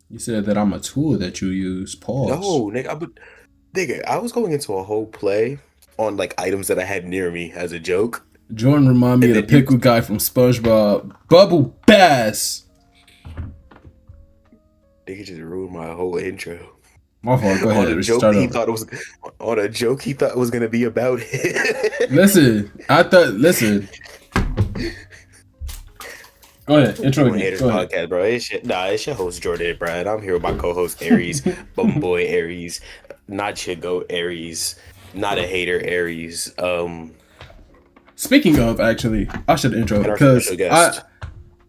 You said that I'm a tool that you use. Pause. No, nigga, I was going into a whole play on like items that I had near me as a joke, Jordan remind me and of the then you pickle guy from SpongeBob. Bubble Bass. nigga just ruined my whole intro. My fault. Go On ahead. a We should joke start he over. thought it was on a joke he thought it was gonna be about it. Listen, I thought. Listen. Go ahead. Intro Doing again. haters Go ahead. podcast, bro. It's your host Jordan Brad. I'm here with my co-host Aries, Bum Boy Aries, not your goat Aries, not a hater Aries. Speaking of, actually, I should intro And our because special guest.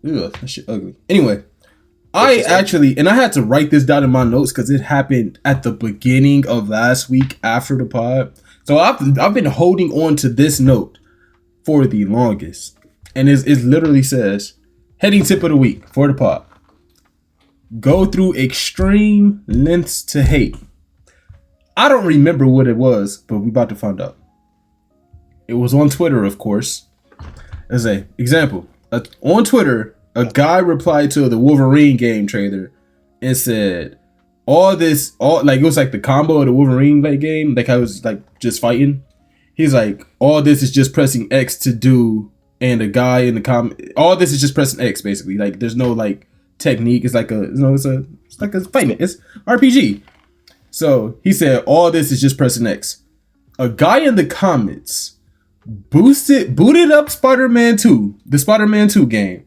that shit ugly. Anyway, What I you say? actually, and I had to write this down in my notes because it happened at the beginning of last week after the pod. So I've been holding on to this note for the longest, and it literally says heading tip of the week for the pod: go through extreme lengths to hate. I don't remember what it was, but we about to find out. It was on Twitter, of course. As a example, on Twitter, a guy replied to the Wolverine game trailer and said, "All like it was like the combo of the Wolverine like game, like I was like just fighting. He's like, all this is just pressing X to do, and the guy in the all this is just pressing X basically. Like there's no like technique. It's like it's like a fighting. It's RPG. So he said, all this is just pressing X. A guy in the comments booted up Spider-Man 2, the Spider-Man 2 game,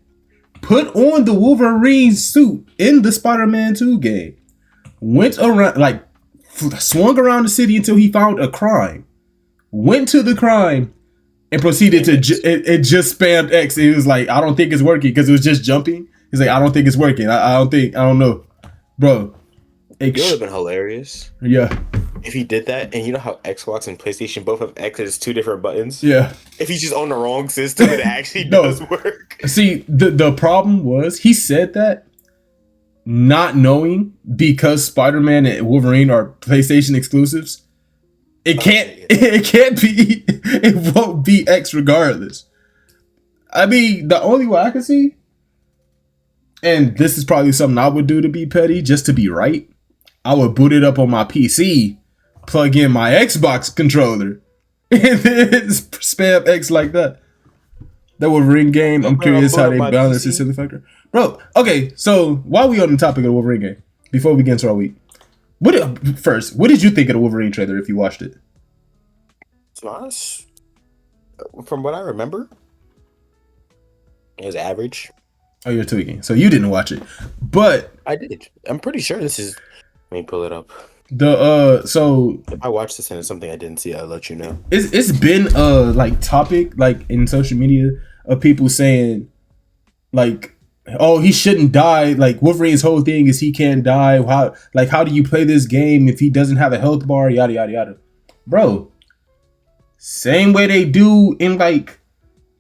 put on the Wolverine suit in the Spider-Man 2 game, went around, like, swung around the city until he found a crime, went to the crime, and proceeded to, it just spammed X. It was like, I don't think it's working, because it was just jumping. He's like, I don't think it's working. I don't know. Bro. It would have been hilarious. Yeah. If he did that, and you know how Xbox and PlayStation both have X as two different buttons? Yeah. If he's just on the wrong system, it actually No. does work. See, the problem was he said that not knowing because Spider-Man and Wolverine are PlayStation exclusives. It can't be, it won't be X regardless. I mean, the only way I can see, and this is probably something I would do to be petty, just to be right, I would boot it up on my PC, plug in my Xbox controller, and then spam X like that. That Wolverine game, I'm curious how they balance this silly factor. Bro, okay, so while we on the topic of the Wolverine game, before we get into our week, what did you think of the Wolverine trailer if you watched it? To be honest, from what I remember, it was average. Oh, you're tweaking. So you didn't watch it. But I did. I'm pretty sure this is. Let me pull it up. So if I watched this and it's something I didn't see, I'll let you know. It's been like topic like in social media of people saying like, oh, he shouldn't die. Like Wolverine's whole thing is he can't die. How do you play this game if he doesn't have a health bar? Yada yada yada. Bro, same way they do in like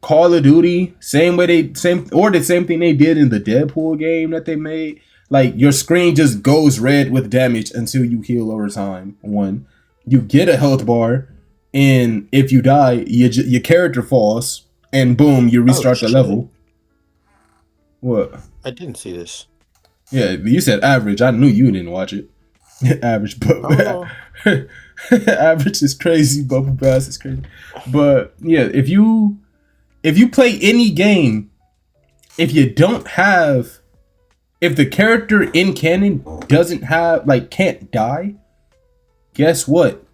Call of Duty, the same thing they did in the Deadpool game that they made. Like your screen just goes red with damage until you heal over time. One, you get a health bar, and if you die, your character falls, and boom, you restart the level. What? I didn't see this. Yeah, you said average. I knew you didn't watch it. Average, but average is crazy. Bubble Bass is crazy. But yeah, if you play any game, if the character in canon doesn't have can't die, guess what?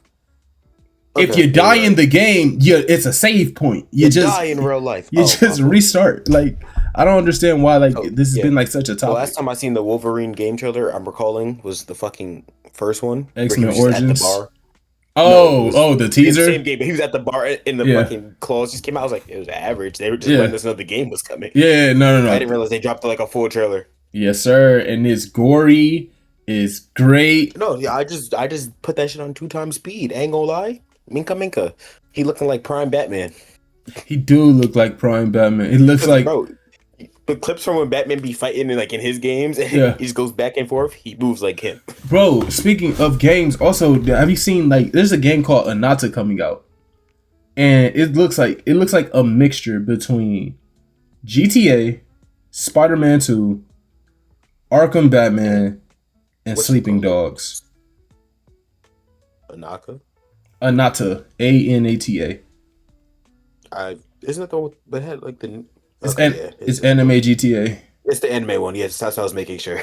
Okay, if you die in the game, it's a save point. You just die in real life. You just restart. Like I don't understand why this has been like such a topic. The last time I seen the Wolverine game trailer, I'm recalling, was the fucking first one. X-Men Origins. At the bar. The teaser. Same game, but he was at the bar and the fucking claws just came out. I was like, it was average. They were just letting us know the game was coming. Yeah, no. I didn't realize they dropped like a full trailer. Yes, sir. And it's gory. It's great. No, yeah, I just put that shit on 2x speed. Ain't gonna lie. Minka. He looking like Prime Batman. He do look like Prime Batman. It looks like, bro, the clips from when Batman be fighting in his games and he just goes back and forth. He moves like him. Bro, speaking of games, also have you seen there's a game called Anata coming out, and it looks like a mixture between GTA, Spider-Man 2, Arkham Batman, and What's it Sleeping called? Dogs. Anaka? Anata, Anata. Isn't it the one that had like the? It's Okay, yeah, it's anime GTA, it's the anime one. Yes, that's what I was making sure.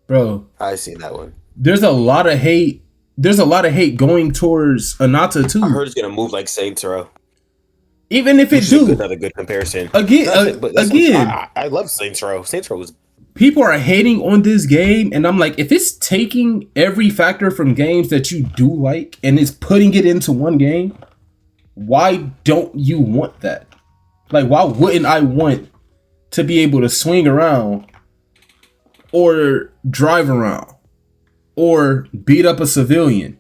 bro. I seen that one. There's a lot of hate. There's a lot of hate going towards Anata I too. heard it's gonna move like Saints Row, Even if it which is do, another good comparison. again, That's it, but again, I love Saints Row. Saints Row was people are hating on this game, and I'm like, if it's taking every factor from games that you do like and it's putting it into one game, why don't you want that? Like, why wouldn't I want to be able to swing around or drive around or beat up a civilian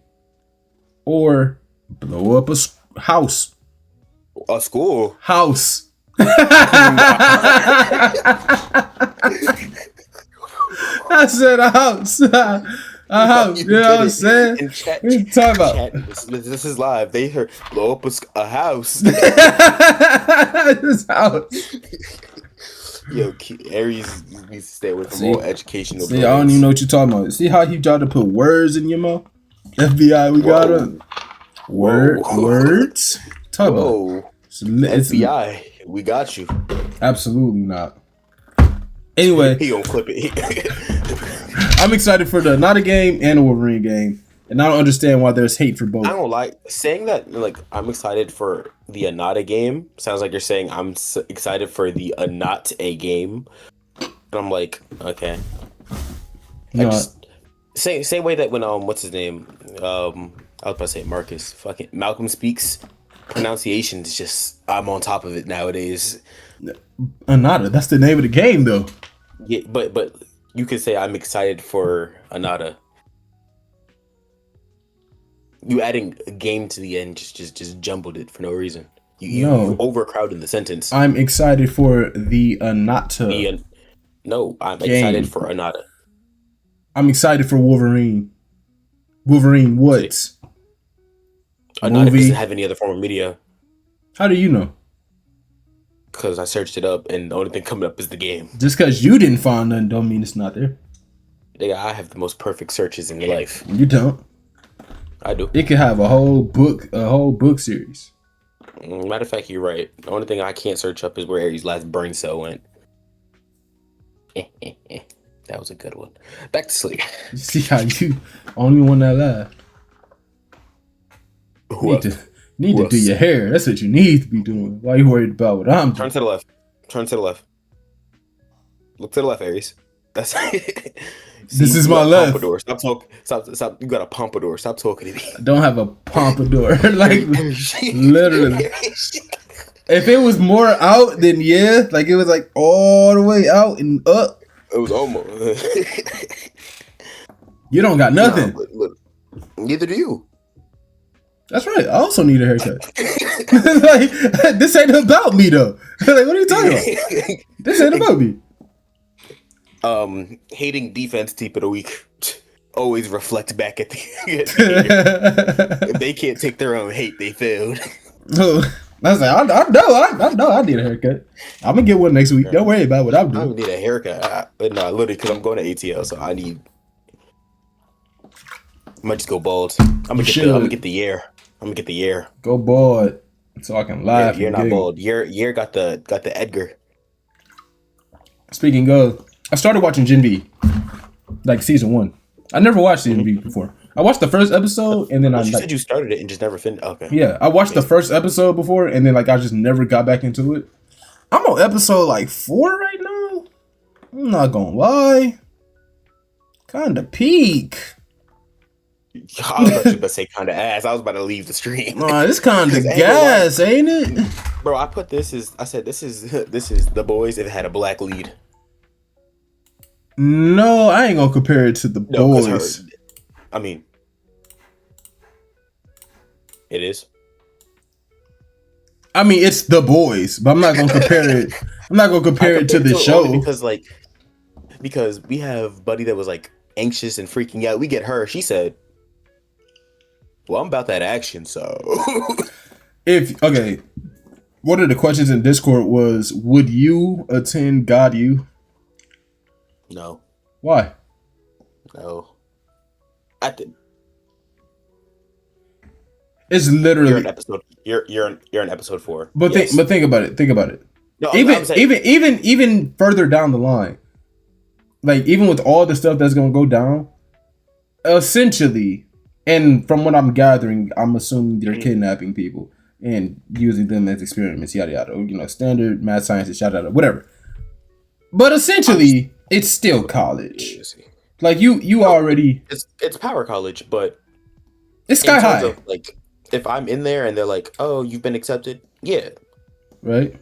or blow up a house? a school. House. I said a house. A house. You know what I'm saying? In chat, What you talking about? chat, this is live. They heard blow up a house. This house. Yo, Aries needs to stay away from all educational. See, I don't even know what you're talking about. See how he tried to put words in your mouth? FBI, we got him. Words? Talk about. It's FBI, we got you. Absolutely not. Anyway, he gonna clip it. I'm excited for the Anata game and the Wolverine game, and I don't understand why there's hate for both. I don't like saying that. Like, I'm excited for the Anata game. Sounds like you're saying I'm excited for the Anata game, and I'm like, okay. Same way that when what's his name? I was about to say Marcus. Fucking Malcolm speaks. Pronunciation is just I'm on top of it nowadays. Anata, that's the name of the game though. Yeah, but you could say I'm excited for Anata. You adding a game to the end just jumbled it for no reason. You overcrowded the sentence. I'm excited for the Anata. No, I'm game. excited for Anata. I'm excited for Wolverine. Wolverine what? Anata doesn't have any other form of media. How do you know? Because I searched it up, and the only thing coming up is the game. Just because you didn't find nothing don't mean it's not there. Nigga, I have the most perfect searches in your life. You don't. I do. It could have a whole book series. Matter of fact, you're right. The only thing I can't search up is where Aries' last brain cell went. That was a good one. Back to sleep. You see how you only one that laughed. Need to do your hair. That's what you need to be doing. Why you worried about what I'm doing? Turn to the left. Turn to the left. Look to the left, Aries. That's this is my left. Pompadour. Stop talking. Stop. You got a pompadour. Stop talking to me. I don't have a pompadour. Like literally. If it was more out, then yeah. Like it was like all the way out and up. It was almost. You don't got nothing. Nah, look, neither do you. That's right. I also need a haircut. Like this ain't about me though. Like what are you talking about? This ain't about me. Hating defense tip of the week. Always reflect back at the if they can't take their own hate, they failed. I was like, I know I need a haircut. I'm gonna get one next week. Don't worry about what I'm doing. I don't need a haircut. No, literally, because I'm going to ATL, so I might just go bald. I'm gonna get the year. Go bald so I can laugh. You're not bald. You're got the Edgar. Speaking of, I started watching Gen V, like season 1. I never watched season V before. I watched the first episode and then you said you started it and just never finished. Okay. Yeah, I watched the first episode before and then I just never got back into it. I'm on episode 4 right now. I'm not gonna lie. Kinda peak. I was about to say kinda ass. I was about to leave the stream. Nah, this kinda gas, ain't it? Bro, I said this is The Boys if it had a black lead. No, I ain't gonna compare it to The Boys. I mean, it is. I mean, it's The Boys, but I'm not gonna compare it. I'm not gonna compare it to the show because we have Buddy that was anxious and freaking out. We get her. She said, "Well, I'm about that action." So, one of the questions in Discord was, "Would you attend God U?" No. Why? No. At the, It's you're in literally. episode. You're in episode 4. But Yes. think about it. Think about it. No, I'm saying. Even further down the line, like even with all the stuff that's gonna go down, essentially, and from what I'm gathering, I'm assuming they're kidnapping people and using them as experiments, yada yada. You know, standard math sciences, yada yada, whatever. But essentially, it's still college. Like you already. It's power college, but it's sky high. Of, like, if I'm in there and they're like, "Oh, you've been accepted," yeah, right.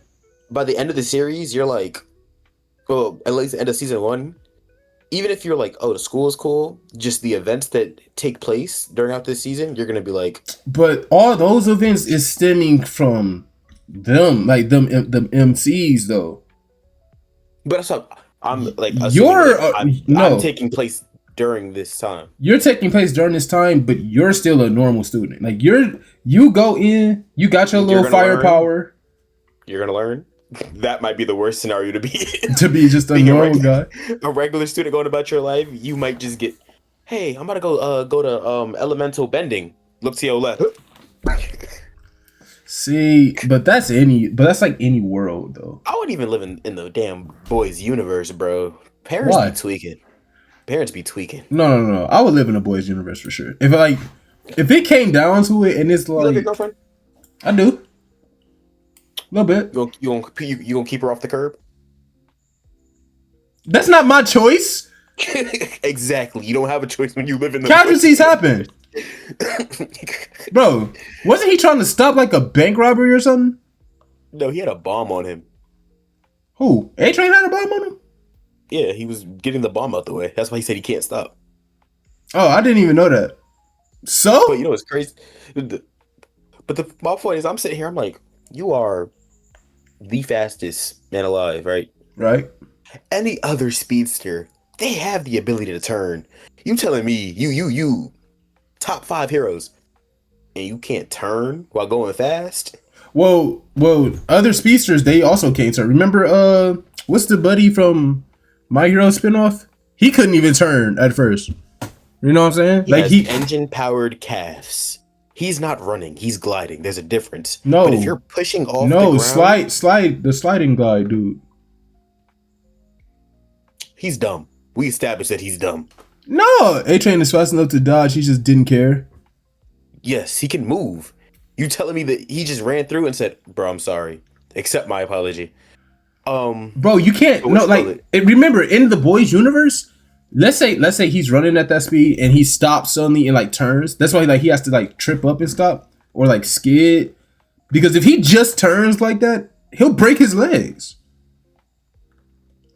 By the end of the series, you're like, well, at least the end of season 1, even if you're like, "Oh, the school is cool," just the events that take place during this season, you're gonna be like. But all those events is stemming from them, like them MCs though. But that's what I'm like. I'm taking place during this time. You're taking place during this time, but you're still a normal student. Like you go in, you got your little firepower. You're gonna learn. That might be the worst scenario to be in. To be just a normal guy, a regular student going about your life. You might just get, hey, I'm about to go to elemental bending. Look to your left. See, but that's like any world though. I wouldn't even live in the damn boys universe, bro. Parents be tweaking. Parents be tweaking. No. I would live in a boys universe for sure. If it came down to it, and it's like, you love your girlfriend? I do. A little bit. You gonna keep her off the curb? That's not my choice. Exactly. You don't have a choice when you live in the casualties happen. Bro, wasn't he trying to stop like a bank robbery or something? No, he had a bomb on him. Who? A-Train had a bomb on him? Yeah, he was getting the bomb out the way. That's why he said he can't stop. Oh, I didn't even know that. So? But you know what's crazy? My point is, I'm sitting here, I'm like, you are the fastest man alive, right? Right. Any other speedster, they have the ability to turn. You telling me, you, top 5 heroes, and you can't turn while going fast? Well, other speedsters, they also can't turn. Remember, what's the buddy from My Hero spinoff? He couldn't even turn at first. You know what I'm saying? He has engine-powered calves. He's not running. He's gliding. There's a difference. No. But if you're pushing off the ground... the sliding glide, dude. He's dumb. We established that he's dumb. No! A-Train is fast enough to dodge. He just didn't care. Yes, he can move. You telling me that he just ran through and said, bro, I'm sorry. Accept my apology. Bro, you can't... No, like... Remember, in the boys universe... Let's say he's running at that speed and he stops suddenly and like turns. That's why he has to like trip up and stop or like skid. Because if he just turns like that, he'll break his legs.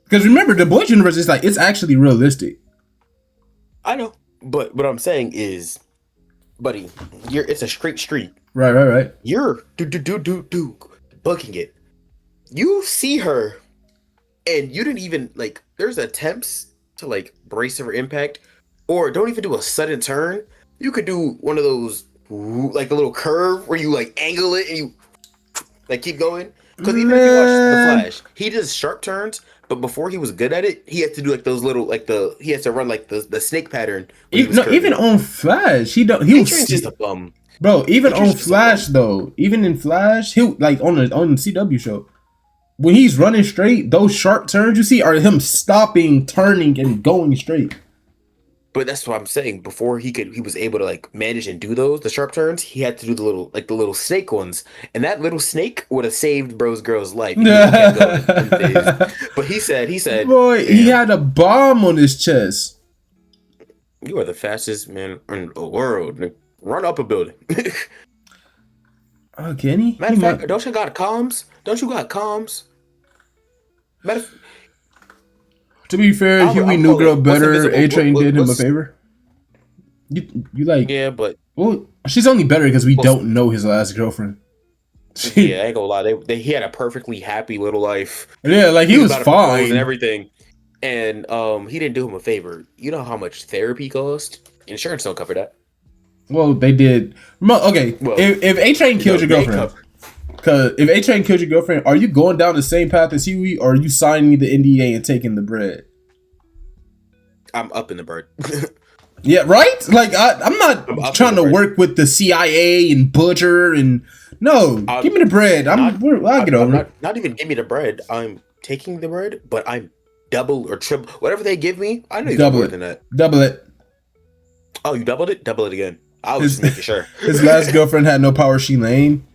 Because remember, the boys universe is like, it's actually realistic. I know, but what I'm saying is, buddy, it's a straight street. Right. You're bugging it. You see her, and you didn't even like. There's attempts to like brace for impact, or don't even do a sudden turn. You could do one of those like a little curve where you like angle it and you like keep going. Because even if you watch The Flash, he does sharp turns, but before he was good at it, he had to do like those little he has to run like the snake pattern. Even on Flash, he was just a bum. Bro, even on Flash though, even in Flash, he like on the CW show. When he's running straight, those sharp turns you see are him stopping, turning, and going straight. But that's what I'm saying. Before he was able to like manage and do the sharp turns, he had to do the little snake ones, and that little snake would have saved girl's life. But he said, boy, he had a bomb on his chest. You are the fastest man in the world. Run up a building. Can he? Matter of fact, don't you got comms? To be fair, Huey knew girl better. A-Train did him a favor. You like? Yeah, but well, she's only better because we don't know his last girlfriend. Yeah, I ain't gonna lie. He had a perfectly happy little life. Yeah, like he was fine and everything. And he didn't do him a favor. You know how much therapy cost? Insurance don't cover that. Well, they did. Okay, if A-Train killed your girlfriend. Because if A-Train killed your girlfriend, are you going down the same path as Huey, or are you signing the NDA and taking the bread? I'm up in the bird. Yeah, right? Like I'm I'm not up in trying the to bird. work with the CIA and Butcher and no, give me the bread. I'll get I'm over it. not even give me the bread. I'm taking the bread, but I'm double or triple whatever they give me. I know you got Double more it. than that. Double it. Oh, you doubled it? Double it again. I was His just making sure. his last girlfriend had no power, she lame.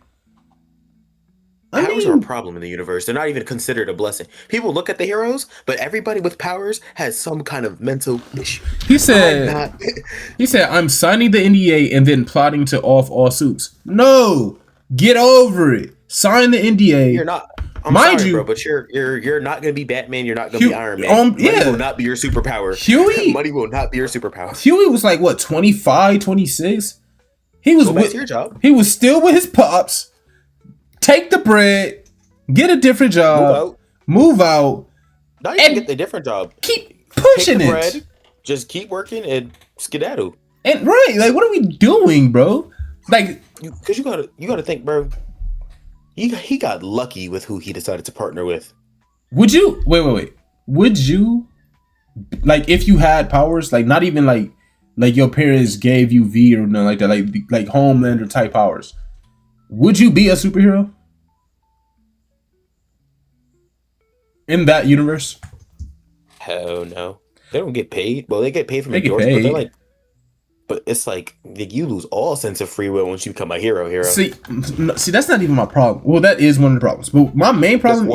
I Powers are a mean, problem in the universe. They're not even considered a blessing. People look at the heroes, but everybody with powers has some kind of mental issue. he I'm said not. he said I'm signing the NDA and then plotting to off all suits. No, get over it. Sign the You're NDA. not. I'm Mind sorry, bro, you, but you're not gonna be Batman. You're not gonna be Iron Man. Money will yeah, not be your superpower. Huey Money will not be your superpower. Huey was like what 25, 26. He was Go back to your with job. he was still with his pops. Take the bread, get a different Move job, out. move out, Not even get and the different job. keep Take the pushing it. bread. Just keep working and skedaddle. And right, like what are we doing, bro? Like, Because you gotta think, bro. He got lucky with who he decided to partner with. would you wait? Would you like if you had powers, like not even like your parents gave you V or nothing like that, like Homelander type powers? Would you be a superhero in that universe? Hell no. They don't get paid. Well, they get paid from They get endorsements, but they're paid. like, but it's like you lose all sense of free will once you become a hero. Hero. See, that's not even my problem. Well, that is one of the problems. But my main problem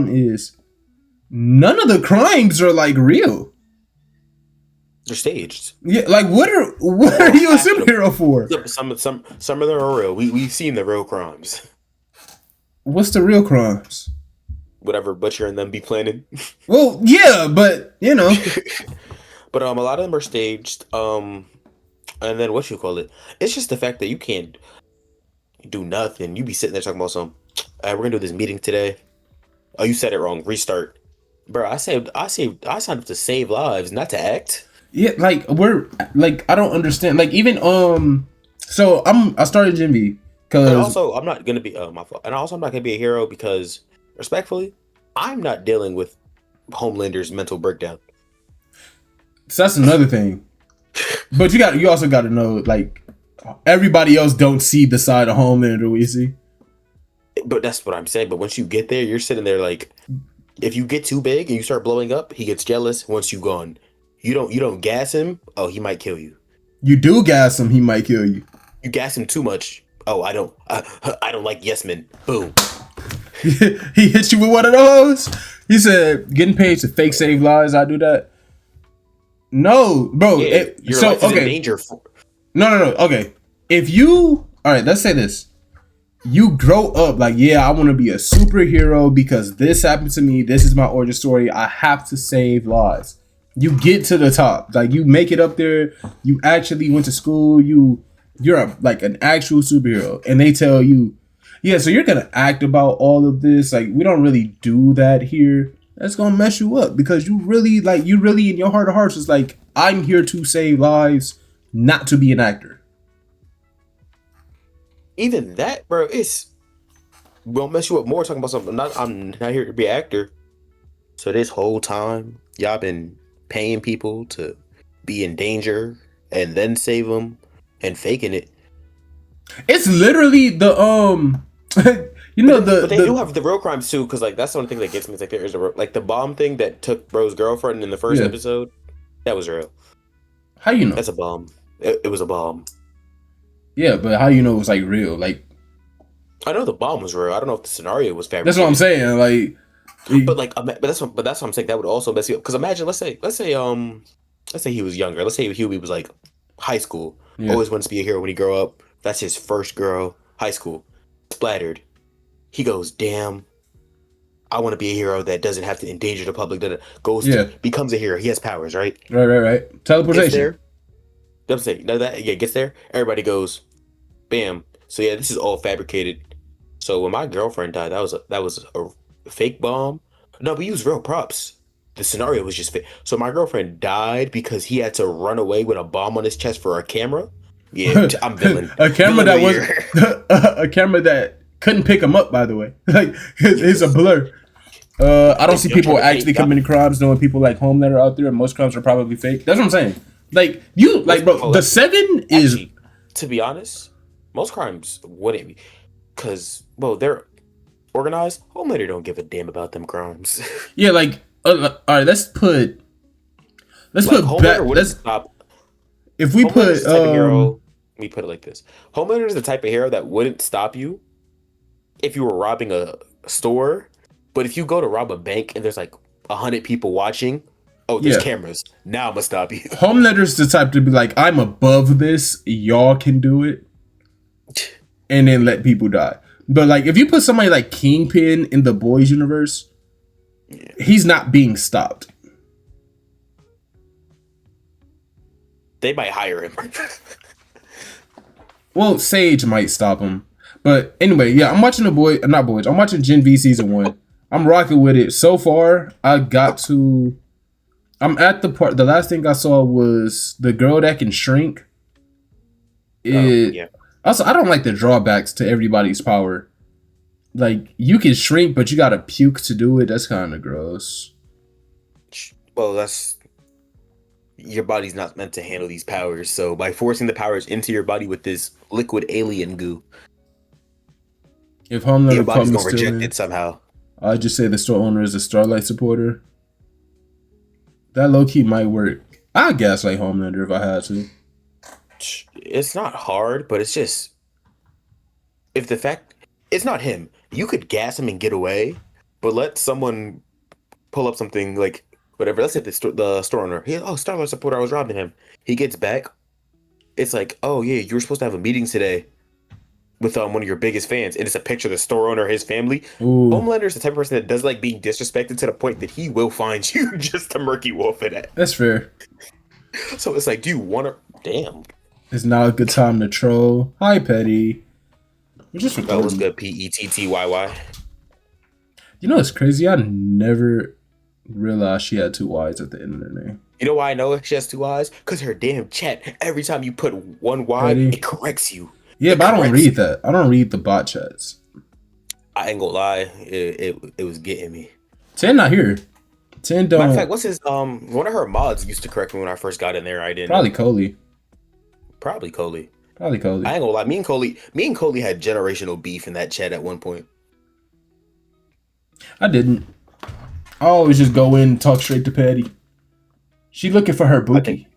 is none of the crimes are like real. They're staged. Yeah, like what are you a superhero for? Some of them are real. We've seen the real crimes. What's the real crimes? Whatever Butcher and them be planning. Well, yeah, but you know, But a lot of them are staged. And then what you call it? It's just the fact that you can't do nothing. You be sitting there talking about some. We're gonna do this meeting today. Oh, you said it wrong. Restart, bro. I signed up to save lives, not to act. yeah, like we're like I don't understand. Like even so I started Jim B And because also, I'm not gonna be my fault. And also, I'm not gonna be a hero because, respectfully, I'm not dealing with Homelander's mental breakdown. so that's another thing. But you also got to know like everybody else don't see the side of Homelander we see. But that's what I'm saying. But once you get there, you're sitting there like, if you get too big and you start blowing up, he gets jealous. Once you gone, you don't gas him. Oh, he might kill you. You do gas him, he might kill you. You gas him too much. Oh, I don't like yes men. Boom. He hits you with one of those. He said, "Getting paid to fake save lives. I do that." No, bro. Yeah, your So life is in okay, danger. no. Okay, if you all right, let's say this. You grow up like, yeah, I want to be a superhero because this happened to me. This is my origin story. I have to save lives. You get to the top, like you make it up there. You actually went to school. You're like an actual superhero, and they tell you, yeah, so you're gonna act about all of this. Like we don't really do that here. That's gonna mess you up because you really in your heart of hearts is like, I'm here to save lives, not to be an actor. Even that, bro, it's will mess you up more talking about something. I'm not here to be an actor. So this whole time, y'all been paying people to be in danger and then save them and faking it. It's literally the But they do have the real crimes too, because like that's the only thing that gets me. It's like there is like the bomb thing that took bro's girlfriend in the first episode. That was real. How you know? That's a bomb. It was a bomb. Yeah, but how you know it was like real? Like I know the bomb was real. I don't know if the scenario was fabricated. that's what I'm saying. Like, But that's what I'm saying. That would also mess you up. Because imagine, let's say he was younger. Let's say Huey was like high school. Yeah. Always wants to be a hero when he grow up. That's his first girl. High school. Splattered. He goes, damn. I want to be a hero that doesn't have to endanger the public. That becomes a hero. He has powers, right? Right. Teleportation. Gets there. I'm saying gets there. Everybody goes, bam. So yeah, this is all fabricated. So when my girlfriend died, that was a fake bomb. No, we used real props. The scenario was just fake. So my girlfriend died because he had to run away with a bomb on his chest for a camera. Yeah, I'm villain. A camera that was a camera that couldn't pick him up. By the way, like it's a blur. I don't Like see they'll try people to pay. actually committing crimes, knowing people like Homelander out there. Most crimes are probably fake. That's what I'm saying. Like bro. The seven is Actually, to be honest, most crimes wouldn't be because they're organized. Homelander don't give a damn about them crimes. yeah. Like all right, let's Like put back. Homelander wouldn't Let's stop. if we Homelander's put the type of hero. Let me put it like this: Homelander is the type of hero that wouldn't stop you if you were robbing a store, but if you go to rob a bank and there's like 100 people watching, oh, there's yeah. cameras. Now I'm gonna stop you. Homelander's the type to be like, I'm above this. Y'all can do it, and then let people die. But like, if you put somebody like Kingpin in the Boys universe, he's not being stopped. They might hire him. Well, Sage might stop him. But anyway, yeah, I'm watching I'm watching Gen V season 1. I'm rocking with it. So far, I'm at the part. The last thing I saw was the girl that can shrink. Yeah. Also, I don't like the drawbacks to everybody's power. Like, you can shrink, but you gotta puke to do it. That's kind of gross. Well, that's your body's not meant to handle these powers. So by forcing the powers into your body with this liquid alien goo, If Homelander your body's comes gonna reject in, it somehow. I'd just say the store owner is a Starlight supporter. That low key might work. I'd gaslight Homelander if I had to. It's not hard, but it's just if the fact it's not him. You could gas him and get away, but let someone pull up something like whatever. Let's say the store owner. Starlight supporter. I was robbing him. He gets back. It's like, oh yeah, you were supposed to have a meeting today with one of your biggest fans, and it's a picture of the store owner, his family. Ooh. Homelander is the type of person that does like being disrespected to the point that he will find you just to murky wolf it at. That's fair. So it's like, do you want to? Damn. It's not a good time to troll. Hi, Petty. That was good. PETTYY. You know, it's crazy. I never realized she had 2 Y's at the end of her name. You know why I know she has 2 Y's? Because her damn chat. Every time you put 1 Y, Petty. it corrects you. Yeah, but I don't read that. I don't read the bot chats. I ain't gonna lie, it was getting me. 10 not here. 10 don't. Matter of fact, what's his one of her mods used to correct me when I first got in there. I didn't. Probably Coley. Probably Coley. I ain't gonna lie. Me and Coley had generational beef in that chat at one point. I didn't. I always just go in and talk straight to Patty. She looking for her bookie.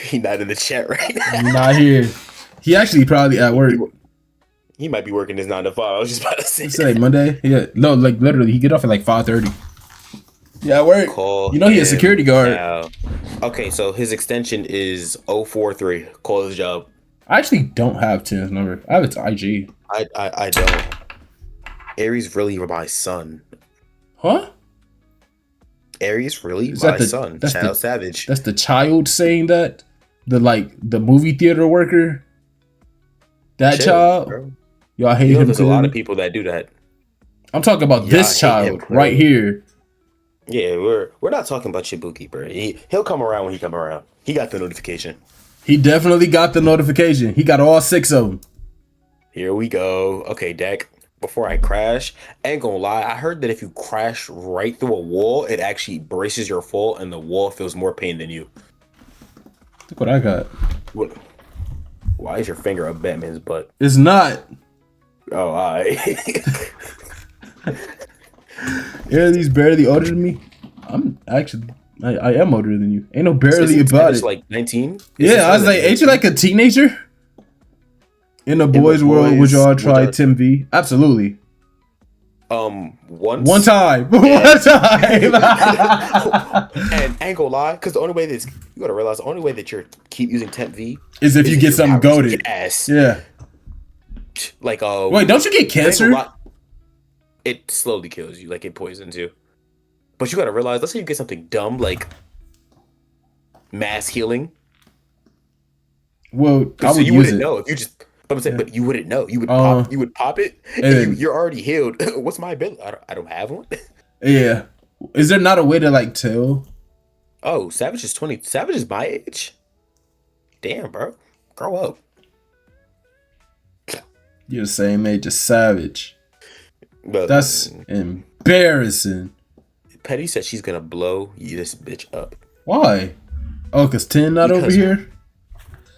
He not in the chat right now. Not here. He actually probably at work. He might be working his 9 to 5. I was just about to say. Monday? Yeah. No, like literally, he get off at like 5:30. Yeah, at work. Call you know he a security guard. Now. Okay, so his extension is 043. Call his job. I actually don't have Tim's number. I have its IG. I don't. Aries really my son. Huh? Aries really my son. Child Savage. That's the child saying that? The movie theater worker? That chill, child? Bro. Y'all hate him. There's a lot of people that do that. I'm talking about this child right here. Yeah, we're not talking about Shibuki, bro. He'll come around when he come around. He got the notification. He definitely got the notification. He got all 6 of them. Here we go. Okay, Dak. Before I crash, ain't gonna lie. I heard that if you crash right through a wall, it actually braces your fall, and the wall feels more pain than you. Look what I got. What? Why is your finger up Batman's butt? It's not. Oh, all right. He's barely older than me. I'm actually, I am older than you. Ain't no barely about it. Like 19? Yeah, I was like, ain't you like a teenager? In the boys' world, would y'all try Tim V? Absolutely. Once. One time. One time. And I ain't gonna lie, because the only way that you gotta realize the only way that you keep using Temp V is if you get something goated. Yeah. Like wait, don't you get cancer? It slowly kills you, like it poisons you. But you gotta realize, let's say you get something dumb like mass healing. Well, I would you use wouldn't it. know if you just. But you wouldn't know. You would pop. You would pop it. And you're already healed. What's my ability? I don't have one. Yeah. Is there not a way to like tell? Oh, Savage is 20. Savage is my age. Damn, bro. Grow up. You're the same age as Savage. But That's embarrassing. Petty said she's gonna blow this bitch up. Why? Oh, cause 10 not over Because here.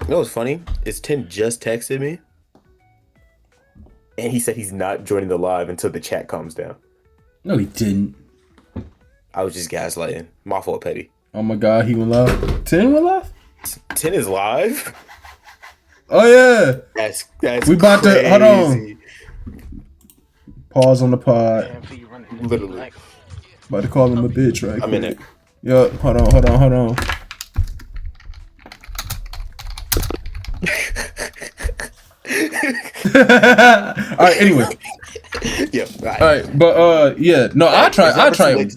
you know what's funny? Is 10 just texted me, and he said he's not joining the live until the chat calms down. No, he didn't. I was just gaslighting. My fault, Petty. Oh my god, he went live. 10 went live? 10 is live. Oh yeah. That's We about crazy. to hold on. Pause on the pod. Literally. About to call him a bitch right I'm quick. in it. Yo, hold on. Alright, anyway. Yeah. Alright, but yeah. No, I try it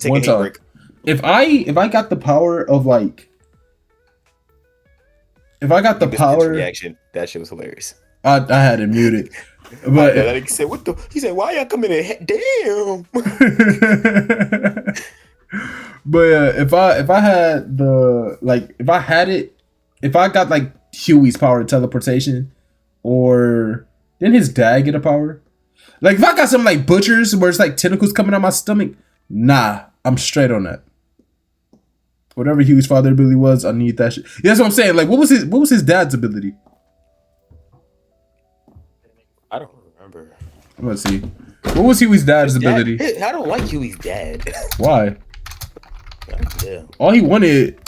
one time. Break. If I got the power of like if I got the power reaction, that shit was hilarious. I had it muted. But he said, "What the?" He said, "Why y'all coming in? Damn." But if I had the like if I got like Huey's power of teleportation, or didn't his dad get a power? Like if I got some like butchers where it's like tentacles coming out my stomach, nah, I'm straight on that. Whatever Huey's father ability was, I need that shit. Yeah, that's what I'm saying. Like what was his dad's ability? I don't remember. Let's see. What was Huey's dad's ability? I don't like Huey's dad. Why? Yeah. All he wanted.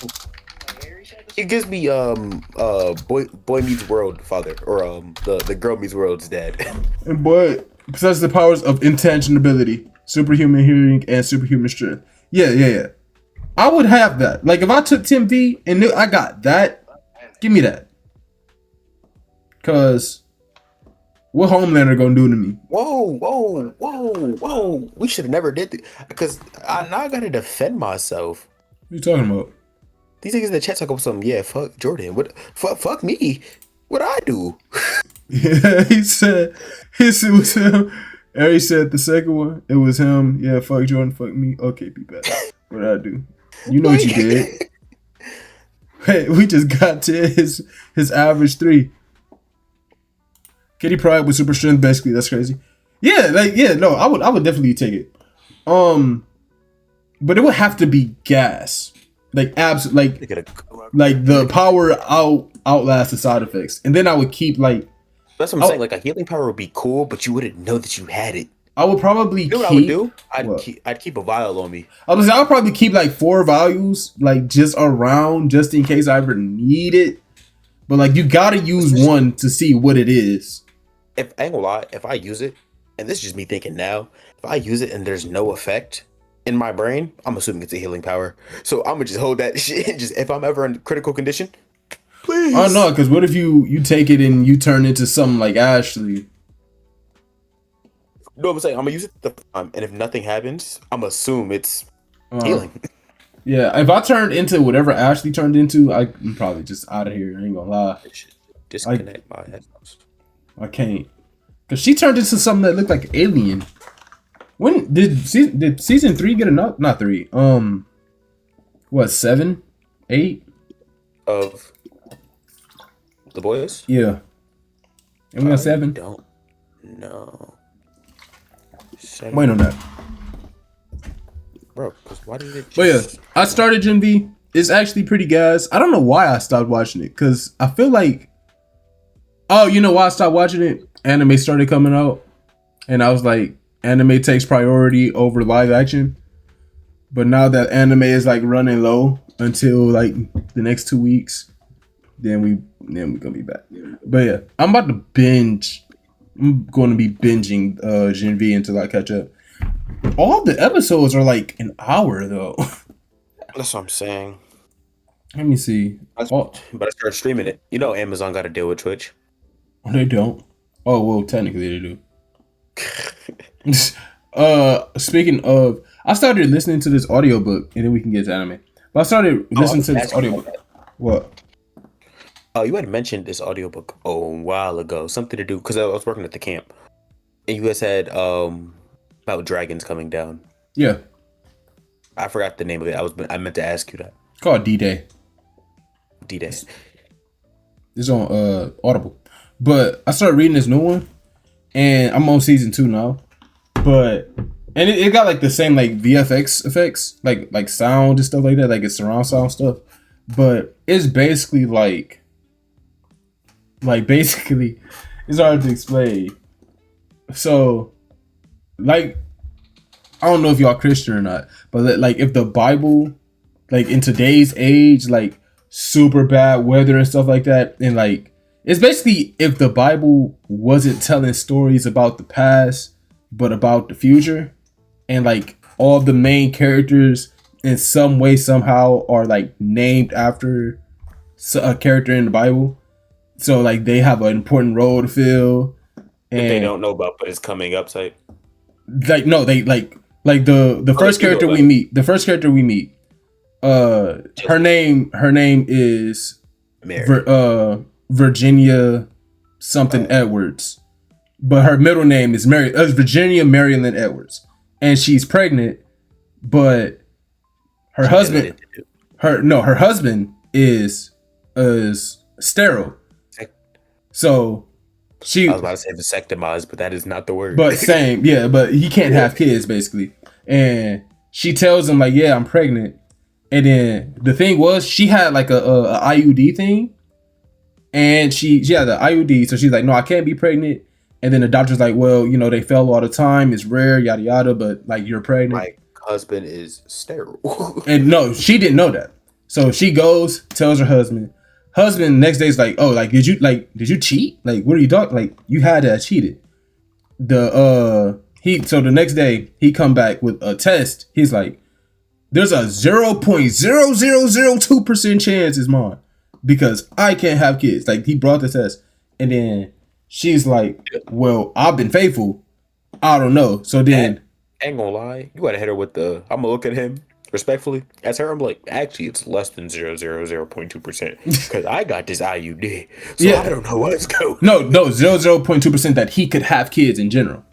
It gives me boy meets world father, or the girl meets world's dad. And boy possesses the powers of intangibility, superhuman hearing, and superhuman strength. Yeah. I would have that. Like if I took Tim V and knew I got that, give me that. Cause what Homelander gonna do to me? Whoa! We should have never did this, because now I gotta defend myself. What you talking about? These niggas in the chat talk about something. Yeah, fuck Jordan. What? Fuck me. What I do? Yeah, he said it was him. Harry said the second one. It was him. Yeah, fuck Jordan, fuck me. Okay, be better. What I do? You know what you did. Hey, we just got to his average 3. Kitty Pryde with super strength, basically. That's crazy. Yeah, no, I would definitely take it. But it would have to be gas. Like like the power outlast the side effects. And then I would keep like that's what I'm saying. Like a healing power would be cool, but you wouldn't know that you had it. I would probably what I would do? I'd keep a vial on me. I would probably keep like 4 vials, like just around, just in case I ever need it. But like you gotta use one to see what it is. If I ain't gonna lie, if I use it, and this is just me thinking now, if I use it and there's no effect in my brain, I'm assuming it's a healing power. So I'm gonna just hold that shit. And just if I'm ever in critical condition, please. Oh no, because what if you take it and you turn into something like Ashley? No, I'm saying I'm gonna use it the time, and if nothing happens, I'm gonna assume it's healing. Yeah, if I turned into whatever Ashley turned into, I'm probably just out of here. I ain't gonna lie. Disconnect my headphones. I can't, cause she turned into something that looked like alien. When did season 3 get enough? Not 3. What 7, 8 of The Boys? Yeah. And we got 7. Don't know. 7. Wait on that, bro. Cause why did it? But yeah, I started Gen V. It's actually pretty gas. I don't know why I stopped watching it, cause I feel like. Oh, you know why I stopped watching it? Anime started coming out, and I was like, anime takes priority over live action. But now that anime is like running low until like the next 2 weeks, then we gonna be back. But yeah, I'm about to binge. I'm going to be binging Gen V until I catch up. All the episodes are like an hour though. That's what I'm saying. Let me see. But I started streaming it. You know, Amazon got to deal with Twitch. Oh, they don't. Oh well, technically they do. Speaking of, I started listening to this audiobook, and then we can get to anime. But I started listening to this audiobook. What? Oh, you had mentioned this audiobook a while ago. Something to do because I was working at the camp, and you guys had about dragons coming down. Yeah. I forgot the name of it. I meant to ask you that. It's called D-Day. D-Day. It's on Audible. But I started reading this new one, and I'm on season 2 now. but and it got like the same like VFX effects, like sound and stuff like that, like it's surround sound stuff. But it's basically like basically, it's hard to explain. So, like, I don't know if y'all Christian or not, but like if the Bible, like in today's age, like super bad weather and stuff like that, and like it's basically if the Bible wasn't telling stories about the past but about the future, and like all the main characters in some way somehow are like named after a character in the Bible, so like they have an important role to fill. And If they don't know about, but it's coming up type. like no, they like the first character we meet, her name is Mary. Virginia something Edwards, but her middle name is Virginia Maryland Edwards, and she's pregnant, but her husband is sterile, so she. I was about to say vasectomized, but that is not the word. But same, yeah, but he can't have kids basically, and she tells him like, yeah, I'm pregnant. And then the thing was, she had like a IUD thing, and she had the IUD, so she's like, no, I can't be pregnant. And then the doctor's like, well, you know, they fail all the time, it's rare, yada yada, but like you're pregnant. My husband is sterile. And no, she didn't know that, so she goes, tells her husband. Husband next day is like, oh, like did you cheat? Like what are you talking? Like you had to have cheated. So the next day he come back with a test. He's like, there's a 0.0002% chance it's mine because I can't have kids. Like he brought the test, and then she's like, well, I've been faithful. I don't know. So then, ain't gonna lie, you gotta hit her with the. I'm gonna look at him respectfully. As her, I'm like, actually, it's less than 0.2% because I got this IUD, so yeah. I don't know what's going. No, 0.2% that he could have kids in general.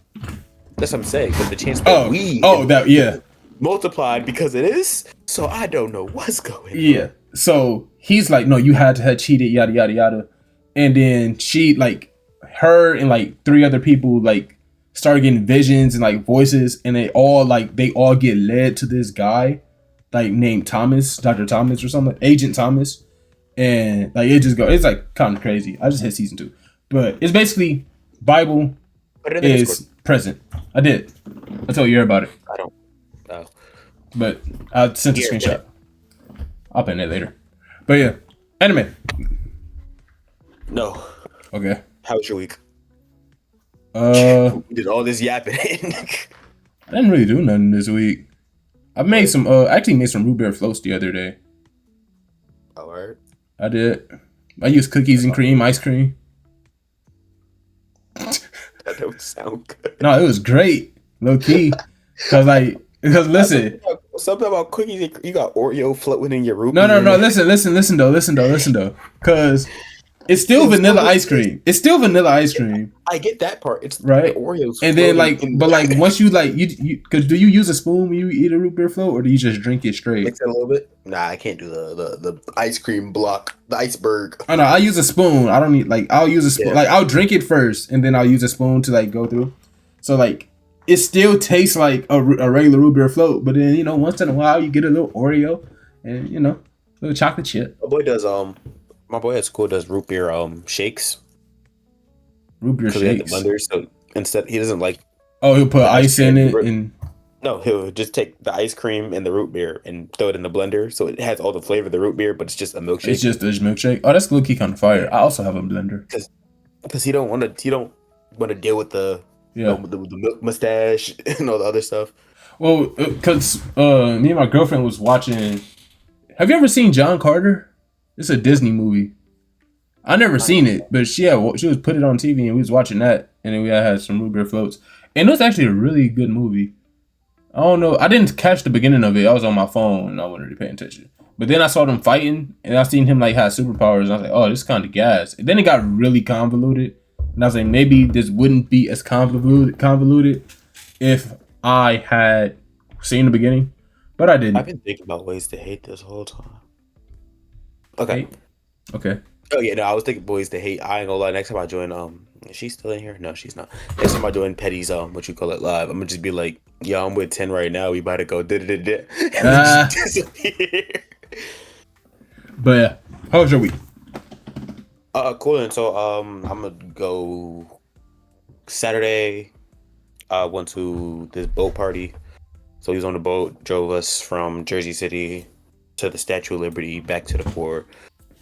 That's what I'm saying. But the chance that multiplied because it is. So I don't know what's going on. Yeah. So he's like, no, you had to have cheated, yada yada yada, and then she like her and like 3 other people like started getting visions and like voices, and they all get led to this guy like named Thomas, Dr. Thomas or something, Agent Thomas, and like it's like kind of crazy. I just hit season 2, but it's basically Bible is present. I did. I told you about it. I don't. Oh. But I sent a screenshot. I'll pin it later. But yeah, anime. No. Okay. How was your week? We did all this yapping. I didn't really do nothing this week. I made some. Actually made some root beer floats the other day. Alright. I did. I used cookies and cream, ice cream. That don't sound good. No, it was great, low key. Because listen, something about cookies. You got Oreo floating in your root. No. Listen though. Because it's still vanilla ice cream. It's still vanilla ice cream. I get that part. It's right. The Oreos. And then once you because do you use a spoon when you eat a root beer float, or do you just drink it straight? Mix it a little bit. Nah, I can't do the ice cream block, the iceberg. Oh no, I use a spoon. I don't need I'll use a spoon. Yeah. Like I'll drink it first, and then I'll use a spoon to like go through. So like it still tastes like a regular root beer float, but then once in a while you get a little Oreo and a little chocolate chip. My boy at school does root beer shakes. Root beer shakes. The blender, so instead he doesn't like. Oh, he'll put ice in it and. No, he'll just take the ice cream and the root beer and throw it in the blender, so it has all the flavor of the root beer, but it's just a milkshake. It's just a milkshake. Oh, that's low-key kind of fire. I also have a blender because he don't want to deal with the milk mustache and all the other stuff. Well, because me and my girlfriend was watching. Have you ever seen John Carter? It's a Disney movie. I never seen it, but she was put it on TV and we was watching that, and then we had some root beer floats, and it was actually a really good movie. I don't know. I didn't catch the beginning of it. I was on my phone and I wasn't really paying attention. But then I saw them fighting, and I seen him have superpowers, and I was like, oh, this is kind of gas. And then it got really convoluted, and I was like, maybe this wouldn't be as convoluted if I had seen the beginning, but I didn't. I've been thinking about ways to hate this whole time. Okay. Okay. Oh yeah, no, I was thinking ways to hate. I ain't gonna lie. Next time I join Is she still in here? No, she's not. Next time I'm doing Petty's what you call it live, I'm gonna just be like, yo, I'm with 10 right now. We about to go da da da, and then just Ah, disappear. but yeah, how was your week? Cool. And so I'm gonna go Saturday. I went to this boat party. So he was on the boat, drove us from Jersey City to the Statue of Liberty, back to the port.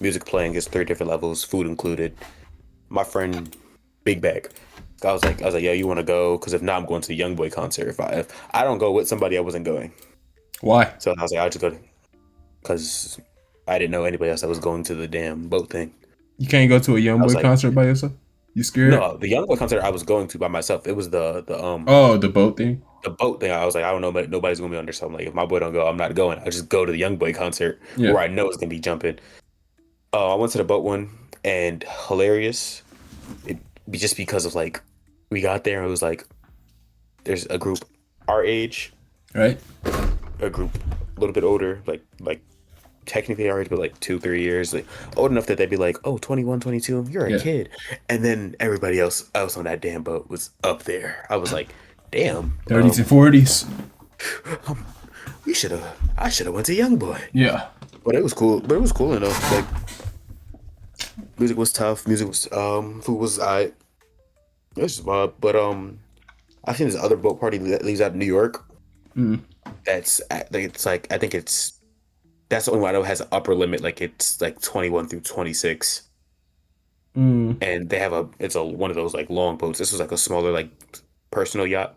Music playing, it's 3 different levels, food included. My friend, big bag. I was like, yo, you want to go? Because if not, I'm going to the YoungBoy concert. If I don't go with somebody, I wasn't going. Why? So I was like, I'll just go because I didn't know anybody else that was going to the damn boat thing. You can't go to a I was YoungBoy like, concert by yourself? You scared? no, the YoungBoy concert I was going to by myself. It was Oh, the boat thing. the boat thing. I was like, I don't know, but nobody's gonna be on there. So I'm like, if my boy don't go, I'm not going. I just go to the YoungBoy concert Yeah. where I know it's gonna be jumping. I went to the boat one and hilarious. It just because of like we got there and it was like there's a group our age, Right. a group a little bit older, like technically our age, but like 2-3 years, like old enough that they'd be like, oh, 21, 22, you're a Yeah. kid. And then everybody else on that damn boat was up there. I was like, damn, 30s and 40s. I should have went to Young Boy. Yeah. But it was cool. But it was cool enough. Like music was tough. Music was food was it was but I've seen this other boat party that leaves out of New York. Mm. It's like I think that's the only one I know has an upper limit. Like it's like 21 through 26, Mm. and they have it's a one of those like long boats. This was like a smaller like personal yacht.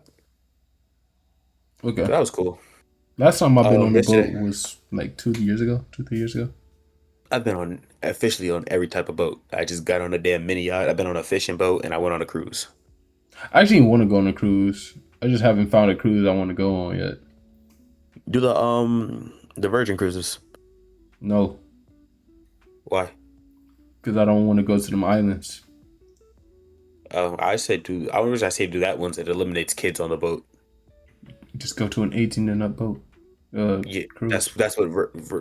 Okay. So that was cool. Last time I've been on a boat Yesterday was like 2 years ago, 3 years ago. I've been officially on every type of boat. I just got on a damn mini yacht. I've been on a fishing boat, and I went on a cruise. I actually want to go on a cruise. I just haven't found a cruise I want to go on yet. Do the Virgin cruises? No, Why? because I don't want to go to them islands. I said do. I was I say do that once it eliminates kids on the boat. Just go to an 18 and up boat. Yeah, Cruise. that's what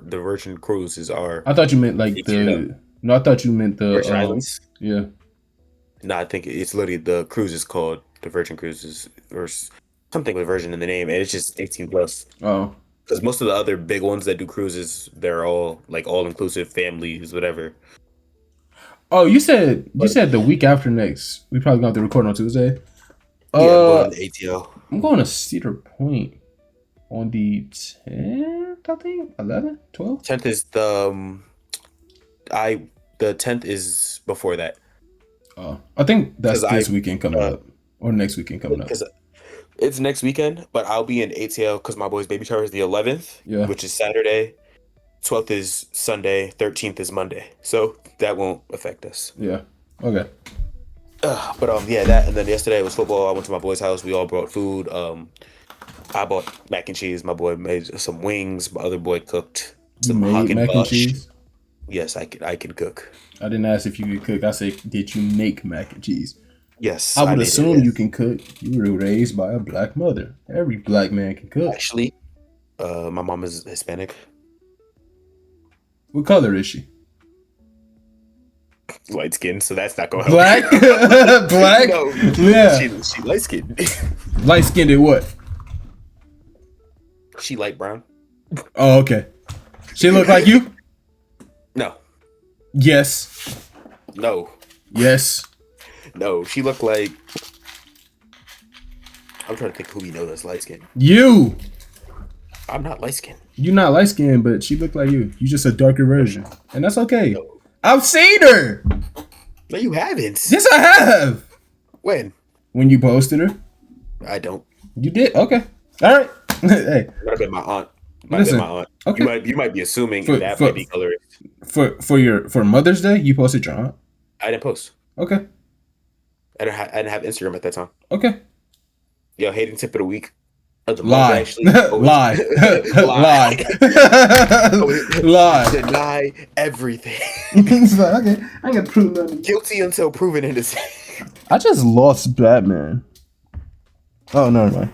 the Virgin cruises are. I thought you meant like 18 and up. the. No, I thought you meant the. Virgin Islands. Yeah. No, I think it's literally the cruise is called the Virgin Cruises or something with Virgin in the name, and it's just 18 plus. Oh. Because most of the other big ones that do cruises, they're all like all inclusive families, whatever. Oh, you said But the week after next. We probably going to record on Tuesday. yeah, I'm going Uh, to ATL. I'm going to Cedar Point on the 10th, I think. 11th, 12th. 10th is the 10th is before that. Oh, I think that's Because this weekend coming up or next weekend coming up. because it's next weekend, but I'll be in ATL because my boy's baby shower is the 11th, Yeah. which is Saturday. 12th is Sunday. 13th is Monday, so that won't affect us. Yeah. Okay. But yeah, that and then yesterday was football. I went to my boy's house. We all brought food. I bought mac and cheese. My boy made some wings. My other boy cooked You some made mac and Hagen-Dazs. cheese? Yes, I can cook. I didn't ask if you could cook. I said, did you make mac and cheese? Yes, I would made it, assume yes. you can cook. You were raised by a black mother. Every black man can cook. Actually, my mom is Hispanic, What color is she? light skin, so that's not gonna help. Black? Black? No, Yeah. she light skin. Light skinned at what? She light brown. Oh, okay. She look like you? No, Yes. no, Yes. no. She looked like. I'm trying to think who we know that's light skin. You. I'm not light skin. You not light skinned, but she look like you. You just a darker version. And that's okay. No, I've seen her. no, you haven't. Yes, I have. When? When you posted her. I don't. You did? Okay. All right. Hey. Might have been my aunt. Might Listen, have been my aunt. okay. You might be assuming For- that for- might be colorist. For Mother's Day, you posted your aunt. I didn't post. Okay. I didn't have Instagram at that time. Okay. Yo, hating tip of the week. Of the month, Lie. actually. Lie. Lie. Lie. Deny everything. It's like, okay, I ain't got to prove nothing. Guilty until proven innocent. I just lost Batman. Oh, never mind.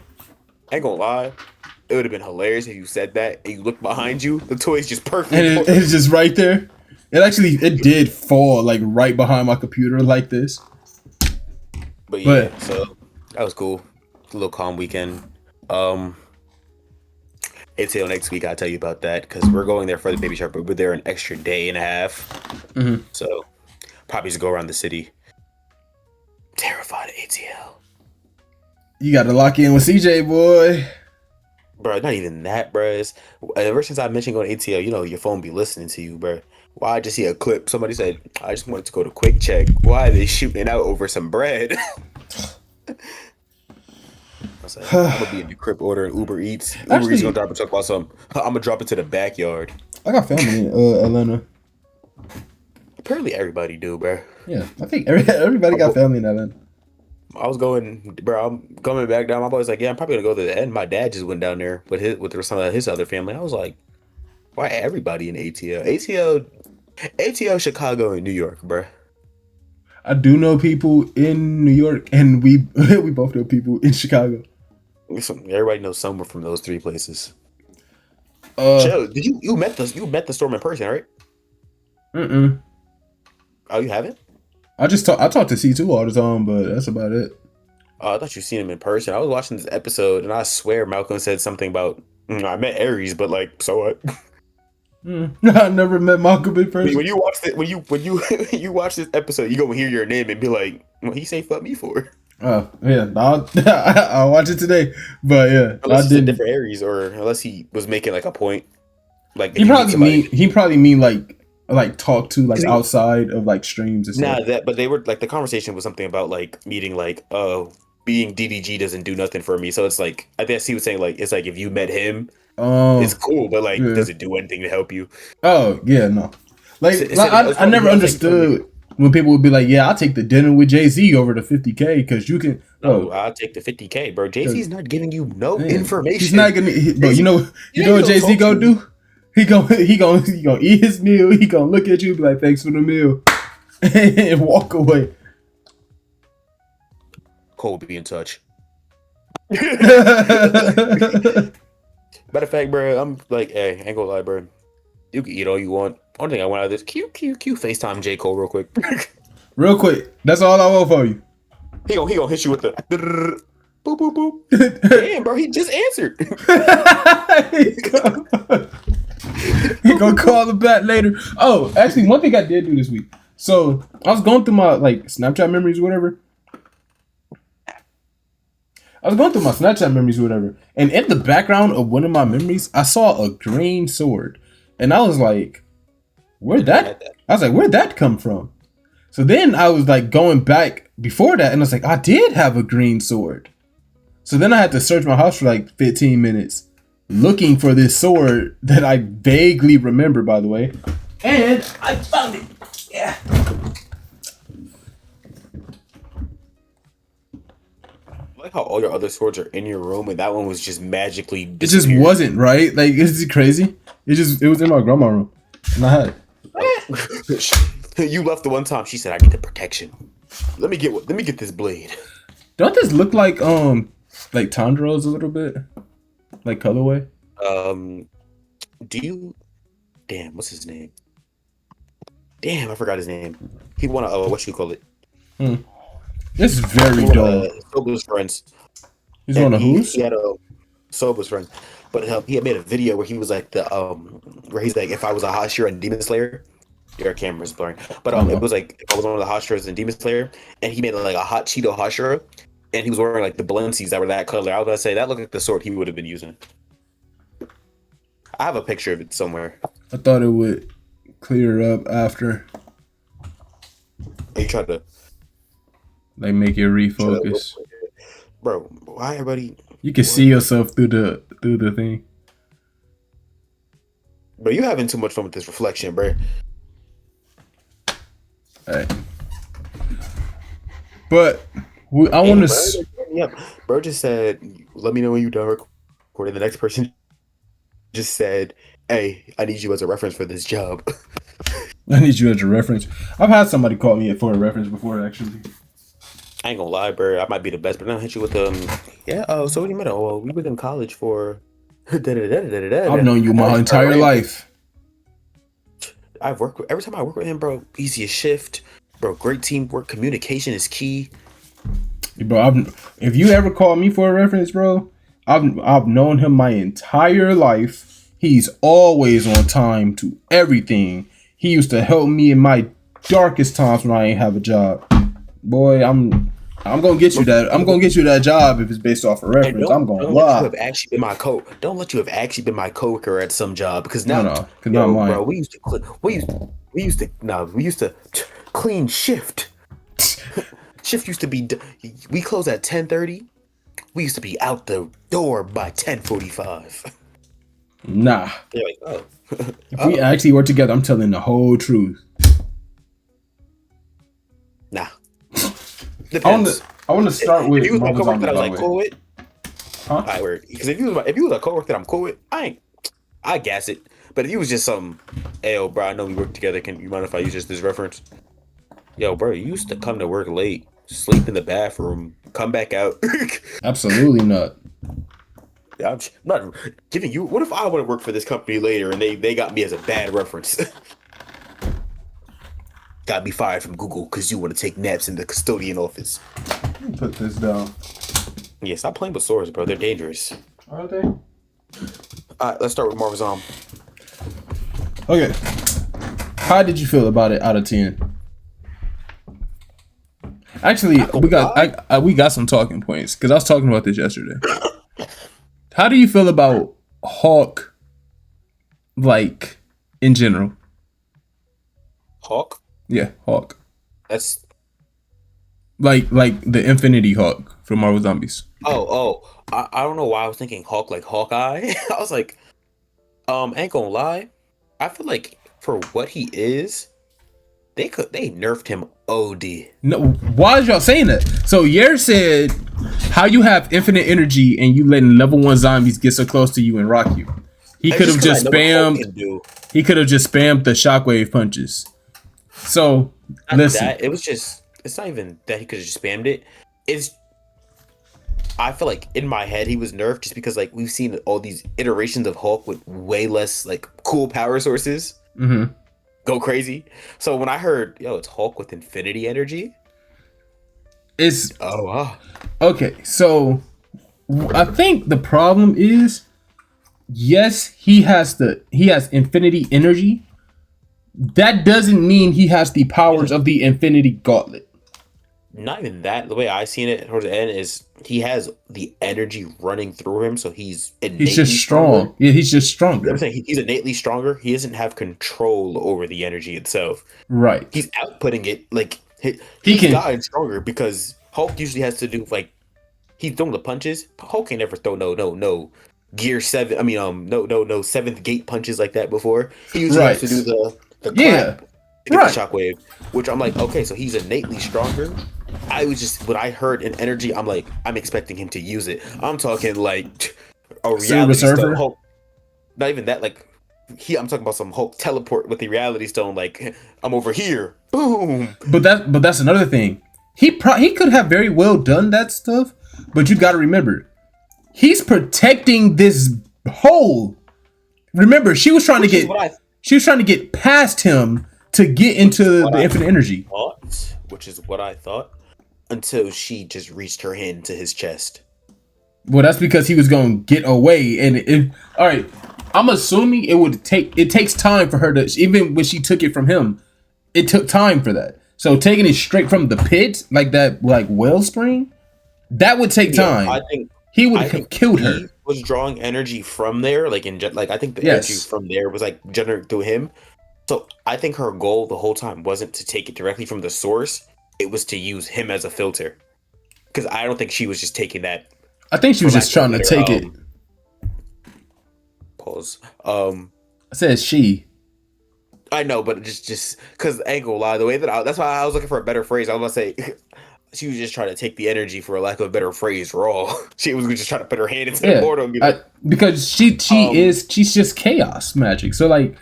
I ain't gonna lie. It would have been hilarious if you said that and you look behind you. The toy's just perfect. And it's just right there. It did fall like right behind my computer like this. But But yeah, so that was cool. A little calm weekend. Um, until next week, I'll tell you about that because we're going there for the baby shower, but we're there an extra day and a half. mhm. So probably just go around the city. Terrified of ATL. You got to lock in with CJ, boy. Bro, not even that, bro. Ever since I mentioned going to ATL, you know, your phone be listening to you, bro. Why I just see a clip. Somebody said, I just wanted to go to Quick Check. Why are they shooting it out over some bread? I was like, I'm gonna be in the crib ordering Uber Eats. Uber Eats gonna Actually, drop a truck about some. I'm gonna drop it to the backyard. I got family in Atlanta. Apparently everybody do, bro. Yeah, I think everybody got family in Atlanta. I was going, bro. I'm coming back down. My boy's like, yeah, I'm probably gonna go to the end. My dad just went down there with some of his other family. I was like, why everybody in ATL? ATL, Chicago, and New York, bro. I do know people in New York, and we we both know people in Chicago. Everybody knows someone from those three places. Uh, Joe, did you met the storm in person, right? mm-mm. Oh, you haven't? I talk to C2 all the time, but that's about it. Oh, I thought you seen him in person. I was watching this episode, and I swear Malcolm said something about I met Aries, but like, so what? I never met Malcolm in person. When you watch it, when you you watch this episode, you gonna hear your name and be like, "What he say? Fuck me for?" Oh yeah, I'll watch it today. But yeah, Unless I it's a didn't. different Aries, or unless he was making like a point, like if He you meet probably somebody. mean like talk to like 'Cause outside of like streams and stuff. Nah, but they were like the conversation was something about like meeting like being DDG doesn't do nothing for me. So it's like I guess he was saying like it's like if you met him, it's Oh cool, but like yeah. does it do anything to help you? Oh yeah, no. Like, It like said it was I never it was like, understood when people would be like, "Yeah, I'll take the dinner with Jay-Z over the 50K because you can." no, Oh, I'll take the 50K, bro. cause, Jay-Z's not giving you no man, he's information. not gonna. Bro, Jay-Z, you he know ain't what gonna Jay-Z talk to gonna you. do? He gonna eat his meal. He gonna look at you and be like, "Thanks for the meal," and walk away. Cole will be in touch. Real Matter of fact, bro, I'm like, hey, ain't gonna lie, bro. You can eat all you want. Only thing I want out of this, Q FaceTime J Cole real quick. quick, that's all I want for you. he gonna hit you with the boop boop boop. Damn, bro, he just answered. He gonna call the back later. Oh, actually, one thing I did do this week. So I was going through my like Snapchat memories or whatever. And in the background of one of my memories, I saw a green sword, and I was like, "Where'd that come from?" So then I was like going back before that, and I was like, "I did have a green sword." So then I had to search my house for like 15 minutes looking for this sword that I vaguely remember, by the way. And I found it. Yeah. I like how all your other swords are in your room, and that one was just magically. It just wasn't, right? Like, it's crazy. It was in my grandma's room, and I had it. You left the one time. She said, "I need the protection. Let me get this blade." Don't this look like Tondro's a little bit, like colorway? Do you? Damn, what's his name? Damn, I forgot his name. He won a what you call it? It's very dull. Soba's friends. He's one of whose? He had a Soba's friends, but he had made a video where he was like where he's like, if I was a Hashira in Demon Slayer, your camera's blurring, but it was like if I was one of the Hashiras in Demon Slayer, and he made like a hot Cheeto Hashira, and he was wearing like the Balenci's that were that color. I was gonna say that looked like the sword he would have been using. I have a picture of it somewhere. I thought it would clear up after. He tried to Like make it refocus. Bro, why everybody? You can see yourself through the thing. Bro, you having too much fun with this reflection, bro. Alright. But I want to. Yeah, bro just said, "Let me know when you're done recording." The next person just said, "Hey, I need you as a reference for this job." I need you as a reference. I've had somebody call me for a reference before, actually. I ain't gonna lie, bro. I might be the best, but I'll hit you with yeah. Oh, so what do you mean? Oh, well, we were in college for. I've known you my entire life. I've worked every time I work with him, bro. Easiest shift, bro. Great teamwork. Communication is key. Bro, if you ever call me for a reference, bro, I've known him my entire life. He's always on time to everything. He used to help me in my darkest times when I ain't have a job. Boy, I'm gonna get you that. I'm gonna get you that job if it's based off a reference. I'm gonna lie. Don't let you have actually been my coworker at some job because now, No, cause not mine. bro, we used to clean shift. Shift used to be. We close at 10:30. We used to be out the door by 10:45. Nah. They're like, oh. If we actually work together, I'm telling the whole truth. Nah. Depends. I want to start with. If you was my Marvel coworker Zombies, that I was by like the way. cool with, Huh? I work. Because if you was a coworker that I'm cool with, I guess it. But if you was just some, hey, yo, bro, I know we work together. Can you mind if I use just this reference? Yo, bro, you used to come to work late, sleep in the bathroom, come back out. Absolutely not. I'm not giving you. What if I want to work for this company later and they got me as a bad reference? Got me fired from Google because you want to take naps in the custodian office. Let me put this down. Yeah, stop playing with swords, bro. They're dangerous. Are they? All right, let's start with Marvel Zombie. Okay. How did you feel about it out of 10? Actually, we got some talking points because I was talking about this yesterday. How do you feel about Hulk, like, in general? Hawk? Yeah, Hulk. That's like the Infinity Hulk from Marvel Zombies. I don't know why I was thinking Hulk like Hawkeye. I was like, ain't gonna lie. I feel like for what he is, they nerfed him OD. No, why is y'all saying that? So Yer said, how you have infinite energy and you letting level 1 zombies get so close to you and rock you. He could have just spammed. He could have just spammed the shockwave punches. So listen, it was just. It's not even that he could have just spammed it. I feel like in my head he was nerfed just because like we've seen all these iterations of Hulk with way less like cool power sources go crazy. So when I heard it's Hulk with infinity energy, it's wow. Okay. So I think the problem is, yes, he has infinity energy. That doesn't mean he has the powers of the Infinity Gauntlet. Not even that. The way I seen it towards the end is he has the energy running through him, so he's just strong. Yeah, he's just stronger. I'm saying he's innately stronger. He doesn't have control over the energy itself. Right. He's outputting it. Like he's gotten stronger because Hulk usually has to do like he's throwing the punches. Hulk ain't never throw no gear 7. I mean no 7th gate punches like that before. He usually has to do the clap to get the shockwave, which I'm like, okay, so he's innately stronger. I was just when I heard an energy, I'm like, I'm expecting him to use it. I'm talking like a reality stone Hulk. Not even that, like I'm talking about some Hulk teleport with the reality stone. Like I'm over here, boom. But that's another thing. He could have very well done that stuff, but you got to remember, he's protecting this hole. Remember, she was trying to get past him to get into the infinite energy. Which is what I thought until she just reached her hand to his chest. Well, that's because he was going to get away. And all right, I'm assuming it takes time for her to, even when she took it from him, it took time for that. So taking it straight from the pit, like that, like wellspring, that would take time. I think he would have killed her. He was drawing energy from there, I think the energy from there was like generated through him. So I think her goal the whole time wasn't to take it directly from the source. It was to use him as a filter. Because I don't think she was just taking that. I think she was just trying to take it. Pause. I said she. I know, but just because I ain't gonna lie, the way that's why I was looking for a better phrase. I was gonna say she was just trying to take the energy, for lack of a better phrase, raw. She was just trying to put her hand into the portal and be like, because she's just chaos magic. So like,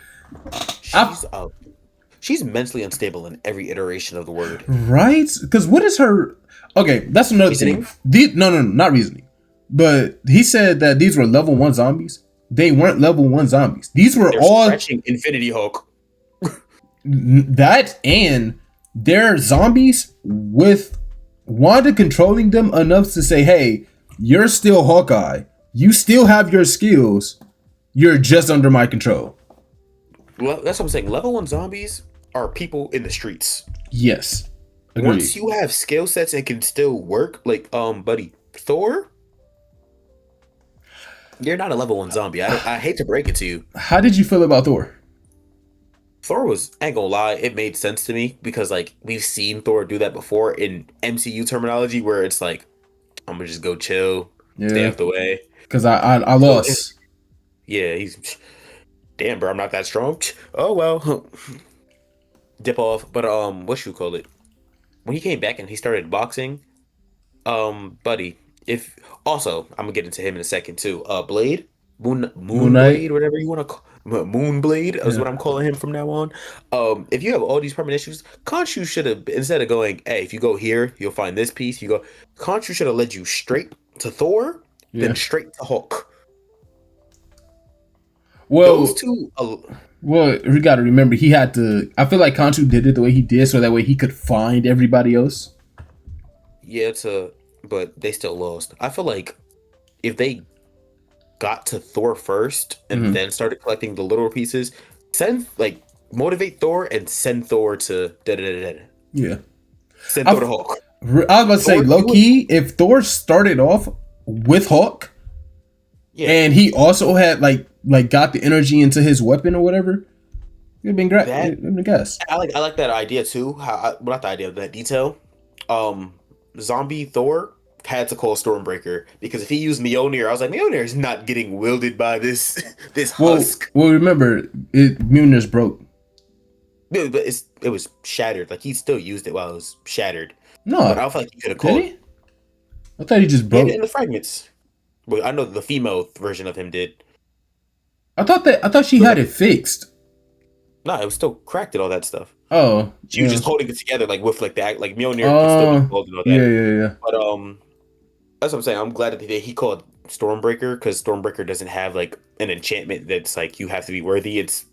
she's mentally unstable in every iteration of the word. Right? Because what is her? Okay, that's another reasoning thing. No, not reasoning. But he said that these were level 1 zombies. They weren't level 1 zombies. These were all scratching Infinity Hulk. That and they're zombies with Wanda controlling them enough to say, "Hey, you're still Hawkeye. You still have your skills. You're just under my control." That's what I'm saying. Level 1 zombies are people in the streets. Yes, Once agreed. you have skill sets and can still work, like buddy, Thor, you're not a level 1 zombie. I hate to break it to you. How did you feel about Thor? Thor was, I ain't gonna lie, it made sense to me because like we've seen Thor do that before in MCU terminology where it's like, I'm gonna just go chill, stay Yeah, out the way. because I So lost. yeah, he's damn bro, I'm not that strong. Oh well. Dip off. But what you call it? When he came back and he started boxing, buddy, if also I'm gonna get into him in a second too. Blade, Moon Knight. Moonblade, whatever you want to call Moonblade is Yeah, what I'm calling him from now on. If you have all these permanent issues, Khonshu should have, instead of going, hey, if you go here, you'll find this piece. You go, Khonshu should have led you straight to Thor, yeah. then straight to Hulk. Those Well, two, well, we got to remember he had to. I feel like Kanchu did it the way he did, so that way he could find everybody else. yeah, but they still lost. I feel like if they got to Thor first and Hmm. then started collecting the little pieces, send like motivate Thor and send Thor to da da da da. Yeah, Send I, Thor to Hulk. I was about to say, Thor, low you would, key, if Thor started off with Hawk yeah, and he also had like got the energy into his weapon or whatever, it'd been great. that It'd been gas. I like that idea too. Well, not the idea, that detail. Um, Zombie Thor had to call Stormbreaker because if he used Mjolnir, I was like, Mjolnir is not getting wielded by this this Well, husk. remember, Mjolnir's broke. But it was shattered. Like he still used it while it was shattered. But No, I feel like he could have did called. he? I thought he just Yeah, broke. in the fragments. Well, I know the female version of him did. I thought she It was had like, it fixed. no, it was still cracked and all that stuff. Oh, She was yeah. just holding it together, like with like that, like Mjolnir could still be called and all Yeah, that. yeah, yeah. But that's what I'm saying. I'm glad that he called Stormbreaker because Stormbreaker doesn't have like an enchantment that's like you have to be worthy. It's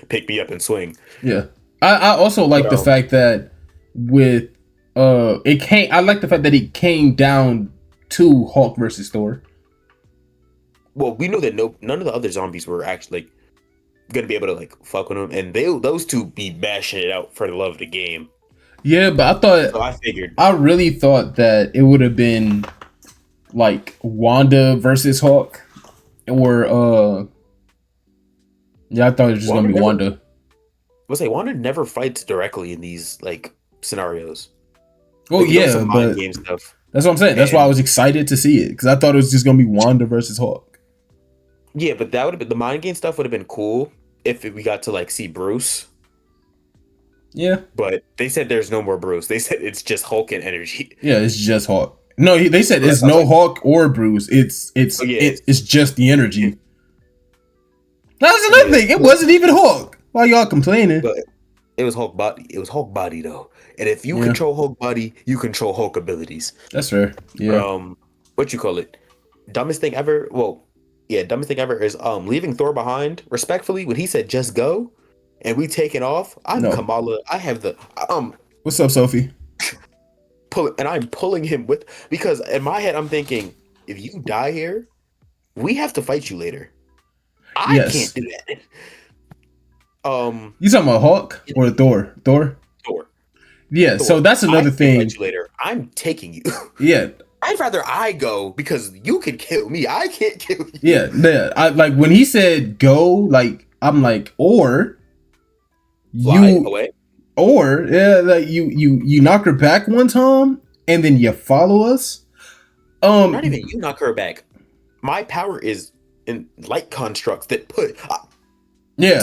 pick me up and swing. Yeah. I also like But the fact that with it came I like the fact that it came down to Hulk versus Thor. well, we know that none of the other zombies were actually like gonna be able to like fuck with him, and those two be bashing it out for the love of the game. Yeah, but So I figured, I really thought that it would have been like Wanda versus Hulk or yeah, I thought it was just Wanda gonna be never, Wanda. let's say Wanda never fights directly in these like scenarios. Oh Like, yeah, some mind but game stuff. that's what I'm saying. That's why I And was excited to see it because I thought it was just gonna be Wanda versus Hulk. yeah, but that would have been the mind game stuff would have been cool if we got to like see Bruce. Yeah, But they said there's no more Bruce. They said it's just Hulk and energy. yeah, it's just Hulk. No, they said So it's I was no like, Hulk or Bruce. oh yeah, It's just the energy. That's another yeah. thing. It wasn't even Hulk. Why y'all complaining? But it was Hulk body. It was Hulk body though. And if you Yeah, control Hulk body, you control Hulk abilities. that's fair. But Yeah. what you call it? Dumbest thing ever. Well, yeah, dumbest thing ever is leaving Thor behind. Respectfully, when he said just go, and we taking off. I'm No. Kamala. I have the What's up, Sophie? pulling, and I'm pulling him with because in my head I'm thinking if you die here, we have to fight you later. I can't Yes. do that. You talking about Hulk or Thor? Thor? Thor, Yeah. So Thor. that's I another can't fight thing. you later. I'm taking you. Yeah. I'd rather I go because you can kill me. I can't kill you. Yeah. Yeah. I like when he said go. Like I'm like or Fly you away. or yeah like you knock her back one time and then you follow us. Not even you knock her back. My power is in light constructs that put Yeah.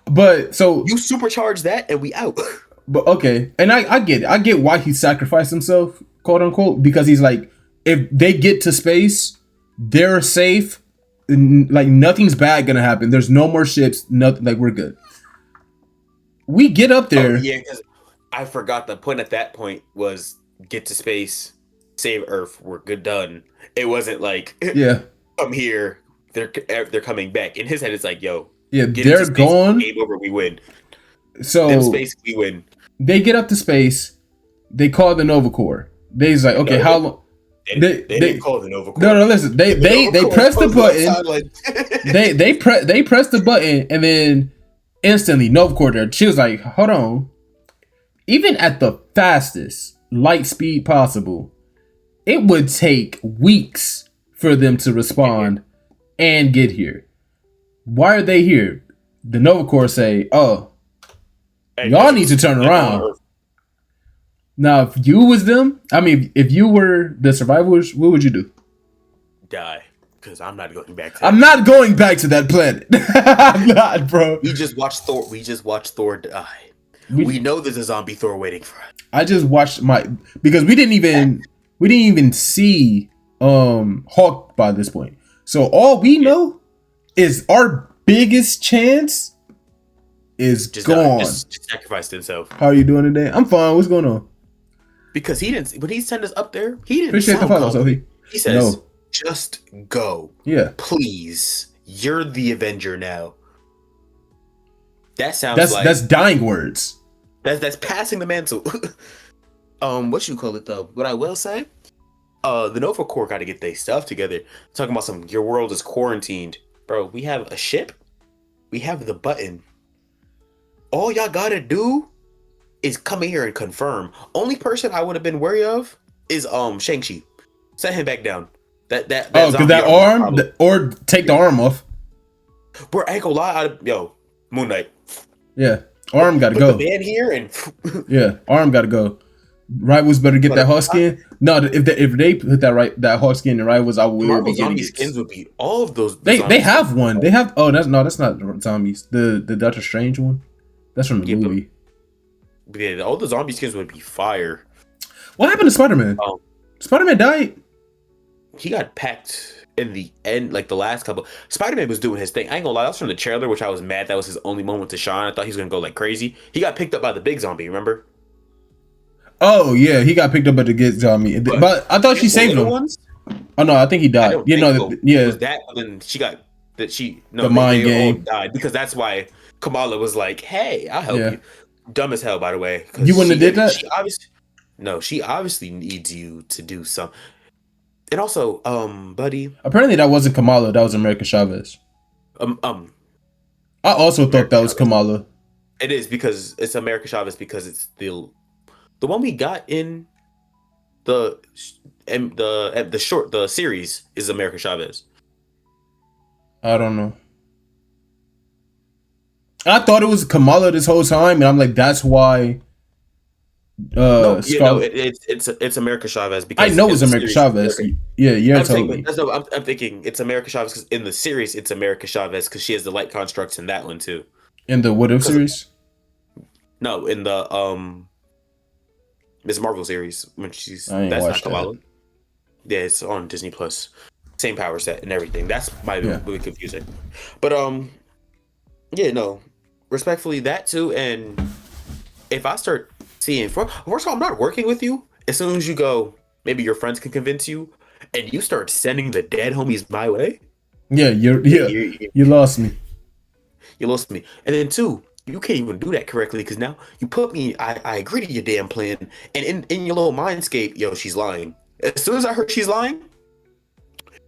But so you supercharge that and we out. but okay, and I get it. I get why he sacrificed himself, quote unquote, because he's like, if they get to space, they're safe. Like nothing's bad gonna happen. There's no more ships. Nothing. Like we're good. We get up Oh there. yeah, because I forgot the point at that point was get to space, save Earth, we're good done. It wasn't like Yeah, come here, they're coming back. In his head, it's like, yo, yeah, get into they're space, gone. game over, we win. Them So space, we win. they get up to space. They call the Nova Corps. They's like, okay, No, how long? they didn't call the Nova Corps. No, listen. They pressed the button. Like... they pressed the button, and then instantly Nova Corps there. She was like, hold on. Even at the fastest light speed possible, it would take weeks for them to respond and get here. Why are they here? The Nova Corps say, oh, hey, y'all need to turn around. Now, if you was them, I mean, if you were the survivors, what would you do? Die. Because I'm not going back to that. I'm not going back to that planet. I'm not, bro. We just watched Thor die. We know there's a zombie Thor waiting for us. I just watched because we didn't even see Hulk by this point. So all we know is our biggest chance is just gone. Just sacrificed himself. How are you doing today? I'm fine. What's going on? Because he didn't. When he sent us up there, he didn't. Appreciate the follow, Sophie. He says, "Just go, yeah, please. You're the Avenger now." That sounds that's dying words. That's passing the mantle. What you call it though? What I will say, the Nova Corps got to get their stuff together. Talking about your world is quarantined, bro. We have a ship. We have the button. All y'all gotta do is come in here and confirm. Only person I would have been wary of is Shang-Chi. Set him back down. That because that arm or take the arm off. Bro, I ain't gonna lie. Moon Knight. Yeah, arm gotta go. The man here and yeah, arm gotta go. Rivals better get that Hulk skin. No, if they put that Hulk skin in Rivals, I will be getting it. Skins would be all of those. They have one. They have. Oh, that's not zombies. The Doctor Strange one. That's from the movie. Yeah, all the zombie skins would be fire. What happened to Spider-Man? Spider-Man died. He got packed in the end, like the last couple. Spider-Man was doing his thing. I ain't gonna lie, that was from the trailer, which I was mad. That was his only moment to shine. I thought he was gonna go like crazy. He got picked up by the big zombie. Remember? Oh yeah, he got picked up by the big zombie. But I thought she saved him. Ones? Oh no, I think he died. Yeah, It was that, then she got that. The mind game died because that's why Kamala was like, "Hey, I'll help you." Dumb as hell, by the way. You wouldn't have did that? She obviously needs you to do something. And also, buddy. Apparently that wasn't Kamala, that was America Chavez. I also thought that was Kamala. It is because it's America Chavez because it's the one we got in the series is America Chavez. I don't know. I thought it was Kamala this whole time, and I'm like, that's why. It's America Chavez because I know it's America Chavez. Yeah, totally. I'm thinking it's America Chavez because in the series it's America Chavez because she has the light constructs in that one too. In the What If series? No, in the Ms. Marvel series when that's not Kamala. That. Yeah, it's on Disney Plus. Same power set and everything. That's might be really confusing, but respectfully that too. And if I start seeing, first of all, I'm not working with you. As soon as you go, maybe your friends can convince you, and you start sending the dead homies my way. Yeah, you lost me. You lost me. And then two, you can't even do that correctly because now you put me. I agree to your damn plan, and in your little mindscape, she's lying. As soon as I heard she's lying,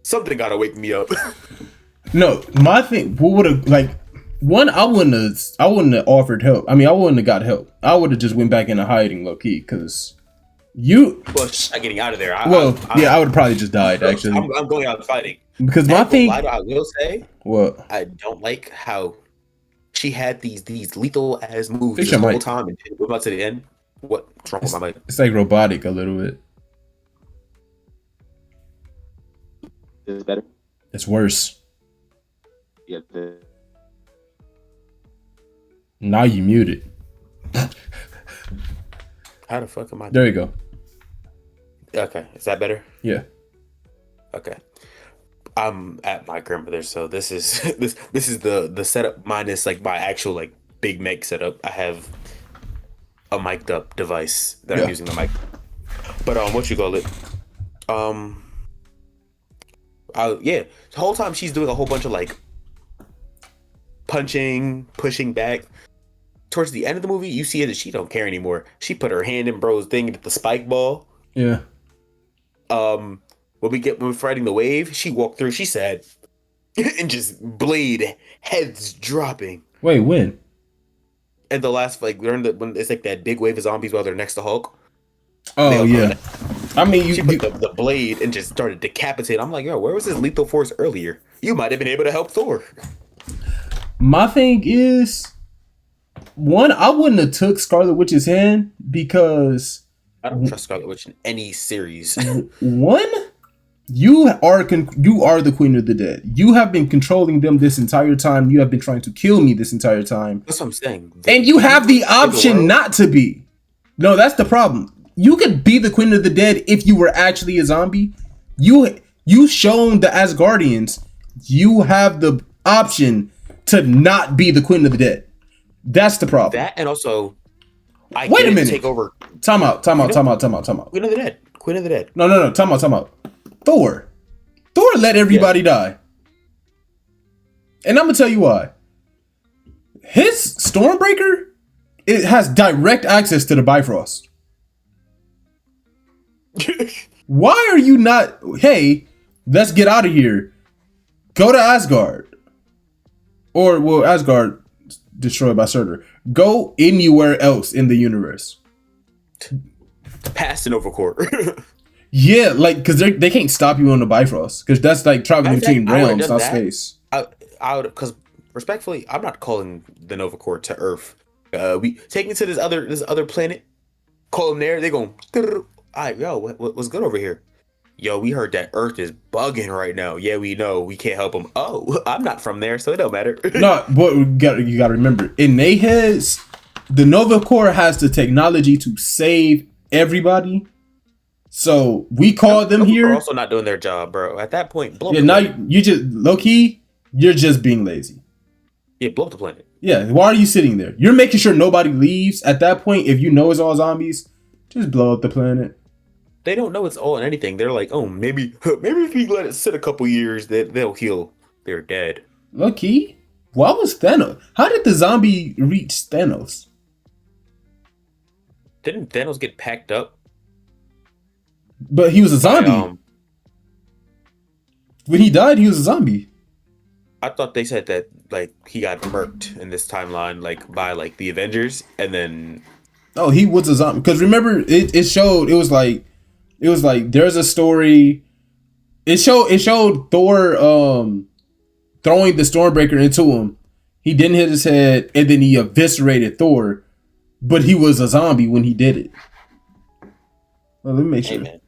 something gotta wake me up. No, my thing. What would have one? I wouldn't have offered help. I mean, I wouldn't have got help. I would have just went back into hiding low key because not getting out of there. I would have probably just died. Actually, I'm going out fighting because my thing. I will say, what I don't like how she had these lethal ass moves this whole time and we're about to the end. What's wrong with my mic? It's like robotic a little bit. Is it better? It's worse. Yeah. Now you muted. How the fuck am I? There you go. Okay, is that better? Yeah. Okay. I'm at my grandmother's, so this is this is the setup minus like my actual like big mic setup. I have a mic'd up device that I'm using the mic. But what you call it? The whole time she's doing a whole bunch of like punching, pushing back. Towards the end of the movie, you see that she don't care anymore. She put her hand in bro's thing and hit the spike ball. Yeah. when we're fighting the wave, she walked through. She said, and just blade heads dropping. Wait, when? And the last like when it's like that big wave of zombies while they're next to Hulk. Oh yeah. I mean, she put the blade and just started decapitating. I'm like, yo, where was his lethal force earlier? You might have been able to help Thor. My thing is, one, I wouldn't have took Scarlet Witch's hand because I don't trust Scarlet Witch in any series. One, you are the Queen of the Dead. You have been controlling them this entire time. You have been trying to kill me this entire time. That's what I'm saying. And you have the option not to be. No, that's the problem. You could be the Queen of the Dead if you were actually a zombie. You shown the Asgardians you have the option to not be the Queen of the Dead. That's the problem. That and also, wait a minute. Take over. Time out. Queen of the Dead. Queen of the Dead. No. Time out. Thor let everybody die. And I'm gonna tell you why. His Stormbreaker, it has direct access to the Bifrost. Why are you not? Hey, let's get out of here. Go to Asgard, or well, Asgard destroyed by Surtur. Go anywhere else in the universe. Past the Nova Corps. Yeah, like because they can't stop you on the Bifrost because that's like traveling between realms, not space. I would, because respectfully, I'm not calling the Nova Corps to Earth. We take me to this other planet. Call them there. They go. All right, yo, what's good over here? Yo, we heard that Earth is bugging right now. Yeah, we know. We can't help them. Oh, I'm not from there, so it don't matter. No, but you got to remember, in their heads, the Nova Corps has the technology to save everybody. So we called them here. They're also not doing their job, bro. At that point, blow up the planet. Now you just low key, you're just being lazy. Yeah, blow up the planet. Yeah, why are you sitting there? You're making sure nobody leaves. At that point, if you know it's all zombies, just blow up the planet. They don't know it's all in anything. They're like, oh, maybe if we let it sit a couple years, they'll heal. They're dead. Low key, why was Thanos? How did the zombie reach Thanos? Didn't Thanos get packed up? But he was a zombie. When he died, he was a zombie. I thought they said that like he got murked in this timeline, like by like the Avengers, and then. Oh, he was a zombie. Because remember, it showed. It was like there's a story. It showed Thor throwing the Stormbreaker into him. He didn't hit his head, and then he eviscerated Thor, but he was a zombie when he did it. Well, let me make sure. Hey,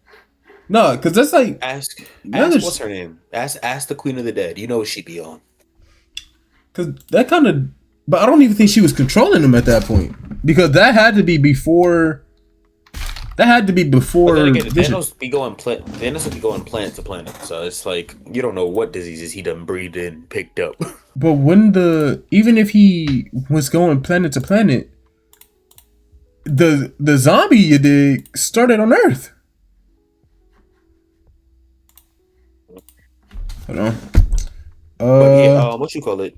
no, because that's like ask what's her name? Ask the Queen of the Dead. You know what she be on. Because that kind of, but I don't even think she was controlling him at that point because that had to be before. That had to be before. But then again, Thanos would be going planet to planet, so it's like you don't know what diseases he done breathed in, picked up. But even if he was going planet to planet, the zombie you did started on Earth. Hold on. But yeah, what you call it?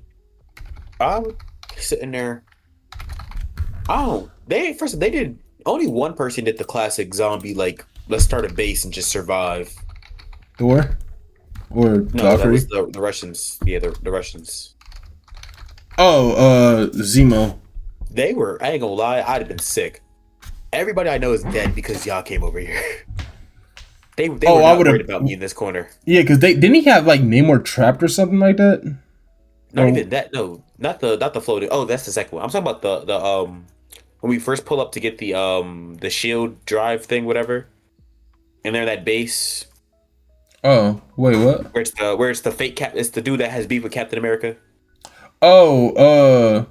I'm sitting there. They did. Only one person did the classic zombie, like, let's start a base and just survive. Thor? Or no, that was the Russians. Yeah, the Russians. Oh, Zemo. They were, I ain't gonna lie, I'd have been sick. Everybody I know is dead because y'all came over here. They were not worried about me in this corner. Yeah, because didn't he have, like, Namor trapped or something like that? Not even that, no. Not the floating. Oh, that's the second one. I'm talking about the when we first pull up to get the shield drive thing, whatever, and they're that base. Oh, wait, what? Where it's the fake cap? It's the dude that has beef with Captain America. Oh,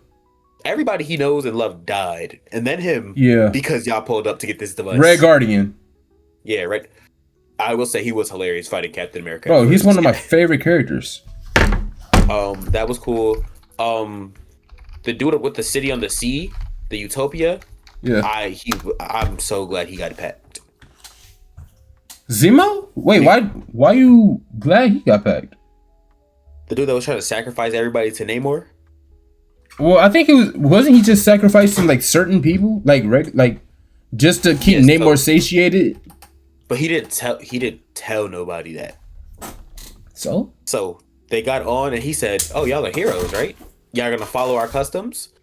everybody he knows and loved died, and then him. Yeah. Because y'all pulled up to get this device. Red Guardian. Yeah, right. I will say he was hilarious fighting Captain America. Bro, he's one of my favorite characters. That was cool. The dude with the city on the sea. The Utopia, yeah. I'm so glad he got packed. Zemo? Wait, why you glad he got packed? The dude that was trying to sacrifice everybody to Namor. Well, I think wasn't he just sacrificing like certain people, like just to keep Namor satiated? But he didn't tell nobody that. So So they got on and he said, "Oh, y'all are heroes, right? Y'all gonna follow our customs?"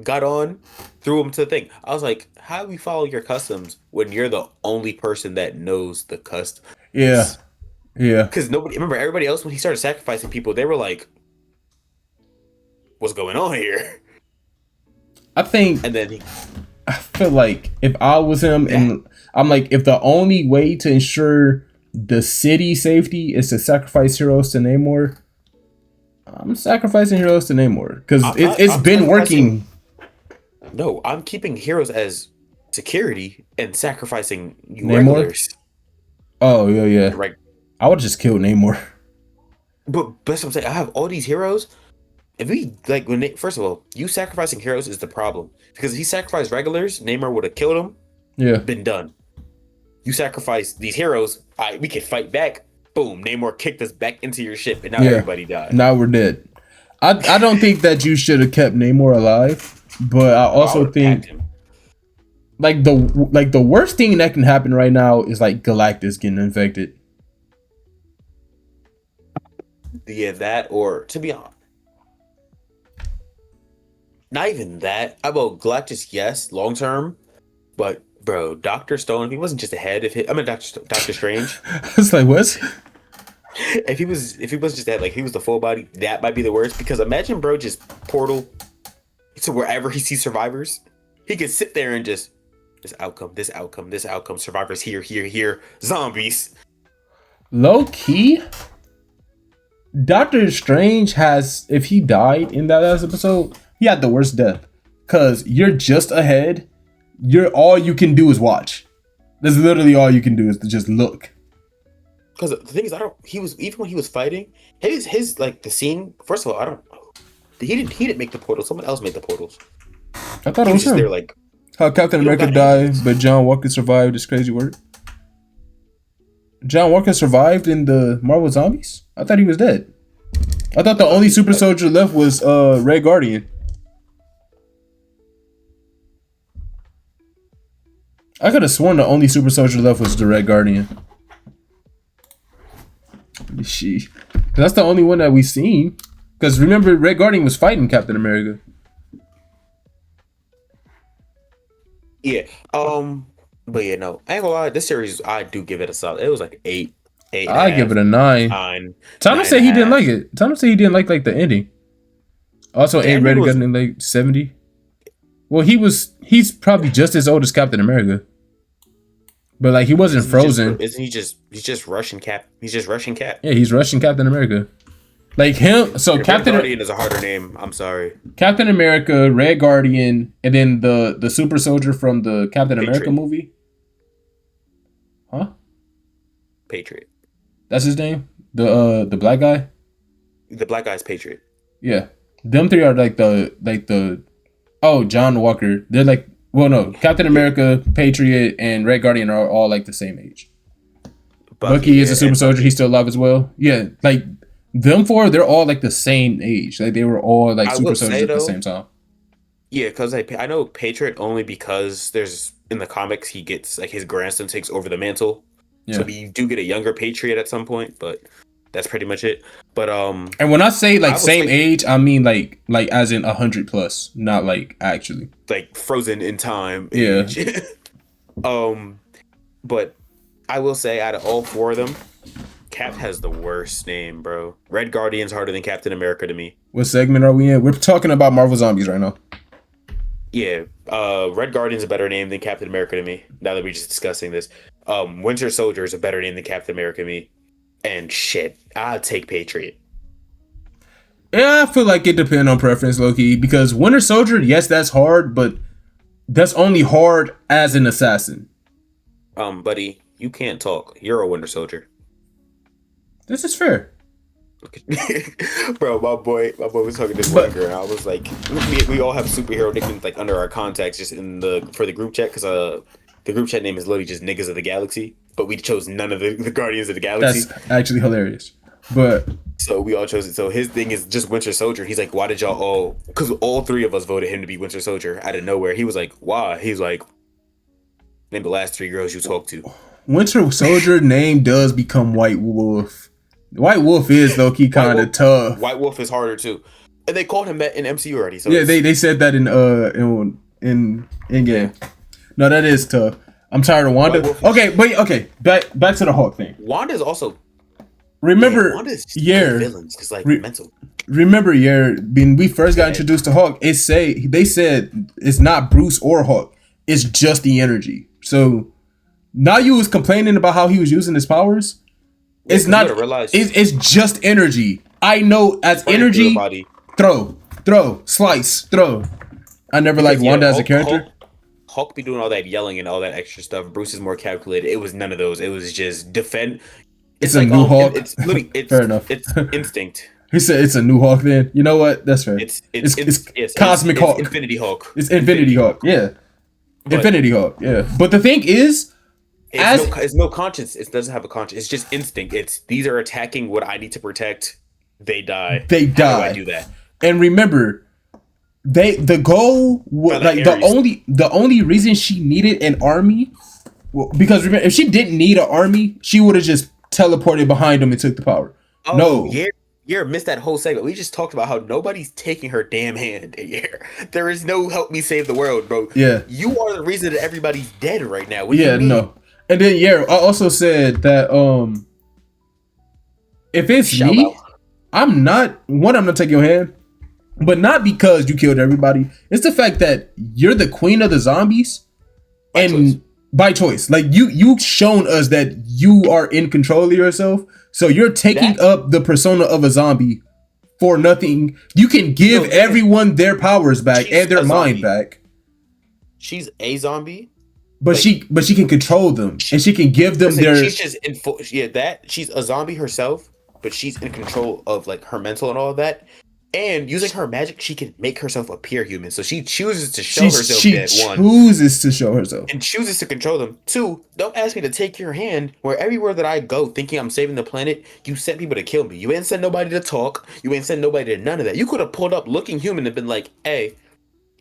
Got on, threw him to the thing. I was like, "How do we follow your customs when you're the only person that knows the customs?" yeah, yeah. Because nobody remember everybody else when he started sacrificing people, they were like, "What's going on here?" I think And then he, I feel like if I was him, yeah, and I'm like, if the only way to ensure the city safety is to sacrifice heroes to Namor, I'm sacrificing heroes to Namor because I'm not. it's I'm been sacrificing. working. No, I'm keeping heroes as security and sacrificing you Namor. regulars. Oh yeah, yeah. Right. I would just kill Namor. But that's what I'm saying. I have all these heroes. If we like when first of all, you sacrificing heroes is the problem because if he sacrificed regulars, Neymar would have killed him. Yeah. Been done. You sacrifice these heroes, we can fight back. Boom, Namor kicked us back into your ship, and now Yeah. everybody died. Now we're dead. I don't think that you should have kept Namor alive, but I Oh, I would also have packed think him. the worst thing that can happen right now is like Galactus getting infected. Yeah, that or to be honest, not even that. About Galactus, yes, long term, but bro, Doctor Stone, if he wasn't just ahead of him, I mean Doctor Strange. It's like what? If he was just that, like he was the full body, that might be the worst. Because imagine, bro, just portal to wherever he sees survivors. He could sit there and just this outcome, survivors here, zombies. Low key, Doctor Strange has, if he died in that last episode, he had the worst death. Cause you're just ahead. You're all you can do is watch. That's literally all you can do is to just look. Because the thing is, he was even when he was fighting, his like the scene. First of all, I don't. He didn't make the portal. Someone else made the portals. I thought He it was was just there him. like How Captain you don't America got died, aliens. but John Walker survived this crazy work. John Walker survived in the Marvel Zombies? I thought he was dead. I thought the only super soldier left was Red Guardian. I could have sworn the only super soldier left was the Red Guardian. She, that's the only one that we seen. Because remember, Red Guardian was fighting Captain America. Yeah. But yeah, no, I ain't gonna lie. This series, I do give it a solid. It was like eight and a I give half, it a 9. nine, Thomas nine said and a he didn't half. like it. Thomas said he didn't like the ending. Also, The ain't ending Red was Guardian like 70. Well, he's probably just as old as Captain America. But like he wasn't frozen. isn't he just he's just Russian Cap? He's just Russian Cap. Yeah, he's Russian Captain America. Like him. So Red Guardian is a harder name. I'm sorry. Captain America, Red Guardian, and then the super soldier from the Captain America Patriot. movie. Huh? Patriot. That's his name? The black guy? The black guy's Patriot. Yeah. Them three are like the oh, John Walker. They're like, well, no, Captain America, Patriot, and Red Guardian are all like the same age. Bucky is a super soldier. He's still alive as well. Yeah, like them four, they're all like the same age. Like they were all like super soldiers at the same time. Yeah, because I know Patriot only because there's in the comics he gets like his grandson takes over the mantle. Yeah. So we do get a younger Patriot at some point, but that's pretty much it. But and when I say like same age, I mean like as in 100 plus, not like actually like frozen in time. Yeah. Age. But I will say out of all four of them, Cap has the worst name, bro. Red Guardian's harder than Captain America to me. What segment are we in? We're talking about Marvel Zombies right now. Yeah, Red Guardian's a better name than Captain America to me. Now that we're just discussing this, Winter Soldier is a better name than Captain America to me. And shit, I'll take Patriot. Yeah, I feel like it depends on preference, Loki, because Winter Soldier, yes, that's hard, but that's only hard as an assassin. Buddy, you can't talk. You're a Winter Soldier. This is fair. Bro, my boy was talking to this one girl. And I was like, we all have superhero nicknames like under our contacts, just for the group chat, because the group chat name is literally just niggas of the galaxy, but we chose none of the Guardians of the Galaxy. That's actually hilarious. But so we all chose it. So his thing is just Winter Soldier. He's like, why did y'all all? Because all three of us voted him to be Winter Soldier out of nowhere. He was like, why? He's like, Name the last 3 girls you talked to. Winter Soldier name does become White Wolf. White Wolf is low key kind of tough. White Wolf is harder too, and they called him that in MCU already. So yeah, they said that in game. Yeah. No, that is tough. I'm tired of Wanda. Okay, back to the Hulk thing. Wanda's also. Remember, Wanda's villains because mental. Remember, when we first got introduced to Hulk, they said it's not Bruce or Hulk, it's just the energy. So now you was complaining about how he was using his powers. It's not. It's just energy. I know as energy. Throw, slice, throw. I never liked Wanda as a character. Hulk be doing all that yelling and all that extra stuff. Bruce is more calculated. It was none of those. It was just defend. It's a new Hulk. It's literally fair enough. It's instinct. He said it's a new Hulk. Then you know what? That's fair. It's Cosmic Hulk. It's Infinity Hulk. It's Infinity Hulk. Yeah. Infinity Hulk. Yeah. But the thing is, it's no conscience. It doesn't have a conscience. It's just instinct. These are attacking what I need to protect. They die. How do I do that? And remember, the goal was like the only reason she needed an army, because remember, if she didn't need an army, she would have just teleported behind them and took the power. Oh, no. You missed that whole segment. We just talked about how nobody's taking her damn hand. There is no help me save the world, bro. Yeah. You are the reason that everybody's dead right now. What no. And then I also said that if it's me, I'm not taking your hand, but not because you killed everybody. It's the fact that you're the queen of the zombies, by choice. Like you've shown us that you are in control of yourself. So you're taking up the persona of a zombie for nothing. You can give everyone their powers back and their mind back. She's a zombie, but she can control them and she can give them their. She's just she's a zombie herself, but she's in control of like her mental and all of that. And using her magic, she can make herself appear human. So she chooses to show herself dead. One, chooses to show herself and chooses to control them. 2, don't ask me to take your hand where everywhere that I go, thinking I'm saving the planet, you sent people to kill me. You ain't sent nobody to talk. You ain't sent nobody to none of that. You could have pulled up looking human and been like, "Hey,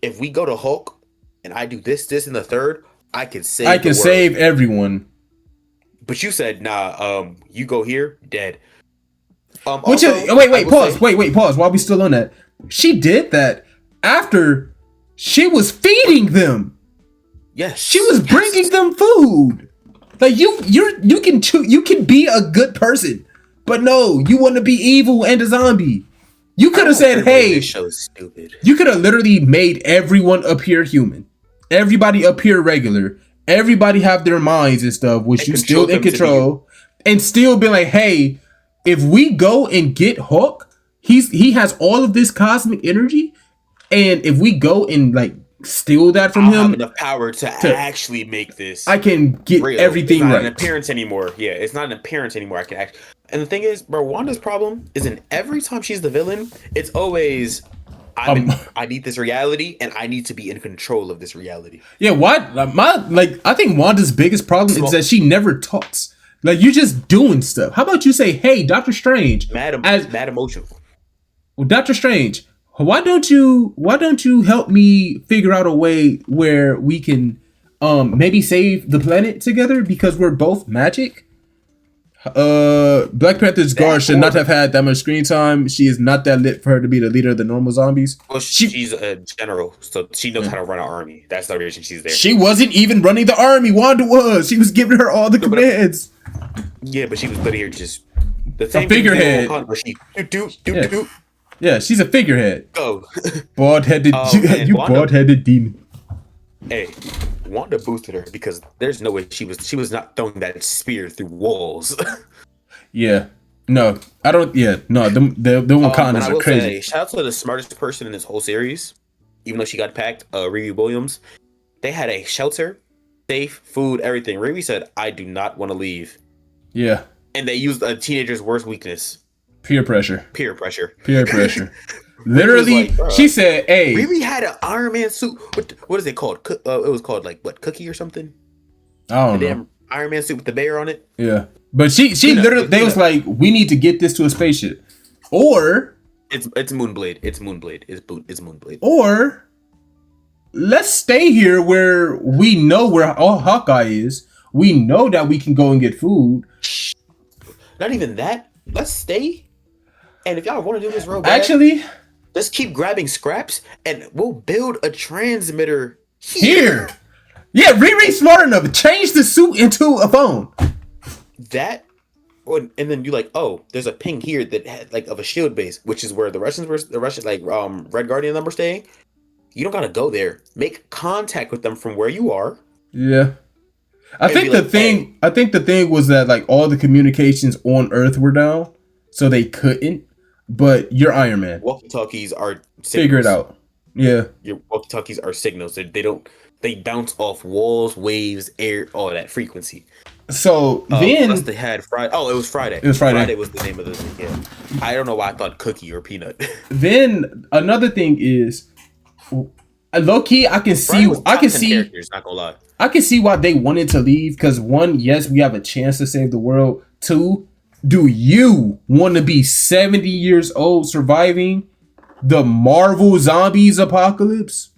if we go to Hulk and I do this, and the third, I can save. I can save everyone." But you said, "Nah, you go here, dead." Wait, pause. While we still on that, she did that after she was feeding them. Yes, she was bringing them food. Like you can be a good person, but no, you want to be evil and a zombie. You could have said, "Hey, this show is stupid." You could have literally made everyone appear human, everybody appear regular, everybody have their minds and stuff, which you still in control, and still be like, "Hey, if we go and get Hulk, he has all of this cosmic energy, and if we go and like steal that from him, have enough power to actually make this. I can get everything it's not right." An appearance anymore. Yeah, it's not an appearance anymore. I can act. And the thing is, bro, Wanda's problem isn't every time she's the villain. It's always I need this reality, and I need to be in control of this reality. Yeah, I think Wanda's biggest problem is that she never talks. Like, you're just doing stuff. How about you say, "Hey, Doctor Strange." Mad emotional. Well, Doctor Strange, why don't you help me figure out a way where we can maybe save the planet together, because we're both magic? Black Panther's guard should not have had that much screen time. She is not that lit for her to be the leader of the normal zombies. Well, she's a general, so she knows how to run an army. That's the reason she's there. She wasn't even running the army. Wanda was. She was giving her all the commands. Yeah, but she was literally just the same a figurehead. Yeah, she's a figurehead. Go. Bald-headed, you bald-headed demon. Hey, Wanda boosted her because there's no way she was not throwing that spear through walls. Yeah. No, I don't. Yeah, no, the Wakandas are crazy. Shout out to the smartest person in this whole series, even though she got packed. Riri Williams. They had a shelter, safe, food, everything. Riri said, "I do not want to leave." Yeah. And they used a teenager's worst weakness. Peer pressure. Literally, like, she said, "Hey." Riri had an Iron Man suit. What is it called? It was called like what, Cookie or something? I don't know. Damn Iron Man suit with the bear on it. Yeah, but she literally, they was like, "We need to get this to a spaceship," or it's Moonblade. It's Moonblade. It's Moonblade. Or let's stay here where we know where all Hawkeye is. We know that we can go and get food. Not even that. Let's stay. And if y'all want to do this real bad, Actually, let's keep grabbing scraps and we'll build a transmitter here. Yeah, Riri's smart enough to change the suit into a phone. That, and then you like, oh, there's a ping here that had like of a shield base, which is where the Russian like Red Guardian number staying. You don't gotta go there. Make contact with them from where you are. Yeah. I think the thing was that like all the communications on Earth were down, so they couldn't. But you're Iron Man. Walkie-talkies are signals. Figure it out. Yeah. Your walkie-talkies are signals. They bounce off walls, waves, air, all that frequency. So then plus they had Friday. Oh, it was Friday. It was Friday. Friday was the name of the thing. Yeah. I don't know why I thought cookie or peanut. Then another thing is, low key, I can see, characters, not gonna lie. I can see why they wanted to leave. Because one, yes, we have a chance to save the world. Two, do you want to be 70 years old surviving the Marvel Zombies apocalypse?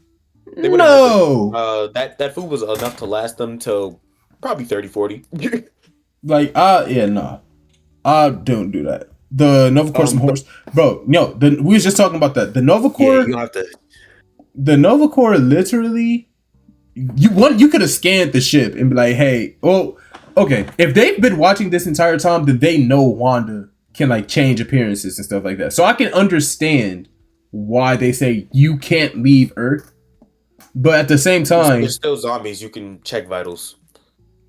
No. That food was enough to last them till probably 30, 40. Like, yeah, no. I don't do that. The Nova Corps some horse. Bro, no, we was just talking about that. The Nova Corps. Yeah, you have to. The Nova Corps literally, you could have scanned the ship and be like, hey, well, okay, if they've been watching this entire time, then they know Wanda can like change appearances and stuff like that. So I can understand why they say you can't leave Earth, but at the same time, there's still zombies. You can check vitals.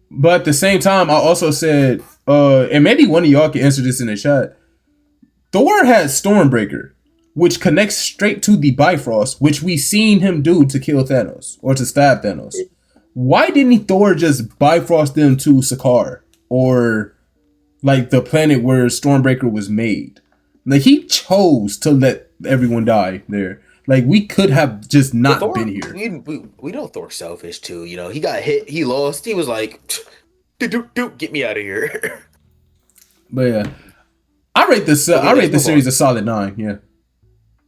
But at the same time, I also said, and maybe one of y'all can answer this in the chat. Thor has Stormbreaker, which connects straight to the Bifrost, which we seen him do to kill Thanos or to stab Thanos. Why didn't Thor just Bifrost them to Sakaar or like the planet where Stormbreaker was made? Like he chose to let everyone die there. Like we could have just not Thor, been here. We know Thor's selfish too. You know, he got hit, he lost. He was like, get me out of here. But yeah, I rate this. I rate the series a solid 9. Yeah.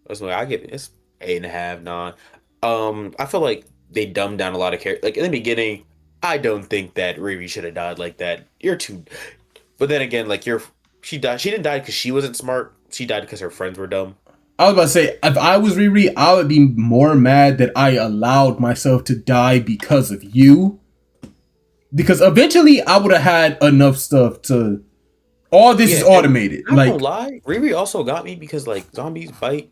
That's why I give it. It's 8.5, 9. I feel like they dumbed down a lot of characters. Like in the beginning, I don't think that Riri should have died like that. You're too. But then again, like she died. She didn't die because she wasn't smart. She died because her friends were dumb. I was about to say, if I was Riri, I would be more mad that I allowed myself to die because of you. Because eventually, I would have had enough stuff to. All this is automated. I'm not gonna lie, Riri also got me because like zombies bite.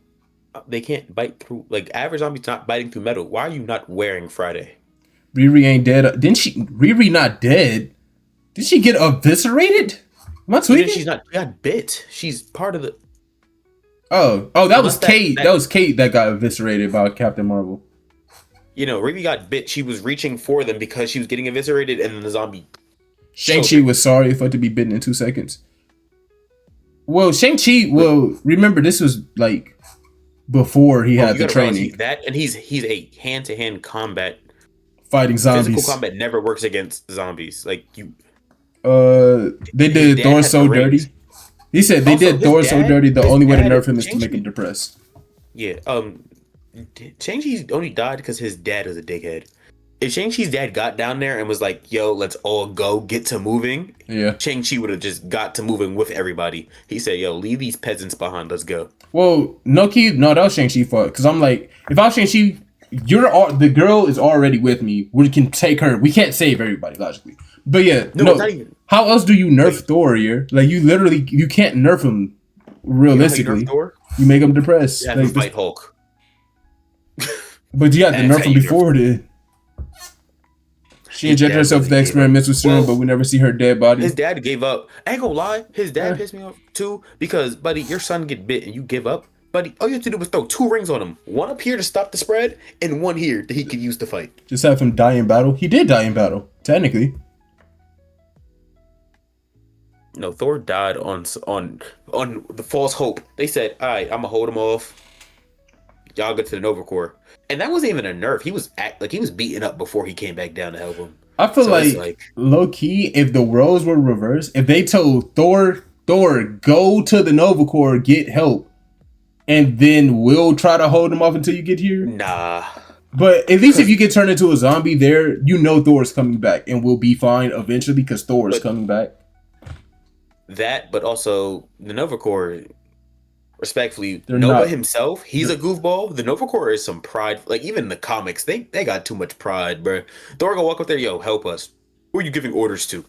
They can't bite through, like average zombies not biting through metal. Why are you not wearing Friday? Riri ain't dead. Didn't she? Riri not dead. Did she get eviscerated? Am I tweaking? She's not. She got bit. She's part of the. Oh, that was Kate. That was Kate that got eviscerated by Captain Marvel. You know, Riri got bit. She was reaching for them because she was getting eviscerated, and then the zombie. Shang-Chi was sorry for it to be bitten in 2 seconds. Well, Shang-Chi. Well, remember this was like before he had the training. That and he's a hand-to-hand combat fighting zombies. Physical combat never works against zombies. Like you. They did Thor so dirty. He said they did Thor so dirty. The only way to nerf him is to make him depressed. Yeah. Shang-Chi only died because his dad was a dickhead. If Shang-Chi's dad got down there and was like, yo, let's all go get to moving, yeah, Shang-Chi would have just got to moving with everybody. He said, yo, leave these peasants behind. Let's go. Well, no, that was Shang-Chi fault. Because I'm like, if I was Shang-Chi, the girl is already with me. We can take her. We can't save everybody, logically. But yeah, no. Not even, how else do you nerf Thor here? Like, you can't nerf him realistically. You make him depressed. You have to fight Hulk. But you have to nerf him before then. She injected herself with the experimental serum, but we never see her dead body. His dad gave up. I ain't gonna lie, his dad pissed me off too because, buddy, your son get bit and you give up. Buddy, all you have to do was throw 2 rings on him. One up here to stop the spread, and one here that he could use to fight. Just have him die in battle. He did die in battle, technically. No, Thor died on the false hope. They said, all right, I'm gonna hold him off. Y'all get to the Nova Corps. And that wasn't even a nerf. He was beaten up before he came back down to help him. I feel like low key, if the roles were reversed, if they told Thor, go to the Nova Corps, get help, and then we'll try to hold him off until you get here. Nah. But at least if you get turned into a zombie, there you know Thor's coming back and will be fine eventually because Thor is coming back. That, but also the Nova Corps. Respectfully, They're Nova not- himself, he's a goofball. The Nova Corps is some pride. Like even in the comics, they got too much pride, bro. Thor gonna walk up there, yo, help us. Who are you giving orders to?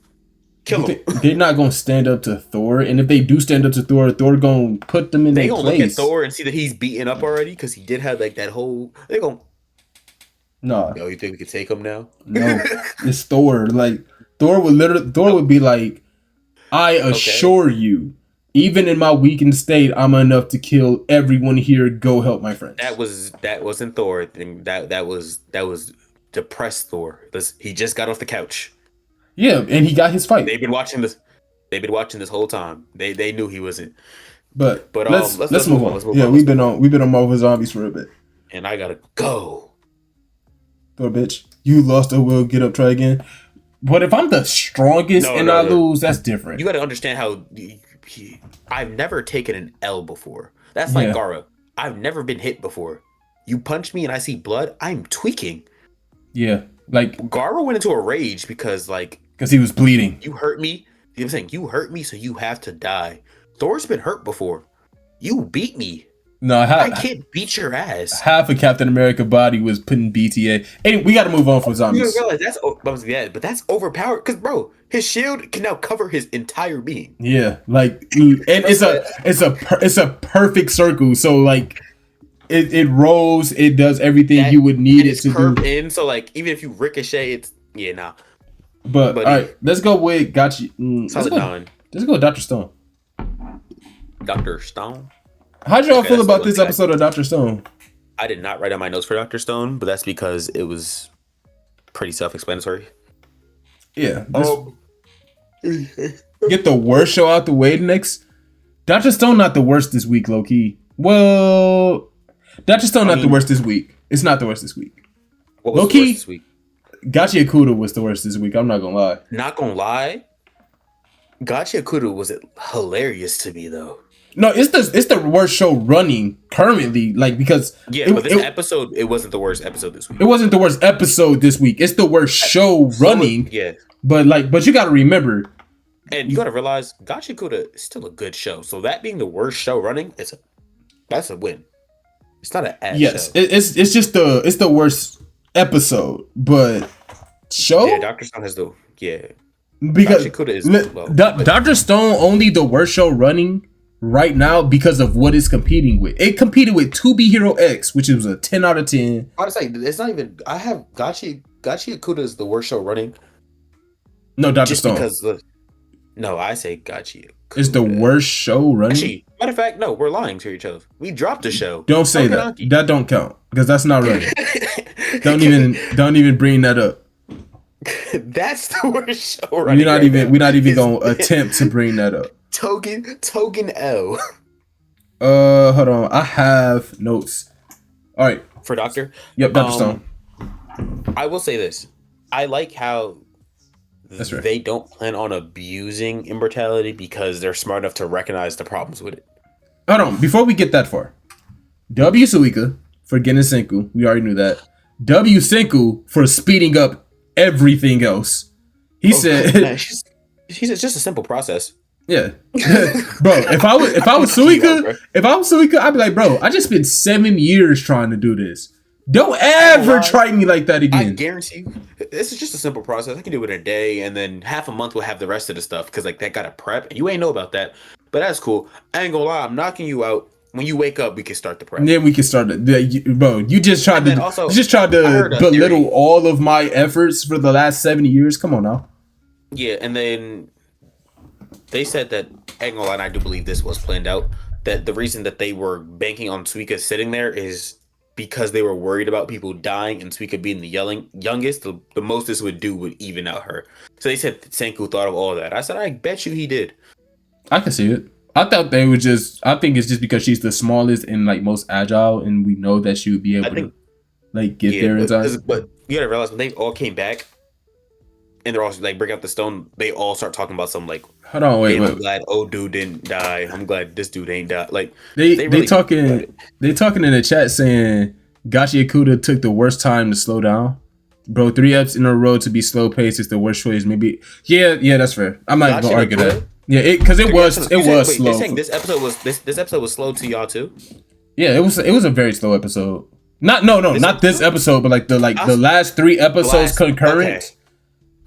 Kill him. They're not gonna stand up to Thor, and if they do stand up to Thor, Thor gonna put them in They their gonna place. look at Thor and see that he's beaten up already because he did have like that whole. They gonna. Nah, Yo, you think we could take him now? no, it's Thor. Like Thor would be like, I assure you, even in my weakened state, I'm enough to kill everyone here. Go help my friends. That wasn't Thor. That was depressed Thor. He just got off the couch. Yeah, and he got his fight. They've been watching this. They've been watching this whole time. They knew he wasn't. But let's move on. Let's move yeah, on. we've been on Marvel Zombies for a bit. And I gotta go. Thor, bitch, you lost a will. Get up, try again. But if I'm the strongest and I lose, that's different. You gotta understand how. I've never taken an L before. That's like Gara. I've never been hit before. You punch me and I see blood, I'm tweaking. Yeah, like Gara went into a rage because he was bleeding. You hurt me. I'm saying you hurt me, so you have to die. Thor's been hurt before. You beat me. No, I can't beat your ass. Half of Captain America body was putting BTA. Anyway, we got to move on from zombies. You realize that's overpowered because bro, his shield can now cover his entire being. Yeah, like, and it's a perfect circle. So like, it rolls. It does everything you would need it to do. In, so like, even if you ricochet, it's nah. But all right, let's go with Gotchi. Solid 9. Let's go with Dr. Stone. Dr. Stone. How'd y'all feel about this episode of Dr. Stone? I did not write out my notes for Dr. Stone, but that's because it was pretty self-explanatory. Yeah. Get the worst show out the way next. Dr. Stone not the worst this week, low key. Well, Dr. Stone not the worst this week. It's not the worst this week. What was the worst this week? Gotchi Akuda was the worst this week. I'm not gonna lie. Not gonna lie. Gotchi Akuda was hilarious to me though. No, it's the worst show running currently. Like because but this episode it wasn't the worst episode this week. It wasn't the worst episode this week. It's the worst show running. Yeah. But you gotta remember. And you gotta realize Gotchi Akuda is still a good show. So that being the worst show running, that's a win. It's not an ass show. It's just the worst episode, but show. Yeah, Dr. Stone has because Akuda is Dr. Stone only the worst show running right now because of what it's competing with. It competed with 2B Hero X, which was a 10 out of 10. I was like, it's not even. I have Gotchi Akuda is the worst show running. No, Dr. Just Stone. No, I say Gotchi Akuda. It's the worst show running. Actually, matter of fact, no, we're lying to each other. We dropped the show. Don't say that. That don't count because that's not running. don't even bring that up. That's the worst show running. We're not even gonna attempt to bring that up. Togen L. Hold on. I have notes. All right. For Doctor? Yep, Dr. Stone. I will say this. I like how That's right. They don't plan on abusing immortality because they're smart enough to recognize the problems with it. Hold on. Before we get that far. W. Suika for getting Senku. We already knew that. W. Senku for speeding up everything else. He said... It's just a simple process. Yeah, bro. If I was Suika, I'd be like, bro, I just spent 7 years trying to do this. Don't ever try me like that again. I guarantee you, this is just a simple process. I can do it in a day, and then half a month we'll have the rest of the stuff because like that got to prep, and you ain't know about that. But that's cool. I ain't gonna lie, I'm knocking you out. When you wake up, we can start the prep. Then we can start it, bro. You just tried to belittle all of my efforts for the last 70 years. Come on now. Yeah, and then. They said that, and I do believe this was planned out, that the reason that they were banking on Suika sitting there is because they were worried about people dying and Suika being the youngest. The most this would do would even out her. So they said Senku thought of all that. I said, I bet you he did. I can see it. I thought they would I think it's just because she's the smallest and like most agile, and we know that she would be able to like get there in time. But you gotta realize when they all came back, and they're also like bring out the stone. They all start talking about some like. Hold on, wait. I'm glad old dude didn't die. I'm glad this dude ain't died. Like they talking in the chat saying Gachi Akuda took the worst time to slow down. Bro, 3 eps in a row to be slow paced is the worst choice. Maybe, yeah, that's fair. I'm not even gonna argue that. Yeah, because it was slow. They're saying this episode was slow to y'all too. Yeah, it was a very slow episode. Not this episode, but like the last 3 episodes concurrent.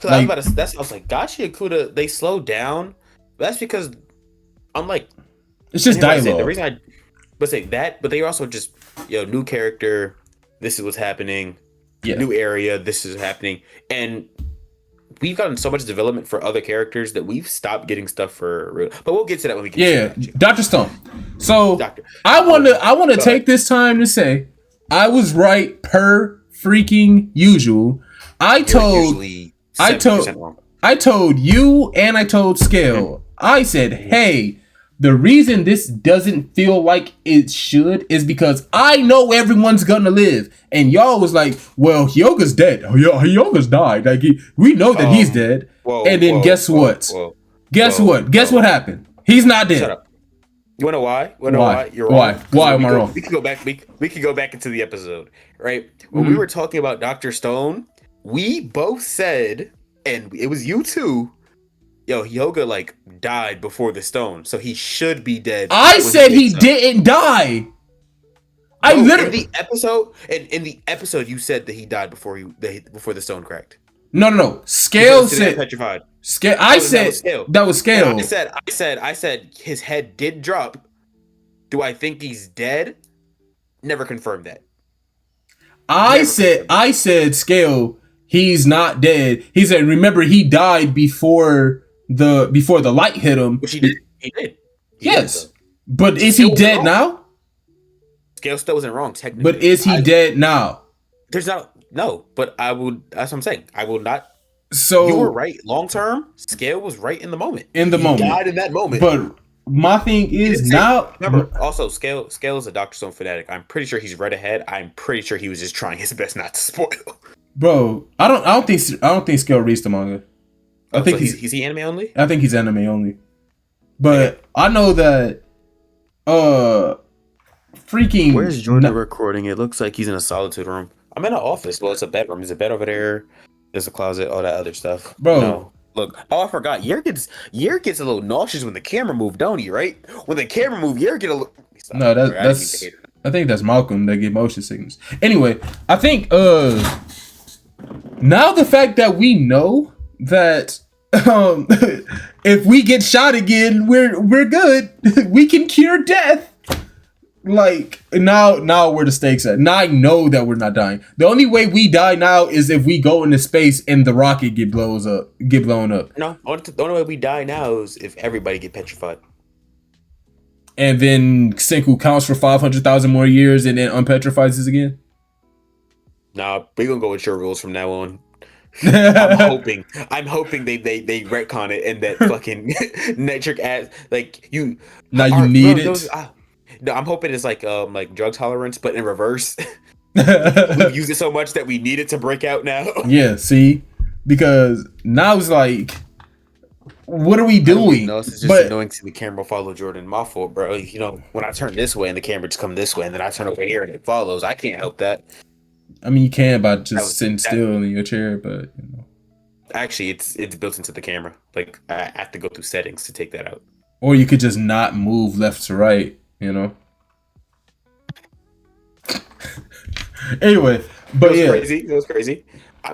Okay. I was like, Gachi Akuda, they slowed down. That's because I'm like, it's just dialogue. The reason but they also just new character. This is what's happening. Yeah. New area. This is happening, and we've gotten so much development for other characters that we've stopped getting stuff for real. But we'll get to that when we get to that. Dr. Stone. So I want to take this time to say I was right per freaking usual. I told you and I told Scale. I said, hey, the reason this doesn't feel like it should is because I know everyone's gonna live. And y'all was like, well, Hyoga's dead. Hyoga's died. Like we know that he's dead. Guess what? Guess what happened? He's not dead. Shut up. You wanna know why? You're wrong. Why am I wrong? We could go back. We could go back into the episode, right? When we were talking about Dr. Stone, we both said, and it was you too. Hyoga like died before the stone, so he should be dead. I said he didn't die. I literally in the episode you said that he died before the stone cracked. No. Scale said petrified. Scale. I said that was Scale. I said his head did drop. Do I think he's dead? Never confirmed that. I said Scale. He's not dead. He said, remember, he died before the light hit him. Which he did. Yes. But is he dead now? Scale still wasn't wrong, technically. But is he dead now? No, but I would, that's what I'm saying. I will not. So you were right. Long term, Scale was right in the moment. He died in that moment. But my thing is now. Remember, also Scale is a Dr. Stone fanatic. I'm pretty sure he's right ahead. I'm pretty sure he was just trying his best not to spoil. Bro, I don't think Scale reads the manga. I think he's anime only? I think he's anime only. But I know that freaking where's Jordan recording? It looks like he's in a solitude room. I'm in an office. Well, it's a bedroom. There's a bed over there. There's a closet, all that other stuff. Bro. No. Look, I forgot. Yer gets a little nauseous when the camera moves, don't he, right? When the camera moves, Yer get a little No, that's I think that's Malcolm that get motion sickness. Anyway, I think now the fact that we know that if we get shot again, we're good. We can cure death. Like now where the stakes at. Now I know that we're not dying. The only way we die now is if we go into space and the rocket get blown up. No, the only way we die now is if everybody get petrified. And then Senku counts for 500,000 more years and then unpetrifies us again. Nah, we're gonna go with your rules from now on. I'm hoping they retcon it and that fucking nitric acid like you. Now you need it. No, I'm hoping it's like drug tolerance, but in reverse. We've used it so much that we need it to break out now. Yeah, see, because now it's like, what are we doing? No, it's just annoying to see the camera follow Jordan. My fault, bro. You know, when I turn this way and the camera just come this way, and then I turn over here and it follows. I can't help that. I mean, you can by just sitting still in your chair, but you know. Actually, it's built into the camera. Like I have to go through settings to take that out. Or you could just not move left to right. You know. Anyway, but it was crazy.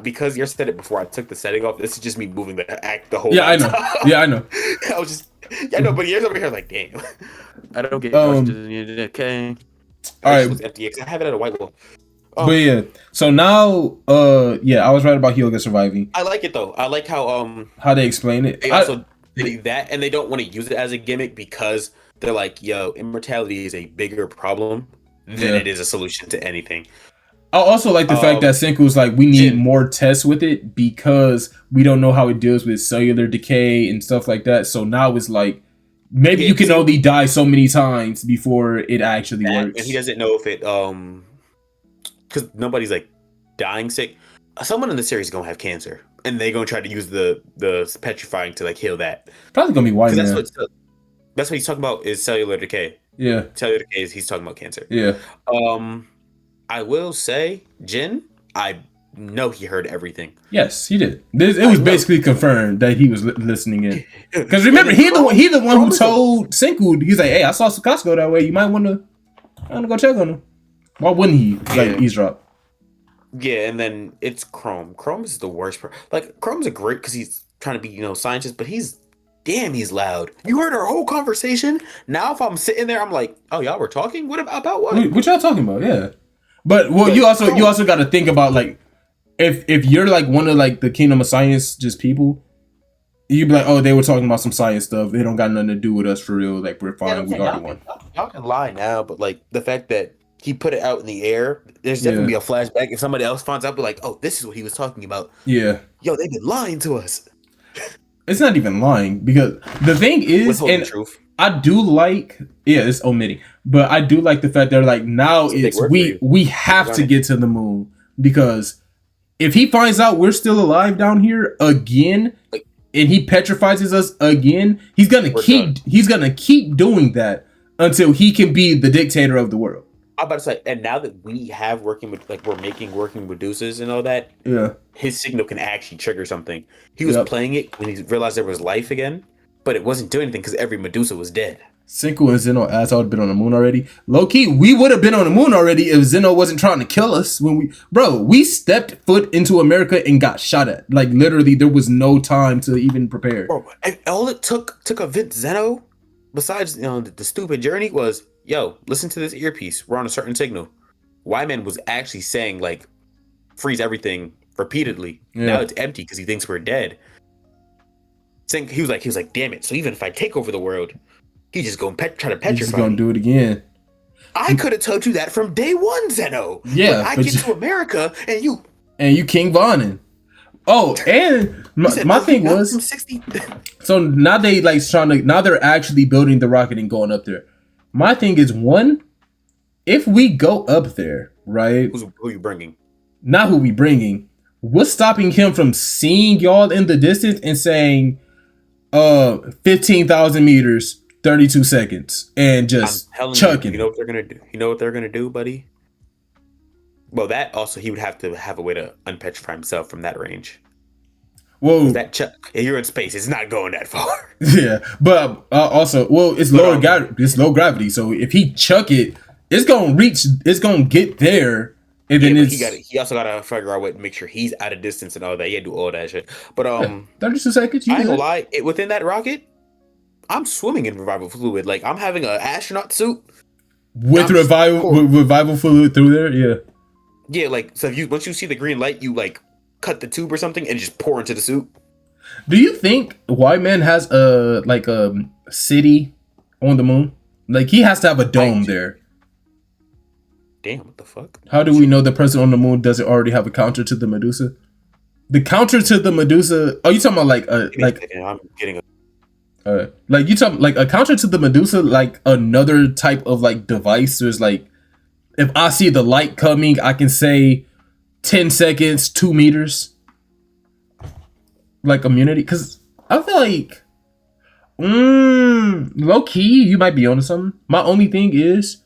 Because you said it before I took the setting off. This is just me moving the whole. Yeah, I know. Yeah, I know. I was just. Yeah, no, but yours over here like, damn. I don't get okay. All right. It was empty because I have it at a white wall. But yeah, so now, I was right about Hyoga surviving. I like it though. I like how they explain it. They also do that, and they don't want to use it as a gimmick because they're like, yo, immortality is a bigger problem than it is a solution to anything. I also like the fact that Senku's like, we need more tests with it because we don't know how it deals with cellular decay and stuff like that. So now it's like, maybe you can only die so many times before it actually works. And he doesn't know if it, because nobody's like dying sick. Someone in the series is gonna have cancer, and they're gonna try to use the petrifying to like heal that. Probably gonna be white man. That's what he's talking about is cellular decay. Yeah, cellular decay is he's talking about cancer. Yeah. I will say, Jin, I know he heard everything. Yes, he did. It I was know. basically confirmed that he was listening in. Because And remember, then he the one who Chrome is a, told Senku. He's like, "Hey, I saw Sakasu go that way. You might want to go check on him." Why wouldn't he like yeah. eavesdrop? Yeah, and then it's Chrome. Chrome is the worst. Like Chrome's a great because he's trying to be scientist, but he's loud. You heard our whole conversation. Now if I'm sitting there, I'm like, oh y'all were talking. What about what? What y'all talking about? Yeah, but well, But you Chrome, also got to think about like if you're like one of like the Kingdom of Science just people, you'd be like, oh, they were talking about some science stuff. They don't got nothing to do with us for real. Like we're yeah, fine. I'm We saying already won. y'all can lie now, but like the fact that he put it out in the air, there's Yeah, definitely be a flashback. If somebody else finds out, be like, oh, this is what he was talking about. yeah. Yo, they've been lying to us. It's not even lying because the thing is, Withholding and truth. I do like, yeah, it's omitting, but I do like the fact they're like now It's a big it's word for you. we have to Learning. get to the moon because if he finds out we're still alive down here again Like and he petrifies us again, we're done. he's gonna keep doing that until he can be the dictator of the world. I'm about to say, and now that we have working with, like, we're making working Medusas and all that, Yeah. his signal can actually trigger something. He was Yep. playing it when he realized there was life again, but it wasn't doing anything because every Medusa was dead. Senku and Zeno as I would have been on the moon already. Low key, we would have been on the moon already if Zeno wasn't trying to kill us when we stepped foot into America and got shot at. Like literally, there was no time to even prepare. Bro, and all it took to convince Zeno, besides the stupid journey, was yo, listen to this earpiece. We're on a certain signal. Wyman was actually saying like, freeze everything repeatedly. Yeah. Now it's empty because he thinks we're dead. He was like, damn it. So even if I take over the world, he's just gonna try to petrify He's just gonna me. do it again. I could have told you that from day one, Zeno. Yeah, but I but get to America and you. And you King Vonin. Oh, and my thing was from 60. so now they like now they're actually building the rocket and going up there. My thing is one, if we go up there, right? Who you bringing? Not who we bringing. What's stopping him from seeing y'all in the distance and saying, 15,000 meters, 32 seconds, and just chucking? You know what they're gonna do? You know what they're gonna do, buddy? Well, that also he would have to have a way to unpetrify himself from that range. Whoa, if you're in space, it's not going that far. yeah, but also, well, it's lower gravity. It's low gravity, so if he chuck it, it's gonna reach. It's gonna get there, and then he also gotta figure out a way to make sure he's out of distance and all that. He had to do all that shit. But 32 seconds. I ain't gonna lie. Within that rocket, I'm swimming in revival fluid. Like I'm having an astronaut suit with revival fluid through there. Yeah. Yeah, like so. Once you see the green light, you like cut the tube or something and just pour into the suit. Do you think White Man has a city on the moon? Like he has to have a dome there. Damn, what the fuck? How do we know the person on the moon doesn't already have a counter to the Medusa? The counter to the Medusa. Oh, you talking about I'm getting a. Like you talking like a counter to the Medusa, like another type of like device. There's like, if I see the light coming, I can say 10 seconds, 2 meters. Like immunity. Because I feel like, low key, you might be onto something. My only thing is,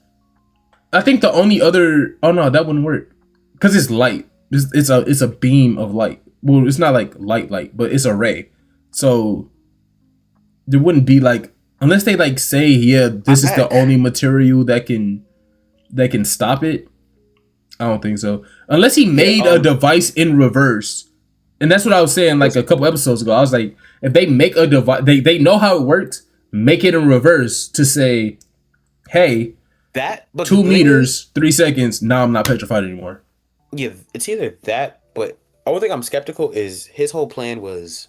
I think the only other, oh no, that wouldn't work. Because it's light. It's a beam of light. Well, it's not like light, but it's a ray. So there wouldn't be like, unless they like say, yeah, this is the only material that can stop it. I don't think so. Unless he made a device in reverse. And that's what I was saying like a couple episodes ago. I was like, if they make a device, they know how it works, make it in reverse to say, hey, 2 meters, 3 seconds, now I'm not petrified anymore. Yeah, it's either that, but the only thing I'm skeptical is his whole plan was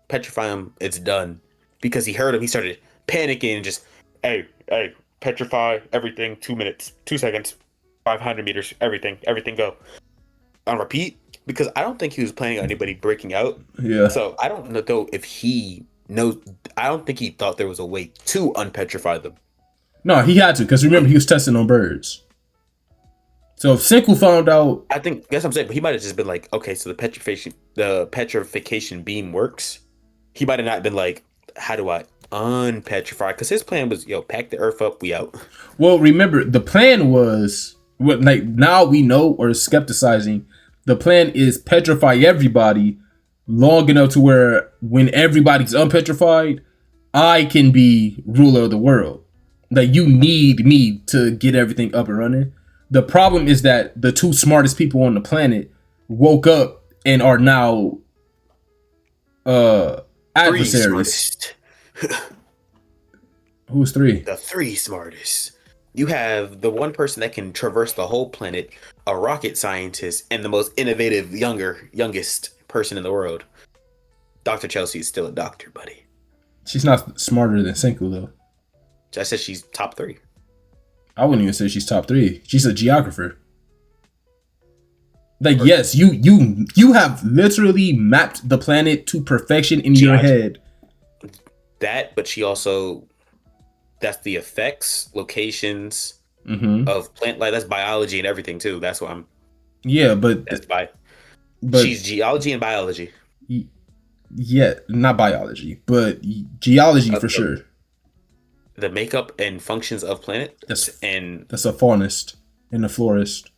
petrify him, it's done. Because he heard him, he started panicking and just, hey, petrify everything, 2 minutes, 2 seconds, 500 meters, everything go. On repeat, because I don't think he was planning on anybody breaking out. Yeah. So I don't know though if he knows. I don't think he thought there was a way to unpetrify them. No, he had to, because remember he was testing on birds. So if Senku found out, I think that's what I'm saying. But he might have just been like, okay, so the petrification beam works. He might have not been like, how do I unpetrify? Because his plan was, pack the earth up, we out. Well, remember the plan was what like now we know or skepticizing. The plan is petrify everybody long enough to where when everybody's unpetrified, I can be ruler of the world. Like you need me to get everything up and running. The problem is that the two smartest people on the planet woke up and are now adversaries. Who's three? The three smartest. You have the one person that can traverse the whole planet, a rocket scientist, and the most innovative youngest person in the world. Dr. Chelsea is still a doctor, buddy. She's not smarter than Senku though. I said she's top 3. I wouldn't even say she's top 3. She's a geographer. Like yes, you have literally mapped the planet to perfection in your head. That, but she also that's the effects, locations of plant life. That's biology and everything too. That's what I'm. Yeah, but she's geology and biology. Yeah, not biology, but geology for sure. The makeup and functions of planet. That's a faunist and a florist,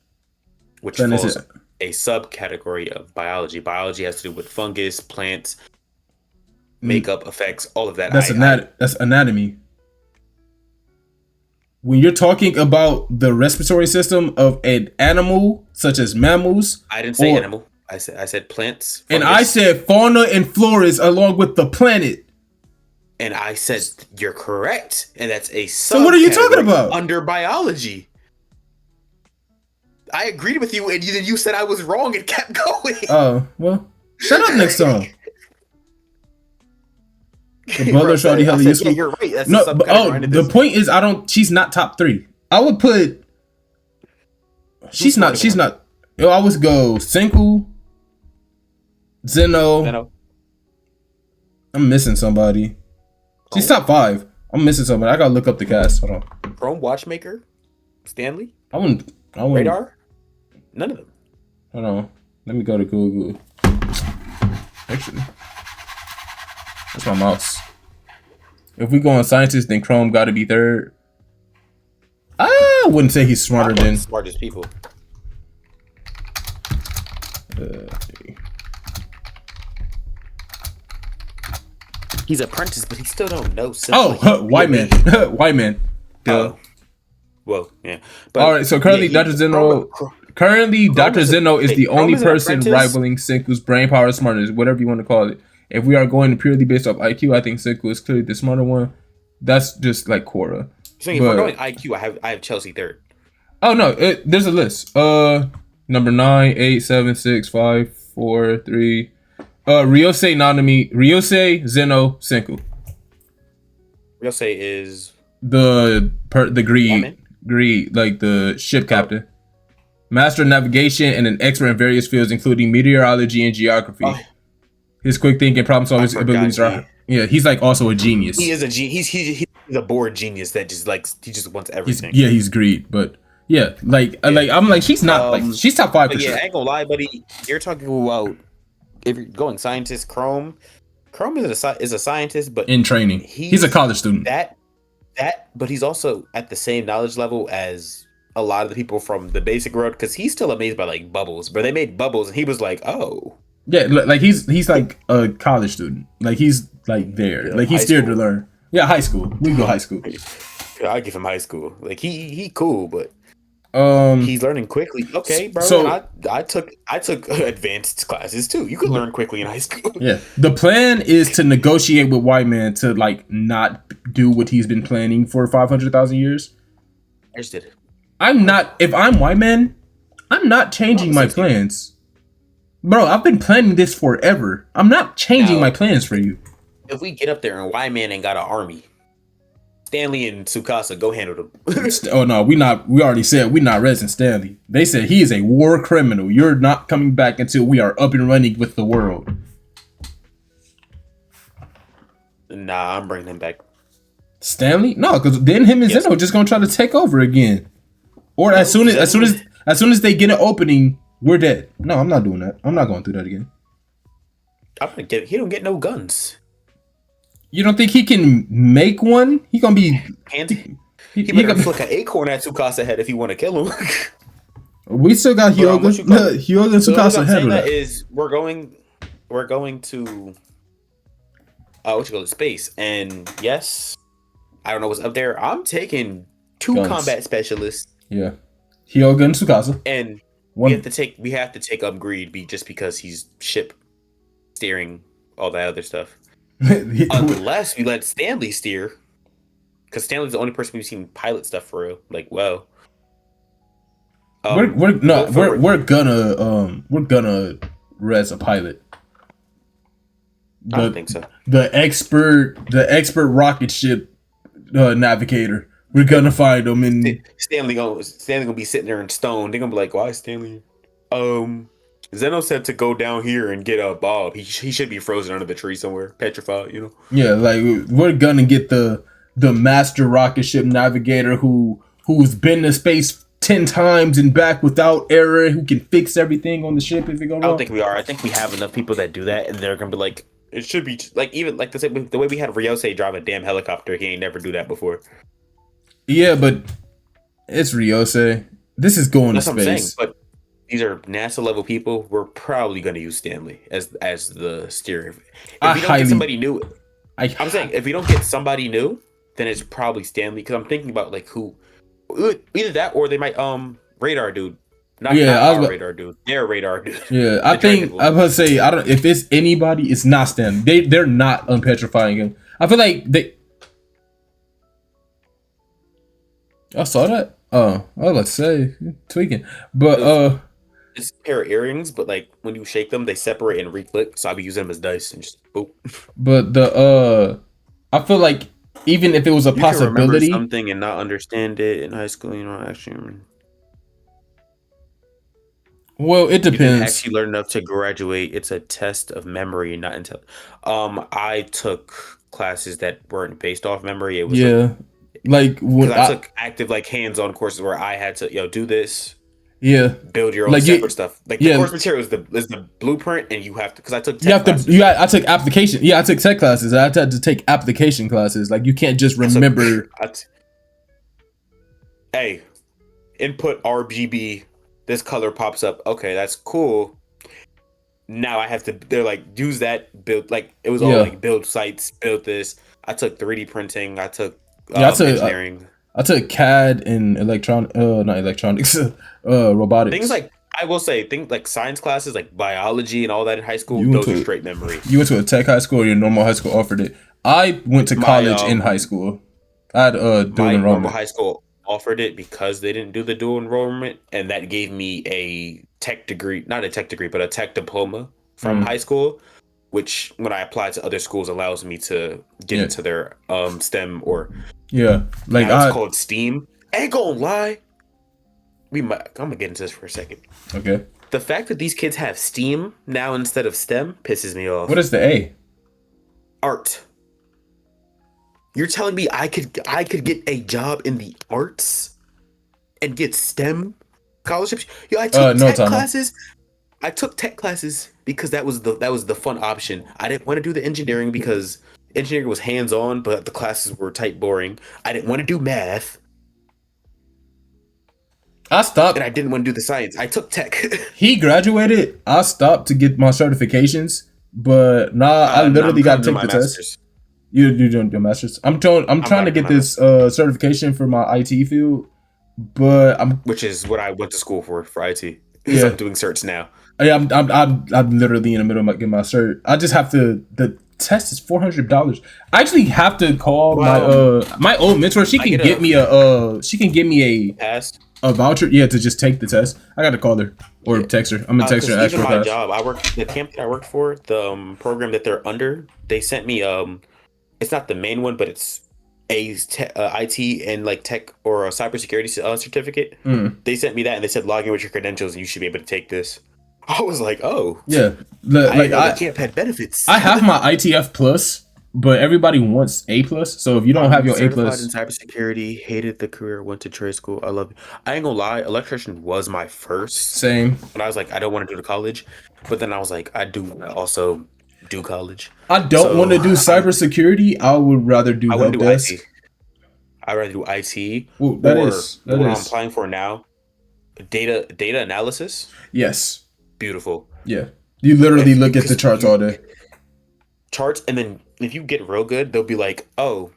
which falls a subcategory of biology. Biology has to do with fungus, plants, makeup, effects, all of that. That's anatomy. When you're talking about the respiratory system of an animal, such as mammals, I didn't say animal. I said plants, fungus. And I said fauna and flora along with the planet. And I said you're correct, and that's a so. What are you talking about? Under biology. I agreed with you, and then you said I was wrong and kept going. Oh well, shut up next time. The brother shawty hella useful. Yeah, you're right. That's no, but, the point is, she's not top 3. I would put. She's not. Yo, I would go Senku, Zeno. I'm missing somebody. She's top 5. I'm missing somebody. I gotta look up the cast. Hold on. Chrome Watchmaker, Stanley. I wouldn't. Radar. None of them. Hold on. Let me go to Google. Actually, that's my mouse. If we go on scientists, then Chrome got to be 3rd. I wouldn't say he's smarter than smartest people. He's apprentice, but he still don't know. White man. White man. Oh. Well, yeah. But, all right, so currently Dr. Zeno... Dr. Zeno is the only person rivaling Senku's brain power smartness, whatever you want to call it. If we are going purely based off IQ, I think Senku is clearly the smarter one. That's just like Korra. So if we're going IQ, I have Chelsea 3rd. Oh no, there's a list. Number 9, 8, 7, 6, 5, 4, 3. Ryosei Nanami, Ryosei, Zeno, Senku. Ryosei is the greed, like the ship captain. Master of navigation and an expert in various fields, including meteorology and geography. His quick thinking, problem solving abilities are. Yeah, he's like also a genius. He is a genius. He's a bored genius that just he just wants everything. He's greed, but yeah, I'm like she's not she's top 5 for sure. I ain't gonna lie, buddy. You're talking about if you're going scientist, Chrome is a scientist, but in training, he's a college student. But he's also at the same knowledge level as a lot of the people from the basic world, because he's still amazed by like bubbles. But they made bubbles, and he was like, oh. Yeah, like he's like a college student. Like he's like there. Yeah, like he's scared to learn. Yeah, high school. We can go high school. Yeah, I give him high school. Like he cool, but he's learning quickly. Okay, bro. So I took advanced classes too. You could learn quickly in high school. Yeah. The plan is to negotiate with white man to like not do what he's been planning for 500,000 years. I just did it. If I'm white man, I'm not changing my plans. Bro, I've been planning this forever. I'm not changing my plans for you. If we get up there and white man ain't got an army, Stanley and Tsukasa go handle them. Oh no, we already said we're not resting Stanley. They said he is a war criminal. You're not coming back until we are up and running with the world. Nah, I'm bringing him back. Stanley? No, because then him and Zeno are just gonna try to take over again. Or as soon as they get an opening, we're dead. No, I'm not doing that. I'm not going through that again. He don't get no guns. You don't think he can make one? He gonna be. He better flick an acorn at Tsukasa head if you want to kill him. We still got But Hyoga. what you call it? Hyoga and The only reason Tsukasa I'm saying handle that that. is we're going to what you call it, space, and yes, I don't know what's up there. I'm taking 2 Guns. combat specialists, Yeah. Hyoga and Tsukasa. and One. we have to take up Greed just because he's ship steering all that other stuff. Unless we let Stanley steer, because Stanley's the only person we've seen pilot stuff for real. Like, well, we're gonna res a pilot. I don't think so. The expert rocket ship navigator. We're gonna find him in Stanley gonna be sitting there in stone. They're gonna be like, "Why is Stanley?" Zeno said to go down here and get a Bob. He should be frozen under the tree somewhere, petrified. You know. Yeah, like we're gonna get the master rocket ship navigator who's been to space 10 times and back without error, who can fix everything on the ship if it goes wrong. I don't think we are. I think we have enough people that do that, and they're gonna be like, it should be like even like the way we had Ryosei drive a damn helicopter. He ain't never do that before. Yeah, but it's Ryosei. This is going That's to space. What I'm saying. But these are NASA level people. We're probably going to use Stanley as the steerer. If we don't get somebody new, I'm saying if we don't get somebody new, then it's probably Stanley. Because I'm thinking about like who, either that or they might radar dude. Not our radar dude. Their radar dude. Yeah, I think I'm gonna say I don't. If it's anybody, it's not Stanley. They're not unpetrifying him. I feel like they. I saw that. Oh, I was about to say tweaking, but it's a pair of earrings, but like when you shake them, they separate and re-click. So I'll be using them as dice and just boop. But I feel like even if it was a possibility, you can something and not understand it in high school, you know, actually. Well, it depends. You didn't actually learn enough to graduate. It's a test of memory, not until. I took classes that weren't based off memory. It was like when I took active like hands-on courses where I had to do this. Yeah, build your own separate stuff. Like the course material is the blueprint, and you have to because I took tech classes. I took application. Yeah, I took tech classes. I had to take application classes. Like you can't just remember. Hey, input RGB. This color pops up. Okay, that's cool. Now I have to. They're like use that build. Like it was all like build sites, build this. I took 3D printing. I took engineering. I took CAD and not electronics, robotics. Things like I will say, things like science classes, like biology and all that in high school. Those are straight memory. You went to a tech high school, or your normal high school offered it. I went to college in high school. I had dual enrollment. Normal high school offered it because they didn't do the dual enrollment, and that gave me a tech degree, not a tech degree, but a tech diploma from high school, which when I apply to other schools allows me to get into their STEM or like it's called STEAM. Ain't gonna lie, I'm gonna get into this for a second. Okay. The fact that these kids have STEAM now instead of STEM pisses me off. What is the A? Art. You're telling me I could get a job in the arts and get STEM scholarships? I took tech classes. I took tech classes because that was the fun option. I didn't want to do the engineering because engineering was hands-on, but the classes were type boring. I didn't want to do math. I stopped. And I didn't want to do the science. I took tech. He graduated. I stopped to get my certifications, but I literally got to take the test. You're doing your master's. I'm trying to get this certification for my IT field, but which is what I went to school for IT. Because I'm doing certs now. Yeah, I'm literally in the middle of getting my cert. I just have to. The test is $400. I actually have to call my old mentor. She can get me a pass. A voucher, to just take the test. I got to call her or text her. I'm gonna text her. Even my job, the camp that I worked for, the program that they're under. They sent me it's not the main one, but it's IT and like tech or a cybersecurity certificate. They sent me that and they said log in with your credentials and you should be able to take this. I was like, oh yeah, I camp had benefits. I have my ITF plus. But everybody wants A plus, so if you don't have your A plus, in cybersecurity, hated the career, went to trade school. I love it. I ain't gonna lie, electrician was my first. Same. When I was like, I don't want to do the college, but then I was like, I do also do college. I don't want to do cybersecurity. I would rather do help desk. I'd rather do IT. Ooh, that is what I'm applying for now. data analysis. Yes. Beautiful. Yeah. You literally look at the Because charts all day. charts, and then if you get real good, they'll be like, oh,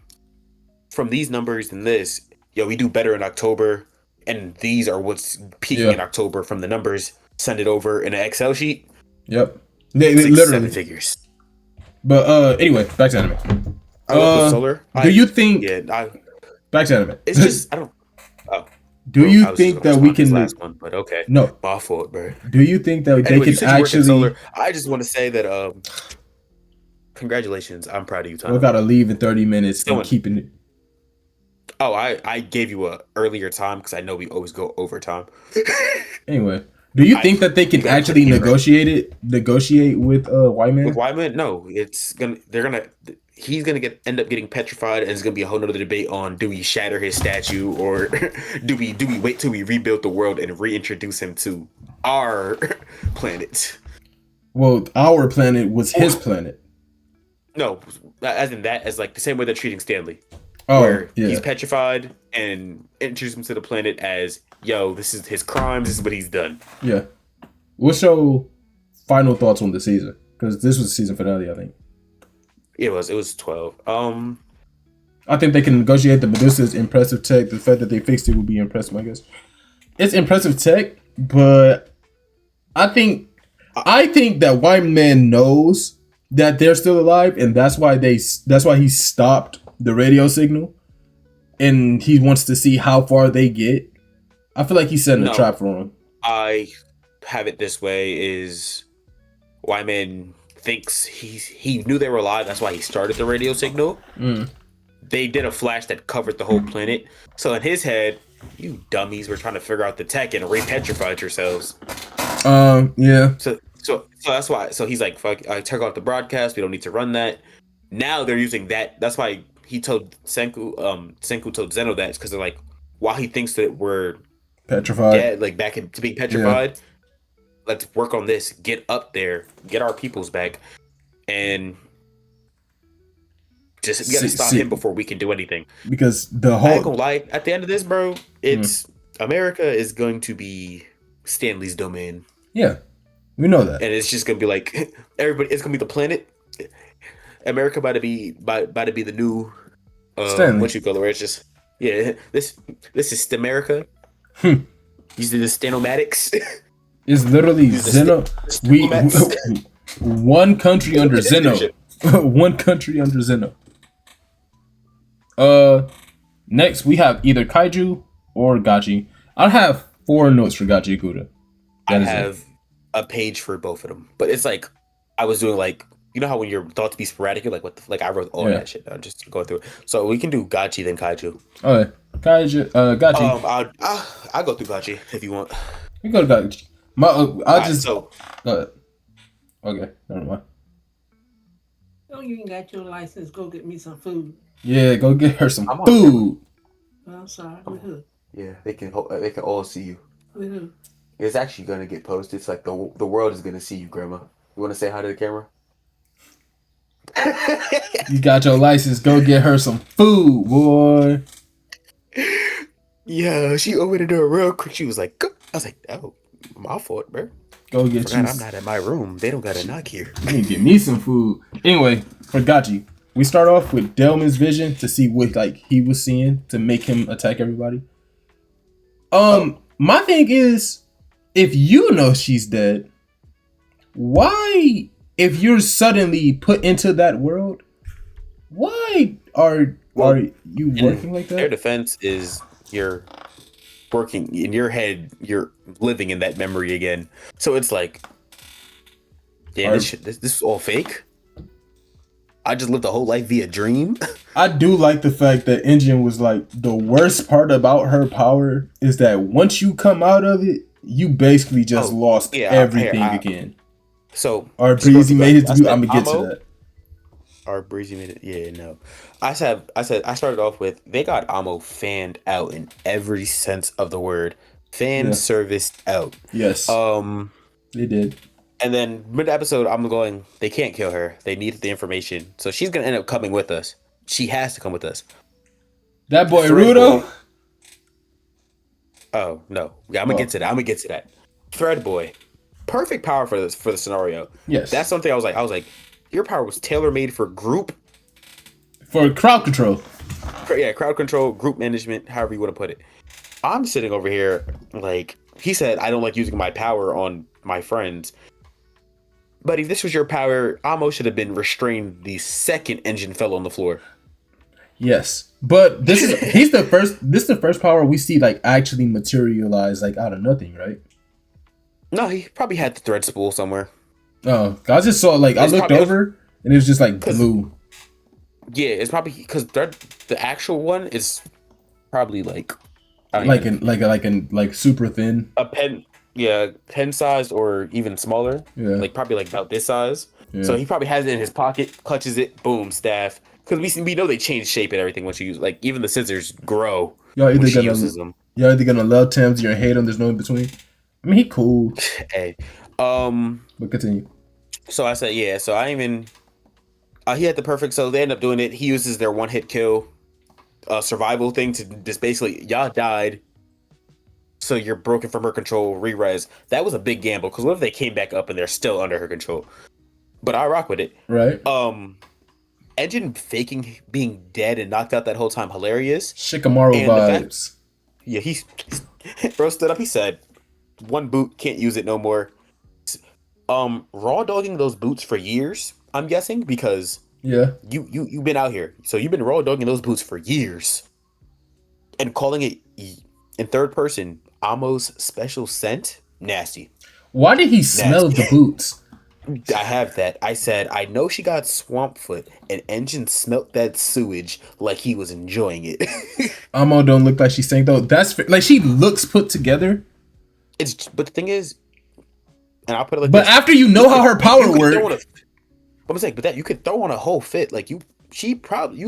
from these numbers and this, yo, we do better in October, and these are what's peaking in Yeah. October from the numbers. Send it over in an Excel sheet. Yep. They Six, seven literally. figures. But anyway, back to anime. I love the solar. Do you think Yeah, back to anime? it's just I don't. Oh, Do well, you I was just think gonna that we respond to this can last one, but okay, no? my fault, bro. Do you think that they Anyway, you can said you work in actually? solar. I just want to say that congratulations. I'm proud of you, We Tom. gotta leave in 30 minutes and Still, keeping it. oh, I gave you a earlier time because I know we always go overtime. Anyway, do you think that they You can gotta actually put it right. negotiate with White With Man? Wyman, no, he's gonna end up getting petrified, and it's gonna be a whole nother debate on do we shatter his statue or do we wait till we rebuild the world and reintroduce him to our planet. Well, our planet was his planet. No, as in that, as like the same way they're treating Stanley, Oh where he's yeah, petrified and introduce him to the planet as, yo, this is his crimes, this is what he's done. yeah. What's your final thoughts on the season? Because this was the season finale, I think. It was 12. I think they can negotiate. The Medusa's impressive tech. The fact that they fixed it would be impressive, I guess. It's impressive tech, but I think that White Man knows that they're still alive, and that's why he stopped the radio signal, and he wants to see how far they get. I feel like he's setting a trap for him. I have it this way: is Wyman thinks he knew they were alive. That's why he started the radio signal. They did a flash that covered the whole planet. So in his head, you dummies were trying to figure out the tech and re-petrified yourselves. Yeah. So that's why. So he's like, "Fuck! I took off the broadcast. We don't need to run that." Now they're using that. That's why he told Senku. Senku told Zeno that because they're like, while he thinks that we're Petrified. dead, like back into being petrified. Let's work on this. Get up there. Get our peoples back, and just we gotta stop him before we can do anything. Because the I whole ain't gonna lie. At the end of this, bro, it's America is going to be Stanley's domain. Yeah, we know that, and it's just gonna be like everybody. It's gonna be the planet. America about to be the new what you call it? Where it's just this is Stamerica. These are the Stanomatics. It's literally Zeno. One country under Zeno. One country under Zeno. Next we have either Kaiju or Gachi. I have 4 notes for Gachi Kuda. I have a page for both of them, but it's like I was doing like, you know how when you're thought to be sporadic, you're like, what the like I wrote all that shit. I'm just going through it. So we can do Gachi then Kaiju. Okay, Kaiju, Gachi. I'll go through Gachi if you want. We go to Gachi. Okay, never mind. Oh, you ain't got your license. Go get me some food. Yeah, go get her some food. I'm sorry. With who? Yeah, they can all see you. With who? It's actually gonna get posted. It's like the world is gonna see you, Grandma. You want to say hi to the camera? You got your license. Go get her some food, boy. Yeah, she opened the door real quick. She was like, "Go." I was like, "Oh, my fault, bro. Go get you. I'm not at my room. They don't got a knock here. You need to get me some food." Anyway, for Gachi, we start off with Delman's vision to see what like he was seeing to make him attack everybody. My thing is, if you know she's dead, why? If you're suddenly put into that world, why are you working like that? Their defense is you're working in your head. You're living in that memory again. So it's like, damn, this is all fake. I just lived a whole life via dream. I do like the fact that Engine was like, the worst part about her power is that once you come out of it, you basically just lost everything again. So our Breezy made it to do. I'm gonna get to that. Our Breezy made it. Yeah, no. I started off with they got Amo fanned out in every sense of the word. Fan serviced out. Yes. They did. And then mid episode, I'm going, they can't kill her. They needed the information. So she's gonna end up coming with us. She has to come with us. That boy Rudo. Oh no, yeah, I'm gonna get to that. I'm gonna get to that. Thread boy, perfect power for this for the scenario. Yes. That's something I was like, your power was tailor made for group, For crowd control. yeah, crowd control, group management, however you want to put it. I'm sitting over here like he said, I don't like using my power on my friends. But if this was your power, Amo should have been restrained the second engine fell on the floor. Yes. But this is the first power we see like actually materialize like out of nothing, right? No, he probably had the thread spool somewhere. Oh, I just saw like I looked over and it was just like blue. Yeah, it's probably because the actual one is probably like Like super thin. a pen, yeah, pen sized or even smaller. Yeah. Like probably like about this size. Yeah. So he probably has it in his pocket, clutches it, boom, staff. Because we know they change shape and everything once you use. Like even the scissors grow Y'all when either she gonna uses them. y'all either gonna love Thames or hate him. There's no in between. I mean, he cool. Hey, But continue. so I said yeah. So I even he had the perfect. So they end up doing it. He uses their one hit kill, survival thing to just basically y'all died. So you're broken from her control, re-res. That was a big gamble because what if they came back up and they're still under her control? But I rock with it. Right. Engine faking being dead and knocked out that whole time, hilarious. Shikamaru And vibes. Yeah, he bro stood up. He said, "One boot, can't use it no more." Raw dogging those boots for years. I'm guessing because Yeah. you've been out here, so you've been raw dogging those boots for years, and calling it in third person Amo's special scent, nasty. Why did he smell the boots? I have that. I said, I know she got swamp foot, and Engine smelt that sewage like he was enjoying it. Amo don't look like she stank though. That's like she looks put together. But the thing is, and I'll put it like but this. after you know how her power works, I'm saying, but that you could throw on a whole fit. Like you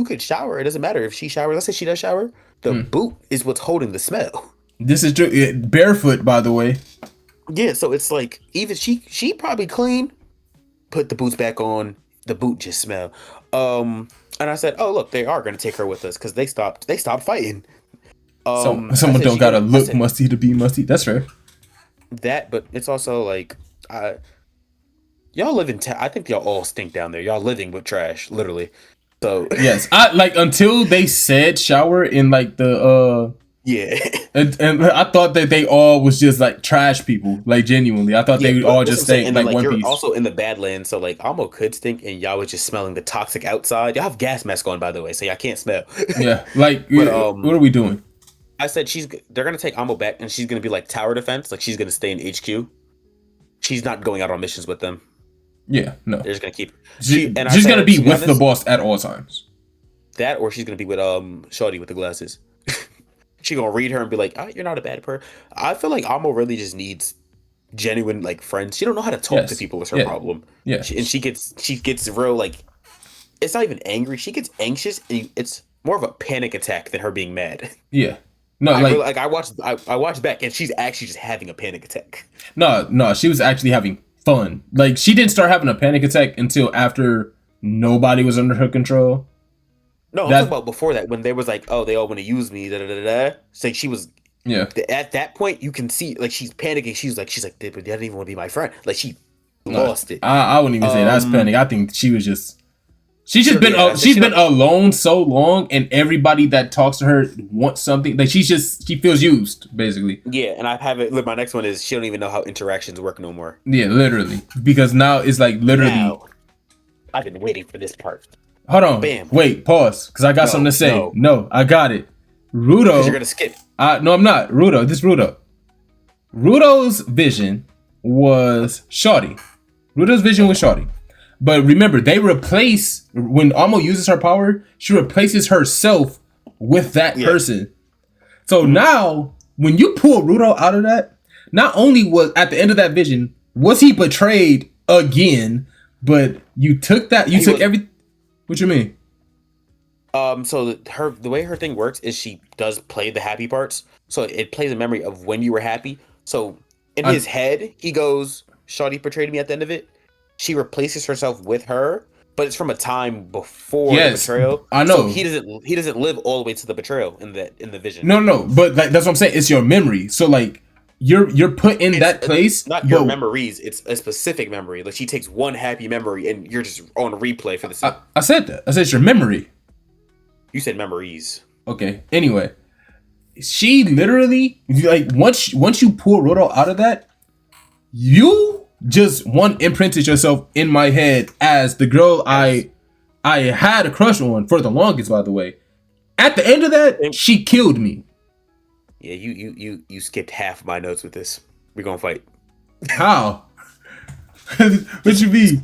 could shower. It doesn't matter if she showers. Let's say she does shower. The boot is what's holding the smell. This is true. Barefoot, by the way. Yeah, so it's like even she probably clean. Put the boots back on. The boot just smell. And I said, "Oh look, they are gonna take her with us because they stopped fighting." Someone don't gotta look musty to be musty. That's fair. That, but it's also like, y'all live in. I think y'all all stink down there. Y'all living with trash, literally. So yes, I like until they said shower in like the yeah, and I thought that they all was just like trash people, like genuinely. I thought they would all just stink like one you're piece. Also in the Badlands, so like Amo could stink, and y'all was just smelling the toxic outside. Y'all have gas mask on, by the way, so y'all can't smell. Yeah, like but, what are we doing? I said they're gonna take Amo back, and she's gonna be like tower defense, like she's gonna stay in HQ. She's not going out on missions with them. Yeah, no. They're just gonna keep. She's gonna be with the boss at all times. That, or she's gonna be with Shorty with the glasses. She gonna read her and be like, "Oh, you're not a bad person." I feel like Amo really just needs genuine like friends. She don't know how to talk to people. Is her problem. Yeah, and she gets real like. It's not even angry. She gets anxious, and it's more of a panic attack than her being mad. Yeah. No, I watched back, and she's actually just having a panic attack. No, she was actually having fun. Like she didn't start having a panic attack until after nobody was under her control. No, I'm talking about before that when they was like, oh, they all want to use me. Da da da da. So she was. Yeah. At that point, you can see like she's panicking. She's like, they didn't even want to be my friend. Like she lost it. I wouldn't even say that's panic. I think she was just. She's been alone so long, and everybody that talks to her wants something. Like she feels used, basically. Yeah, and I have it. Look, my next one is she don't even know how interactions work no more. Yeah, literally, because now it's like literally. Now, I've been waiting for this part. Hold on. Bam. Wait, pause, because I got something to say. No, I got it. Rudo. You're gonna skip. No, I'm not. Rudo. This Rudo. Rudo's vision was Shorty. Rudo's vision was Shorty. But remember, they replace when Amo uses her power, she replaces herself with that person. So now, when you pull Rudo out of that, not only was at the end of that vision was he betrayed again, but you took everything. What you mean? So the way her thing works is she does play the happy parts. So it plays a memory of when you were happy. So in his head, he goes, "Shawty betrayed me" at the end of it. She replaces herself with her, but it's from a time before the Yes, betrayal. I know. So he doesn't live all the way to the betrayal in the vision. No, but like that's what I'm saying. It's your memory. So like you're put in that place. Not your memories. It's a specific memory. Like she takes one happy memory, and you're just on replay for the scene. I said that. I said it's your memory. You said memories. Okay. Anyway, she literally like once you pull Roto out of that, you just imprinted yourself in my head as the girl I had a crush on for the longest. By the way, at the end of that, she killed me. Yeah, you skipped half of my notes with this. We're gonna fight. How? What you mean?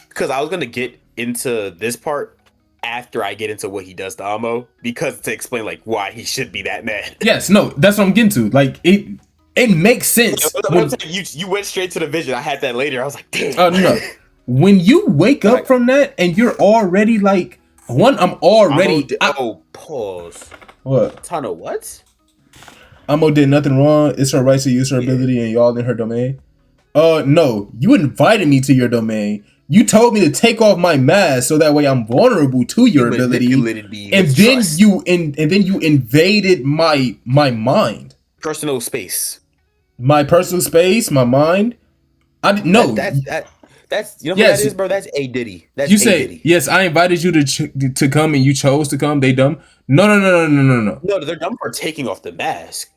Because I was gonna get into this part after I get into what he does to Amo, because to explain like why he should be that mad. Yes, no, that's what I'm getting to. Like it makes sense. You went straight to the vision. I had that later. I was like, damn. Oh no. When you wake up from that and you're already like I'm already pause. What? Tana, what? Amo did nothing wrong. It's her right to use her ability and y'all in her domain. No, you invited me to your domain. You told me to take off my mask so that way I'm vulnerable to your ability. And then you invaded my mind. Personal space. My personal space, my mind. I didn't know. That's you know what that is, bro. That's A Diddy. That's you say yes. I invited you to come and you chose to come. They dumb. No. No, they're dumb for taking off the mask.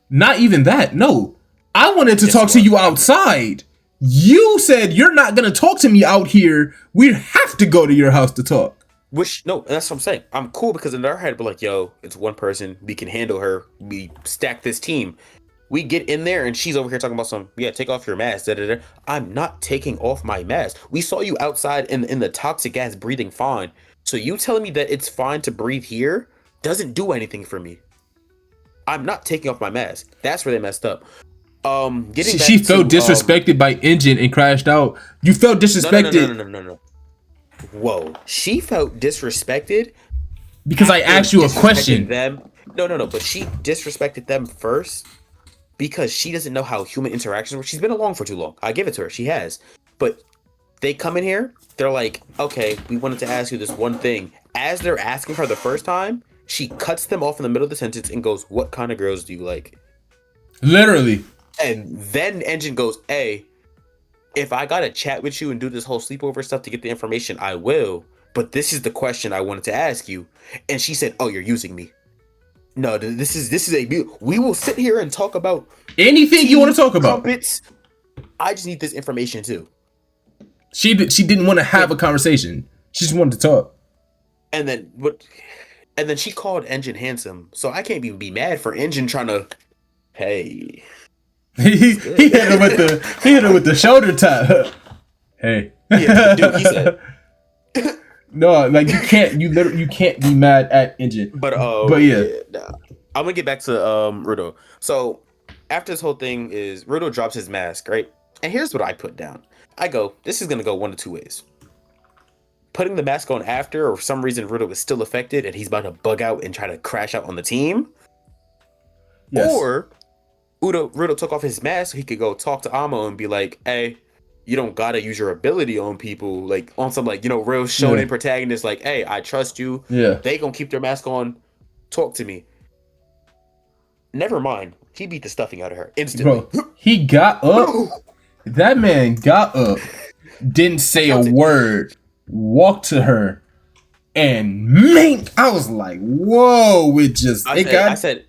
Not even that. No, I wanted to talk to you outside. You said you're not gonna talk to me out here. We have to go to your house to talk. Which no, that's what I'm saying. I'm cool because in their head, but like, yo, it's one person. We can handle her. We stack this team. We get in there and she's over here talking about take off your mask. I'm not taking off my mask. We saw you outside in the toxic gas breathing fine. So you telling me that it's fine to breathe here doesn't do anything for me. I'm not taking off my mask. That's where they messed up. She felt disrespected by Engine and crashed out. You felt disrespected. No. Whoa. She felt disrespected because I asked you a question. No. But she disrespected them first. Because she doesn't know how human interactions work. She's been along for too long. I give it to her. She has. But they come in here. They're like, okay, we wanted to ask you this one thing. As they're asking her the first time, she cuts them off in the middle of the sentence and goes, what kind of girls do you like? Literally. And then Engine goes, hey, if I got to chat with you and do this whole sleepover stuff to get the information, I will. But this is the question I wanted to ask you. And she said, oh, you're using me. No, this is we will sit here and talk about anything you want to talk about. Trumpets. I just need this information too. She didn't want to have a conversation. She just wanted to talk. And then she called Engine handsome. So I can't even be mad for Engine trying to. Hey, he hit her with the shoulder tap. Hey, yeah, dude, he said. No, like you can't be mad at Engine. But yeah. I'm gonna get back to Rudo. So after this whole thing is Rudo drops his mask, right? And here's what I put down. I go, this is gonna go one of two ways. Putting the mask on after, or for some reason Rudo is still affected and he's about to bug out and try to crash out on the team. Yes. Or Rudo took off his mask so he could go talk to Amo and be like, hey, you don't gotta use your ability on people, like on some like, real shonen protagonist, like, hey, I trust you. Yeah. They gonna keep their mask on. Talk to me. Never mind. He beat the stuffing out of her instantly. Bro, he got up. That man got up, didn't say a word, walked to her, and I was like, whoa, I said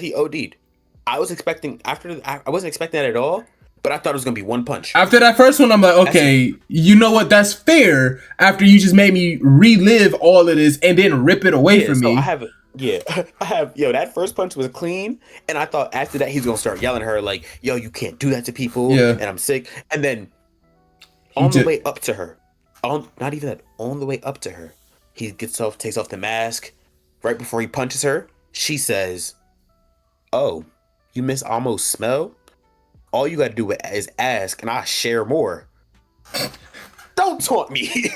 he OD'd. I wasn't expecting that at all. But I thought it was gonna be one punch. After that first one, I'm like, okay, you know what? That's fair. After you just made me relive all of this and then rip it away from me. I have, that first punch was clean. And I thought after that, he's gonna start yelling at her like, yo, you can't do that to people. Yeah. And I'm sick. And then the way up to her, on the way up to her, he takes off the mask. Right before he punches her, she says, oh, you miss Amo's smell? All you gotta do is ask, and I share more. Don't taunt me,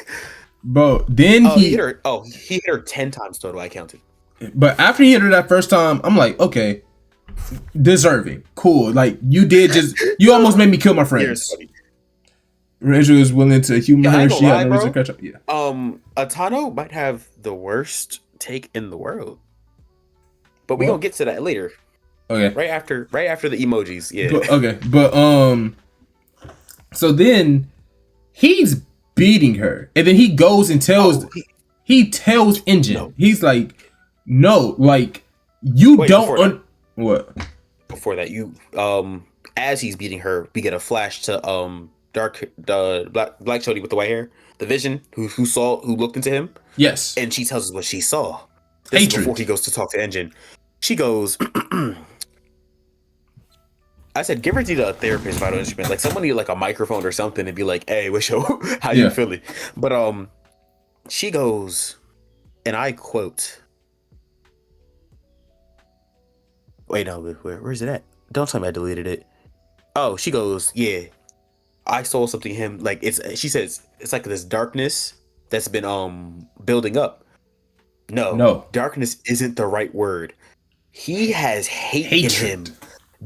bro. Then he hit her. Oh, he hit her 10 times total. I counted. But after he hit her that first time, I'm like, okay, deserving, cool. Like you almost made me kill my friends. Rachel is willing to humor Yeah, I her. ain't She gonna got lie, no reason bro. to catch up. Yeah. Atano might have the worst take in the world, but we Well, gonna get to that later. okay. Right after the emojis. Yeah. But okay. But so then he's beating her, and then he goes and tells Oh, he tells Engine. No. He's like, no, like you Wait, don't before what? before that, you as he's beating her, we get a flash to the black chody with the white hair, the Vision who looked into him, Yes. and she tells us what she saw. This is before Hatred. he goes to talk to Engine. She goes, I said, give her to the therapist vital instrument, like someone need like a microphone or something, and be like, "Hey, what's your how you Yeah. feeling?" But she goes, and I quote. Wait, no, where's it at? Don't tell me I deleted it. Oh, she goes, yeah, I saw something in him. Like she says, it's like this darkness that's been building up. No, darkness isn't the right word. He has hate in him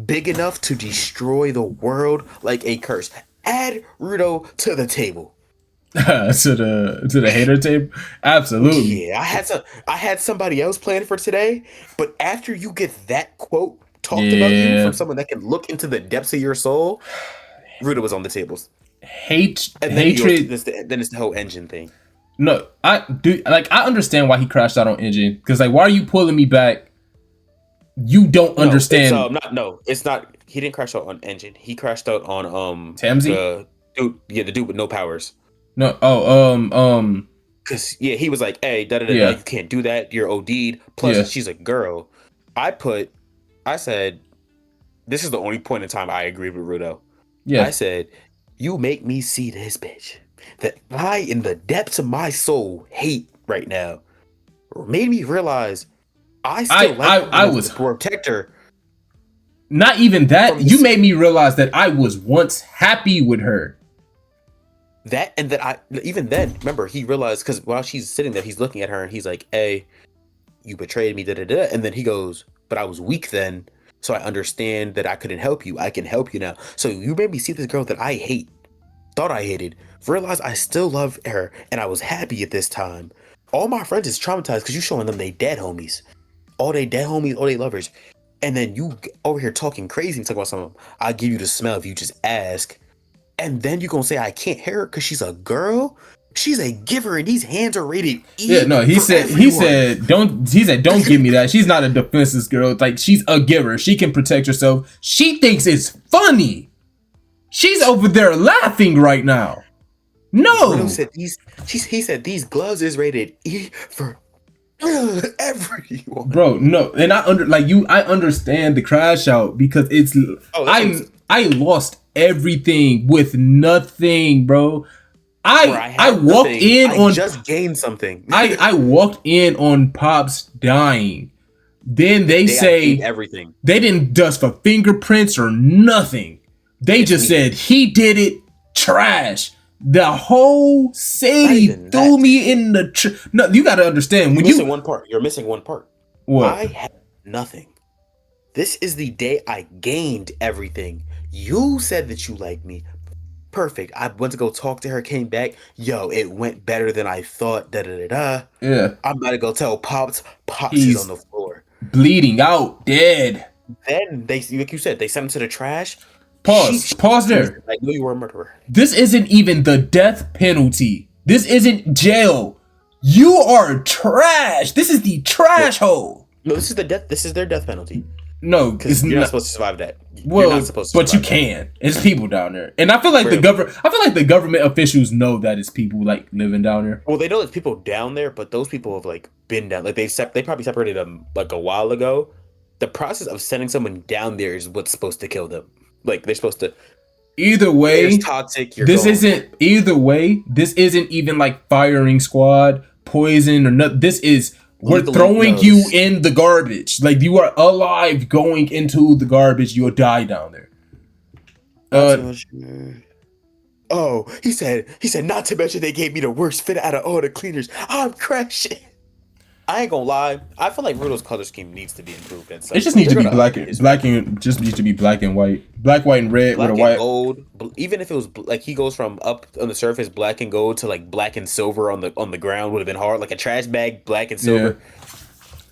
big enough to destroy the world like a curse. Add Rudo to the table. to the hater tape. Absolutely. Yeah, I had somebody else planned for today, but after you get that quote talked about you from someone that can look into the depths of your soul, Ruda was on the tables. Hatred. Then it's the whole Engine thing. No, I understand why he crashed out on Engine, because like, why are you pulling me back? You don't understand. It's not. He didn't crash out on Engine. He crashed out on Tamsi? the dude with no powers. No, Cause he was like, hey, Yeah. you can't do that. You're OD'd. Plus, Yeah. she's a girl. I said, this is the only point in time I agree with Rudo. Yeah. I said, you make me see this bitch that I, in the depths of my soul, hate right now. Made me realize I was protector. Not even that. You made me realize that I was once happy with her. That, and that even then, remember, he realized, because while she's sitting there, he's looking at her and he's like, hey, you betrayed me, da-da-da. And then he goes, but I was weak then, so I understand that I couldn't help you. I can help you now. So you made me see this girl that I thought I hated, realized I still love her, and I was happy at this time. All my friends is traumatized because you showing them they dead homies. All they dead homies, all they lovers. And then you over here talking crazy and talking about something. I'll give you the smell if you just ask. And then you gonna say I can't hear her because she's a girl? She's a giver, and these hands are rated E. Yeah, no, he said don't give me that. She's not a defenseless girl. Like, she's a giver. She can protect herself. She thinks it's funny. She's over there laughing right now. No. He said these gloves is rated E for everyone. Bro, no. And I understand the crash out, because it's I lost everything with nothing, bro. I walked in on just gained something. I walked in on Pops dying. Then they say everything. They didn't dust for fingerprints or nothing. They just said he did it. Trash. The whole city threw me in the. No, you got to understand when missing one part. You're missing one part. What? I had nothing. This is the day I gained everything. You said that you liked me. Perfect. I went to go talk to her, came back. Yo, it went better than I thought. Yeah. I'm about to go tell Pops is on the floor. Bleeding out, dead. Then like you said, they sent him to the trash. Pause there. I knew you were a murderer. This isn't even the death penalty. This isn't jail. You are trash. This is the trash hole. No, this is their death penalty. No, because you're not supposed to survive that. Well, you're not supposed to, but you can. It's people down there, and I feel like the government officials know that it's people like living down there. Well, they know it's people down there, but those people have like been down. Like they probably separated them like a while ago. The process of sending someone down there is what's supposed to kill them. Like they're supposed to. Either way, it's toxic. This isn't even like firing squad, poison, or nothing. This is. We're throwing you in the garbage. Like, you are alive going into the garbage. You'll die down there. Oh, he said, not to mention they gave me the worst fit out of all the cleaners. I'm crashing. I ain't gonna lie. I feel like Rudo's color scheme needs to be improved. And It just needs to be just needs to be black and white, white, and red with a black and white. gold. Even if it was like he goes from up on the surface black and gold to like black and silver on the ground would have been hard. Like a trash bag, black and silver.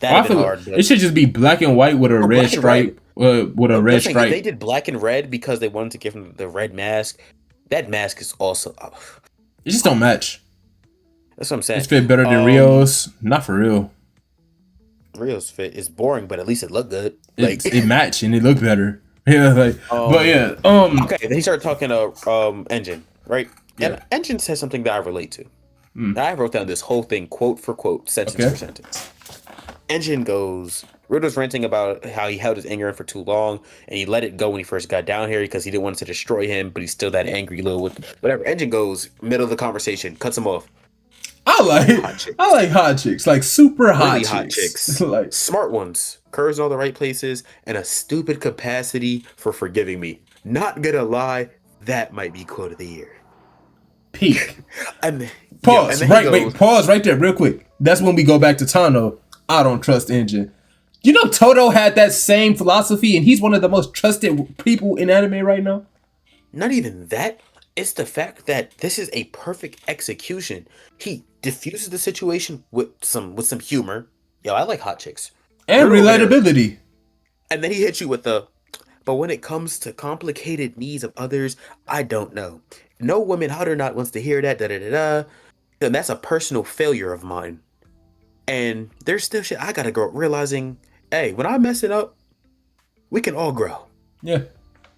That'd have been hard. It should just be black and white with a red stripe. With a red stripe. They did black and red because they wanted to give him the red mask. That mask is also. It just don't match. That's what I'm saying. It's fit better than Rio's. Not for real. Rio's fit is boring, but at least it looked good. It matched and it looked better. Yeah, but yeah. Okay, then he started talking to Engine, right? Yeah. And Engine says something that I relate to. I wrote down this whole thing quote for quote, sentence for sentence. Engine goes, Rudo's ranting about how he held his anger in for too long and he let it go when he first got down here because he didn't want to destroy him, but he's still that angry little whatever. Engine goes, middle of the conversation, cuts him off. I like hot chicks, like super hot really chicks. Hot chicks. Like smart ones, curves in all the right places, and a stupid capacity for forgiving me. Not gonna lie, that might be quote of the year. Peak. And pause. Pause right there, real quick. That's when we go back to Tano. I don't trust Engine. You know, Toto had that same philosophy, and he's one of the most trusted people in anime right now. Not even that. It's the fact that this is a perfect execution. He diffuses the situation with some humor. Yo, I like hot chicks. And relatability. And then he hits you with but when it comes to complicated needs of others, I don't know. No woman, hot or not, wants to hear that, da-da-da-da. And that's a personal failure of mine. And there's still shit I gotta grow up realizing, hey, when I mess it up, we can all grow. Yeah.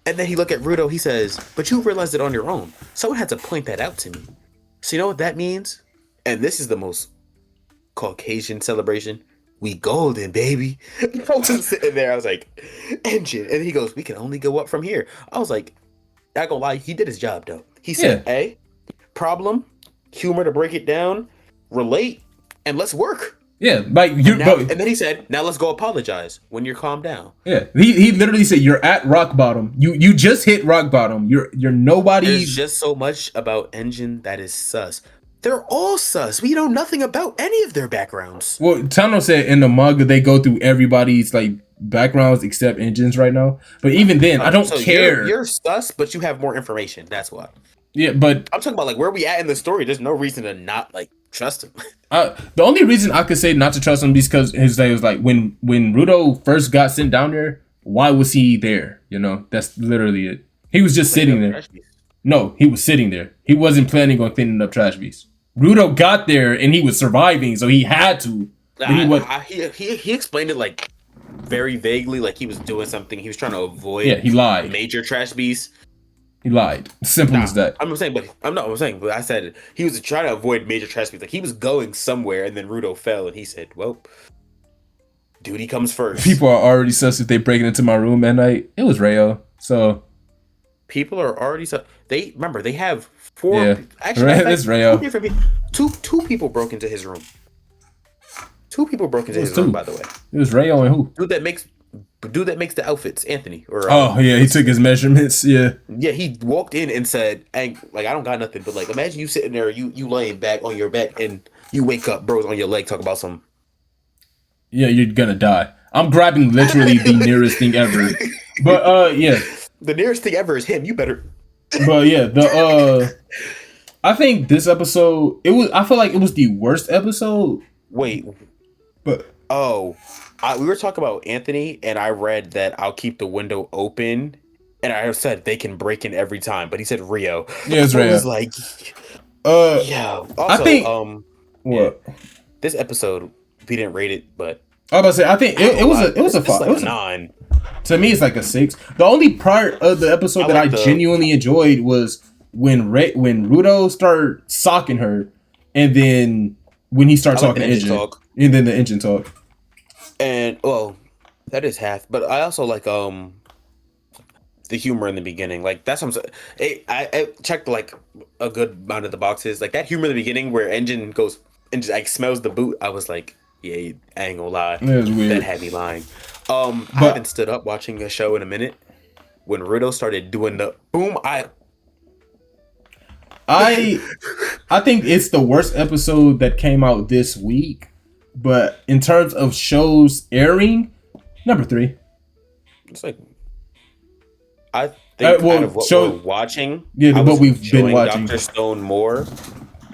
And then he look at Rudo, he says, but you realized it on your own. Someone had to point that out to me. So you know what that means? And this is the most Caucasian celebration. We golden, baby. I was sitting there, I was like, Engine. And he goes, we can only go up from here. I was like, not gonna lie, he did his job though. He said, hey, problem, humor to break it down, relate, and let's work. Yeah, like and then he said, now let's go apologize when you're calmed down. Yeah, he literally said you're at rock bottom. You just hit rock bottom. You're nobody. There's just so much about Engine that is sus. They're all sus. We know nothing about any of their backgrounds. Well, Tano said in the manga they go through everybody's like backgrounds except Engine's right now. But even then, I don't care. You're sus, but you have more information. That's why. Yeah, but I'm talking about like where we at in the story. There's no reason to not like trust him. The only reason I could say not to trust him is because his day was like when Rudo first got sent down there. Why was he there? You know, that's literally it. He was just sitting there. No, he was sitting there. He wasn't planning on cleaning up trash beasts. Rudo got there and he was surviving, so he had to. He explained it like very vaguely, like he was doing something. He was trying to avoid. Yeah, he lied. Major trash beasts. He lied. Simple as that. I'm saying, but I said he was trying to avoid major trash beasts. Like he was going somewhere, and then Rudo fell, and he said, "Well, duty comes first." People are already sus if they breaking into my room at night. It was Rayo, so people are already sus. They have 4. Yeah, actually, it's Rayo. Two people broke into his room. 2 people broke into his room. By the way, it was Rayo and who? Dude that makes the outfits, Anthony. He took his measurements. Yeah, he walked in and said, "I don't got nothing." But like, imagine you sitting there, you laying back on your back, and you wake up, bro's on your leg, talk about some. Yeah, you're gonna die. I'm grabbing literally the nearest thing ever. But yeah, the nearest thing ever is him. You better. But yeah, I think this episode I feel like it was the worst episode. Wait, but we were talking about Anthony, and I read that I'll keep the window open, and I said they can break in every time, but he said Rio. Yeah, it's Rio. I was like, yeah. Also, I think what this episode we didn't rate it, but I was about to say I think it was a 5. Like it was a 9. To me, it's like a 6. The only part of the episode that I genuinely enjoyed was when Rudo started socking her, and then when he started talking to Engine, and then the Engine talk. And that is half, but I also like the humor in the beginning. Like that's what I'm saying. I checked like a good amount of the boxes. Like that humor in the beginning where Engine goes and just like smells the boot. I was like, yeah, I ain't gonna lie. It was weird. That had me lying. I haven't stood up watching a show in a minute. When Rudo started doing the boom, I think it's the worst episode that came out this week. But in terms of shows airing, number 3. It's like I think well, out of what show- we're watching, Yeah, I what was we've been enjoying watching. Dr. Stone more,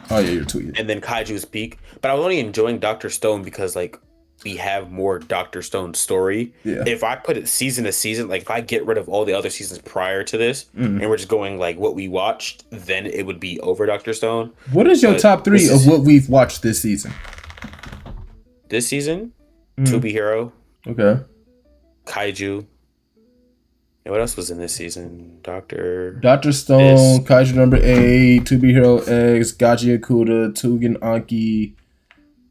Oh yeah, you're tweeting. and then Kaiju's Peak. But I was only enjoying Dr. Stone because like we have more Dr. Stone story. Yeah. If I put it season to season, like if I get rid of all the other seasons prior to this, Mm. and we're just going like what we watched, then it would be over Dr. Stone. What is your But top 3 this of is- what we've watched this season? This season, Mm. To Be Hero, Okay. Kaiju. And what else was in this season? Dr. Stone, This. Kaiju number 8, To Be Hero X, Gachi Akuda, Tugen Anki,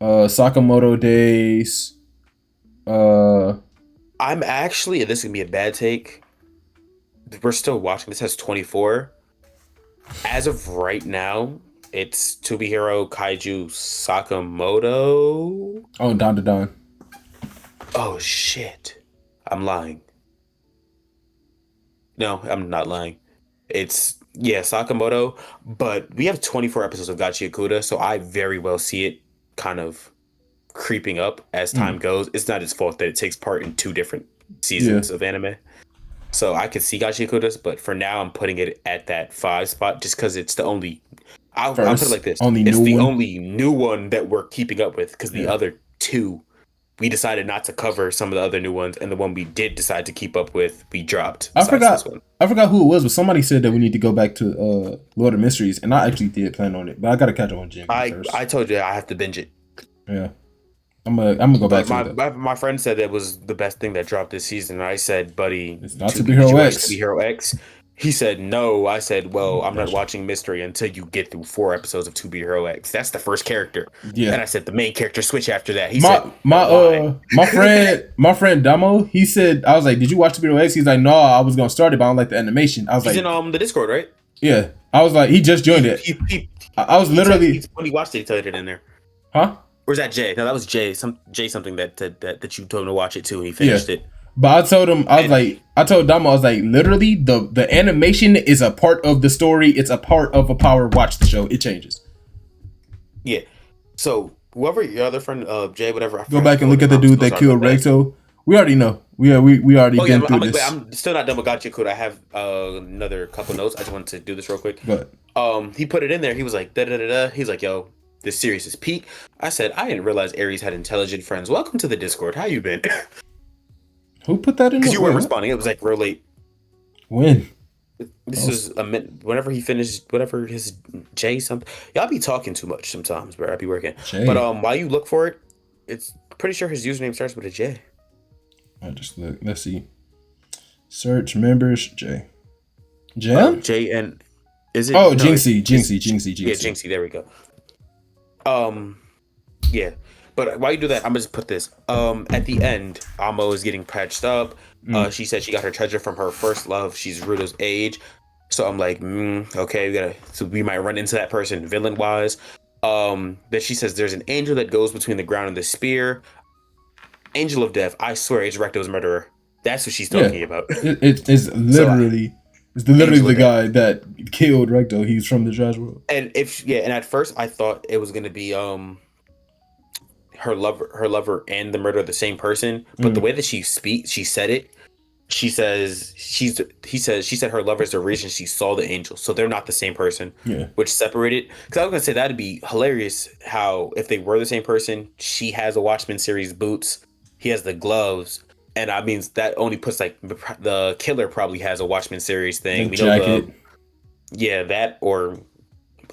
Sakamoto Days. I'm actually, this is gonna be a bad take. We're still watching. This has 24. As of right now, it's To Be Hero, Kaiju, Sakamoto. Oh, Don to Don. Oh shit! I'm lying. No, I'm not lying. It's Sakamoto, but we have 24 episodes of Gachi Akuda, so I very well see it kind of creeping up as time goes. It's not its fault that it takes part in 2 different seasons of anime. So I could see Gachi Akuda's, but for now I'm putting it at that 5 spot just because it's the only. I'll put it like this: it's the only new one that we're keeping up with because the other 2, we decided not to cover some of the other new ones, and the one we did decide to keep up with, we dropped. I forgot who it was, but somebody said that we need to go back to Lord of Mysteries, and I actually did plan on it, but I gotta catch up on Jim first. I told you I have to binge it. Yeah. I'm gonna go back to it. My friend said that was the best thing that dropped this season. And I said, buddy, it's not To Be Hero X. To Be Hero X. He said no. I said, well, I'm not watching Mystery until you get through 4 episodes of To Be Hero X. That's the first character. Yeah. And I said the main character switch after that. He said my friend Damo, he said, I was like, did you watch To Be Hero X? He's like, no, I was gonna start it, but I don't like the animation. I was he's like, in the Discord, right? Yeah. I was like, he just joined it. I was literally when he watched it, he told it in there. Huh? Or is that Jay? No, that was Jay. Jay something that you told him to watch it too, and he finished it. But I told him, I told Damo, I was like, literally, the animation is a part of the story. It's a part of a power. Watch the show. It changes. Yeah. So whoever your other friend, Jay, whatever. Go back and look at the dude that killed Recto. We already know. We already been through this. I'm still not done with Gachi Code. I have another couple notes. I just wanted to do this real quick. But he put it in there. He was like, da da da da. He's like, yo, this series is peak. I said, I didn't realize Aries had intelligent friends. Welcome to the Discord. How you been? Who put that in? Because you weren't responding. It was like real late. When? This was a minute. Whenever he finished, whatever his J something. Y'all be talking too much sometimes, bro. I be working. Jay. But while you look for it, it's pretty sure his username starts with a J. I just look. Let's see. Search members. J. Jam? J and is it? Oh, no, Jinxie. Yeah, Jinxie. There we go. Yeah. But while you do that, I'm gonna just put this. At the end, Amo is getting patched up. She said she got her treasure from her first love. She's Ruto's age. So I'm like, okay, we might run into that person villain wise. That she says there's an angel that goes between the ground and the spear. Angel of Death. I swear, it's Recto's murderer. That's what she's talking about. It's literally, the guy that killed Recto. He's from the Trash World. And and at first I thought it was gonna be her lover and the murderer of the same person, but the way that she said it, she said her lover is the reason she saw the angel, so they're not the same person. Yeah, which separated, because I was gonna say that'd be hilarious how if they were the same person, she has a Watchmen series boots, he has the gloves, and I mean that only puts like the killer probably has a Watchmen series thing. We know that or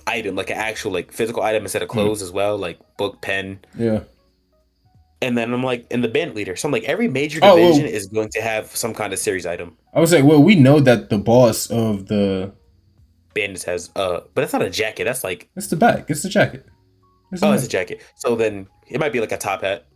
item, like an actual like physical item instead of clothes as well, like book, pen. Yeah. And then I'm like, in the band leader. So I'm like, every major division is going to have some kind of series item. I would say, well, we know that the boss of the bandits has but it's not a jacket. That's like it's the back. It's the jacket. It's a jacket. So then it might be like a top hat.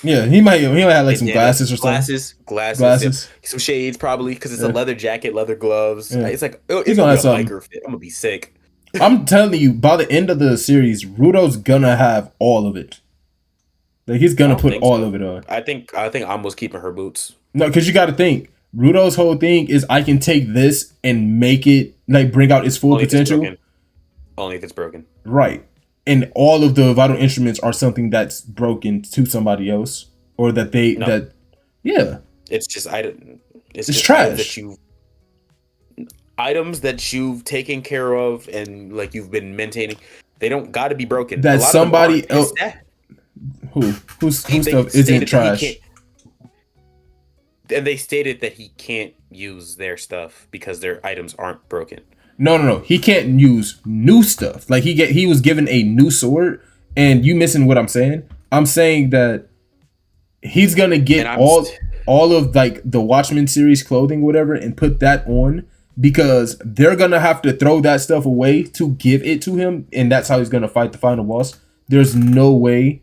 Yeah, he might have like some glasses or something. Glasses. Yeah. Some shades probably because it's a leather jacket, leather gloves. Yeah. It's like it's gonna be a biker fit. I'm gonna be sick. I'm telling you, by the end of the series, Ruto's gonna have all of it. Like he's gonna put all of it on. I think Ambo's keeping her boots. No, because you got to think, Ruto's whole thing is I can take this and make it like bring out its full potential. Only if it's broken. Right. and all of the vital instruments are something that's broken to somebody else, or that they No. that yeah, It's just it's just trash. items that you've taken care of and like you've been maintaining. They don't got to be broken. A That lot of them aren't. somebody else whose They stuff isn't stated that he can't, trash. and they stated that he can't use their stuff because their items aren't broken. No. He can't use new stuff. Like he was given a new sword, and you missing what I'm saying? I'm saying that he's gonna get all of like the Watchmen series clothing, whatever, and put that on because they're gonna have to throw that stuff away to give it to him, and that's how he's gonna fight the final boss. There's no way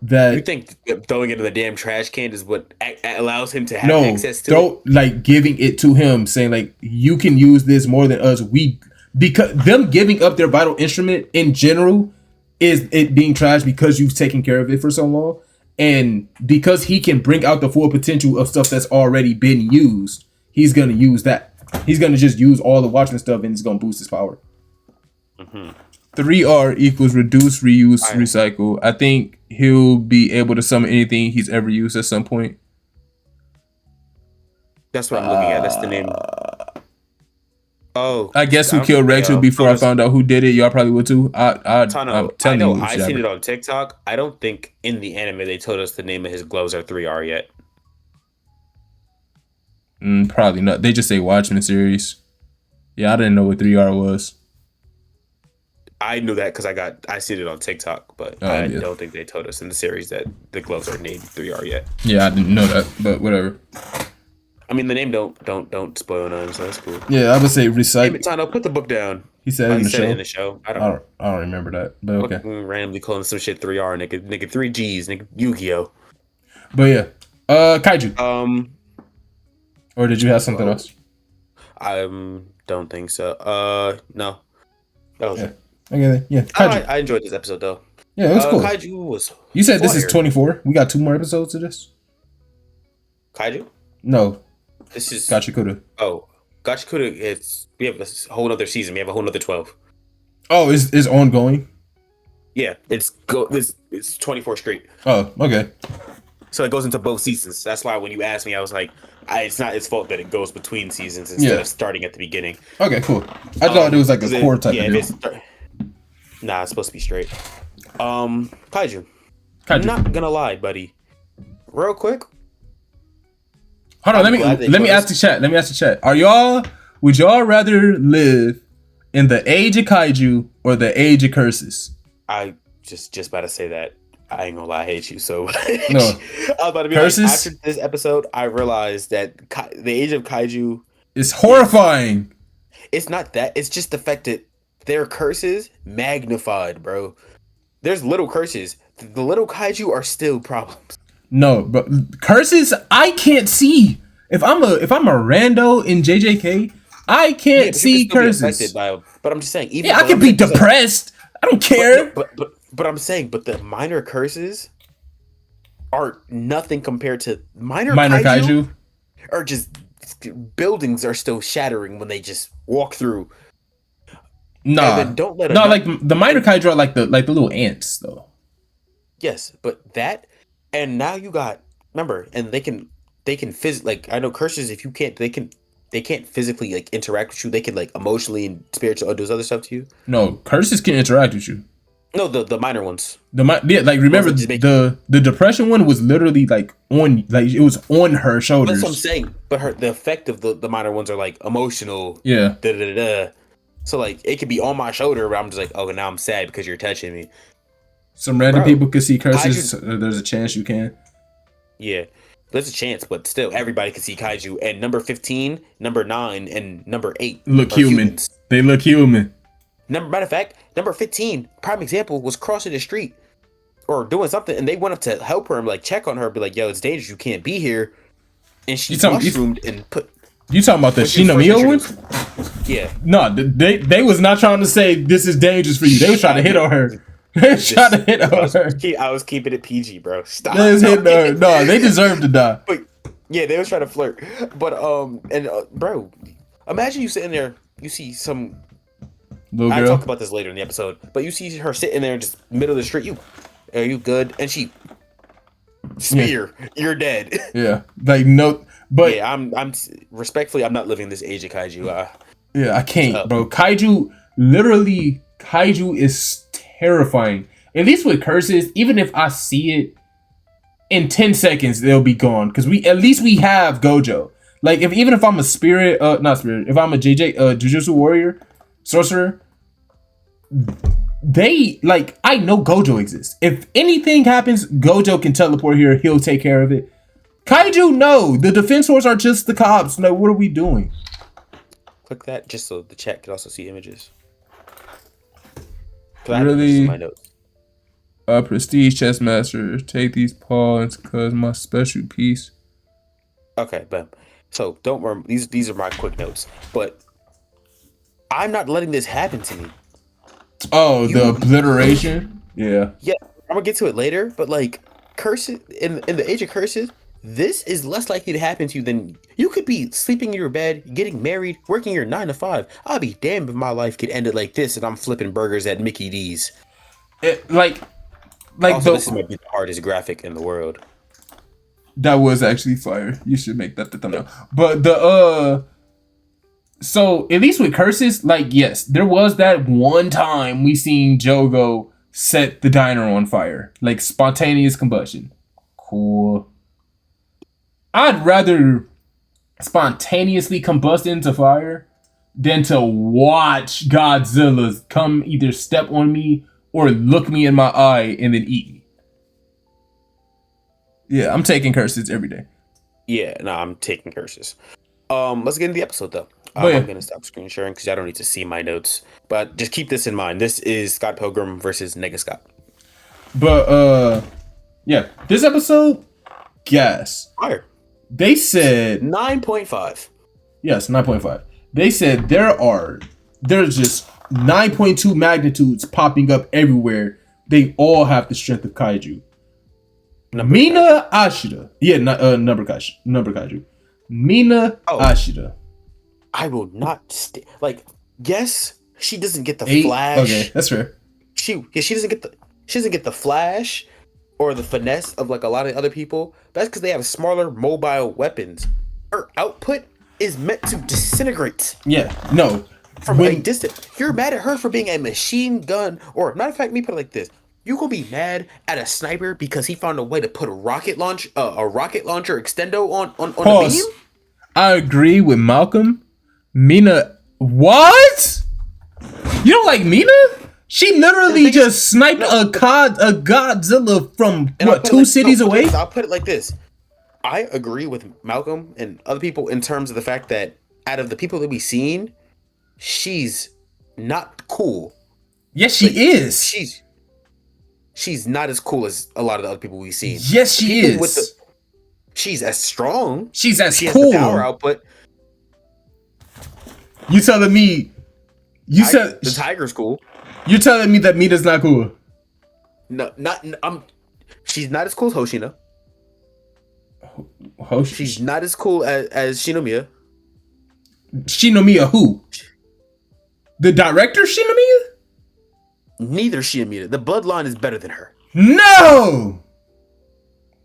that You think throwing it in the damn trash can is what allows him to have access to it? like giving it to him, saying like you can use this more than us. Because them giving up their vital instrument in general is it being trash because you've taken care of it for so long, and because he can bring out the full potential of stuff that's already been used, he's gonna use that. He's gonna just use all the Watchmen stuff, and it's gonna boost his power. 3R equals reduce, reuse, recycle. I think he'll be able to summon anything he's ever used at some point. That's what I'm looking at. That's the name. Oh, I guess who killed Rachel before I found out who did it. Y'all probably would too. I'm telling you, I seen it on TikTok. I don't think in the anime they told us the name of his gloves are 3R yet. Probably not. They just say Watchmen series. Yeah, I didn't know what 3R was. I knew that because I seen it on TikTok, but I don't think they told us in the series that the gloves are named 3R yet. Yeah, I didn't know that, but whatever. I mean, the name don't spoil none, so that's cool. Yeah, I would say recycle. Hey, Tano, put the book down. He said it in the show. I don't remember that, but okay. Randomly calling some shit 3R, nigga 3Gs, nigga Yu-Gi-Oh. But yeah, Kaiju. Or did you have something else? I don't think so. No. That was it. Okay, yeah. Kaiju. I enjoyed this episode though. Yeah, it was cool. Kaiju was. You said this is 24. We got 2 more episodes of this. Kaiju? No. This is Gachikuta. Oh, Gachikuta. We have a whole other season. We have a whole other 12. Oh, is ongoing? Yeah, it's 24 straight. Oh, okay. So it goes into both seasons. That's why when you asked me, I was like, it's not its fault that it goes between seasons instead of starting at the beginning. Okay, cool. I thought it was like a core type of deal. Nah, it's supposed to be straight. Kaiju. I'm not gonna lie, buddy. Real quick. Hold on, let me ask the chat. Would y'all rather live in the age of Kaiju or the age of curses? I just about to say that. I ain't gonna lie, I hate you so much. No. I was about to be curses? like, after this episode, I realized that the age of Kaiju is horrifying. It's not that. It's just the fact that their curses magnified, bro. There's little curses. The little Kaiju are still problems. No, but curses I can't see. If I'm a rando in JJK, I can't see curses. But I'm just saying, even I can be depressed. I don't care. But I'm saying, but the minor curses are nothing compared to minor kaiju. Or just buildings are still shattering when they just walk through. Nah, don't let like the minor kaiju are like the little ants though. Yes, but that, and now you got, remember, and they can like, I know curses, if you can't, they can't physically like interact with you. They can like emotionally and spiritually do other stuff to you. No, curses can interact with you. No, the minor ones. Like remember the depression one was literally like it was on her shoulders. That's what I'm saying. But the effect of the minor ones are like emotional. Yeah. So like it could be on my shoulder, but I'm just like, oh, now I'm sad because you're touching me. Some random people could see curses. There's a chance you can. Yeah, there's a chance, but still, everybody can see kaiju. And number 15, number 9, and number 8 look human. Humans. They look human. Matter of fact, number 15, prime example, was crossing the street or doing something, and they went up to help her and like check on her, be like, "Yo, it's dangerous. You can't be here." And she mushroomed and put. You talking about the Shinomiya one? Yeah. No, they was not trying to say this is dangerous for you. They was trying to hit on her. They was trying to hit on her. I was keeping it PG, bro. Stop. They was hitting her. No, they deserve to die. But yeah, they was trying to flirt. But bro, imagine you sitting there, you see some Little I girl. talked about this later in the episode, but you see her sitting there just middle of the street. Are you good? And she spear, you're dead. Yeah, like no, but Yeah, I'm respectfully, I'm not living this age of kaiju. yeah, I can't, bro. Kaiju, literally, kaiju is terrifying. At least with curses, even if I see it in 10 seconds, they'll be gone. Cause at least we have Gojo. Like even if I'm a spirit, not spirit, if I'm a Jujutsu warrior, sorcerer, I know Gojo exists. If anything happens, Gojo can teleport here. He'll take care of it. Kaiju, no. The defensors are just the cops. No, what are we doing? Click that just so the chat can also see images. Really? My notes. Prestige chess master. Take these pawns cause my special piece. Okay, but so don't worry. These are my quick notes. But I'm not letting this happen to me. Oh, the obliteration? Yeah. Yeah, I'm gonna get to it later, but like curses in the age of curses, this is less likely to happen to you than you could be sleeping in your bed, getting married, working your 9 to 5. I'll be damned if my life could end it like this and I'm flipping burgers at Mickey D's. Like also, this might be the hardest graphic in the world. That was actually fire. You should make that the thumbnail. But so at least with curses, like yes, there was that one time we seen Jogo set the diner on fire, like spontaneous combustion. Cool. I'd rather spontaneously combust into fire than to watch Godzilla come either step on me or look me in my eye and then eat me. Yeah, I'm taking curses every day. Yeah, no, I'm taking curses. Let's get into the episode though. Yeah. I'm gonna stop screen sharing because I don't need to see my notes. But just keep this in mind. This is Scott Pilgrim versus Nega Scott. But yeah, this episode, gas. Fire. They said 9.5. Yes, 9.5. They said there's just 9.2 magnitudes popping up everywhere. They all have the strength of kaiju. Mina Ashida. Yeah, number kaiju. Mina Ashida. I will not yes, she doesn't get the 8. flash. Okay, that's fair. She doesn't get the flash or the finesse of like a lot of other people. That's because they have smaller mobile weapons. Her output is meant to disintegrate. Yeah, no. From a distance. You're mad at her for being a machine gun, or matter of fact, me put it like this. You gonna be mad at a sniper because he found a way to put a rocket launcher extendo on a beam? I agree with Malcolm. Mina, what? You don't like Mina? She literally just sniped a Godzilla from what, 2 cities away? I'll put it like this. I agree with Malcolm and other people in terms of the fact that out of the people that we've seen, she's not cool. Yes, she is. She's not as cool as a lot of the other people we've seen. Yes, she is. She's as strong. She's as she cool. Has the power output. You telling me? Said the tiger's cool. You're telling me that Mina's not cool? No, she's not as cool as Hoshina. She's not as cool as Shinomiya. Shinomiya who? The director Shinomiya? Neither Shinomiya. The bloodline is better than her. No!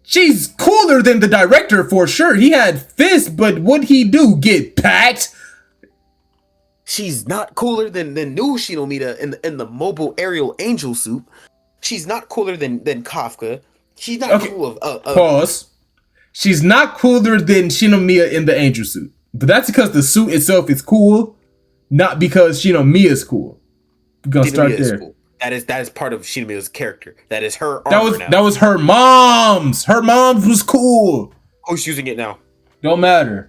She's cooler than the director for sure. He had fists, but what'd he do? Get packed? She's not cooler than new Shinomiya in the mobile aerial angel suit. She's not cooler than Kafka. She's not cool of Pause. She's not cooler than Shinomiya in the angel suit. But that's because the suit itself is cool, not because Shinomiya is cool. We're gonna start there. Cool. That is part of Shinomiya's character. That is her armor now. That was her mom's. Her mom's was cool. Who's using it now? Don't matter.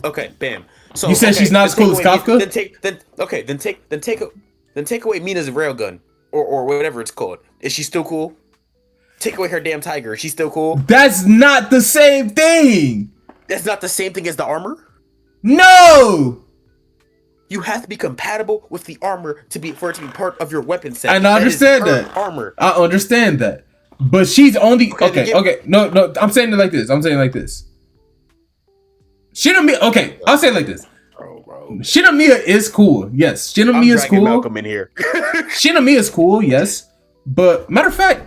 Okay, bam. So you said she's not as cool as Kafka? Then take away Mina's railgun or whatever it's called. Is she still cool? Take away her damn tiger. Is she still cool? That's not the same thing. That's not the same thing as the armor? No. You have to be compatible with the armor for it to be part of your weapon set. And I understand that. Armor. I understand that. But she's only okay. No. I'm saying it like this. Shinomiya. Okay, I'll say it like this. Bro. Shinomiya is cool. Yes, Shinomiya is cool. Malcolm in here. Shinomiya is cool. Yes, but matter of fact,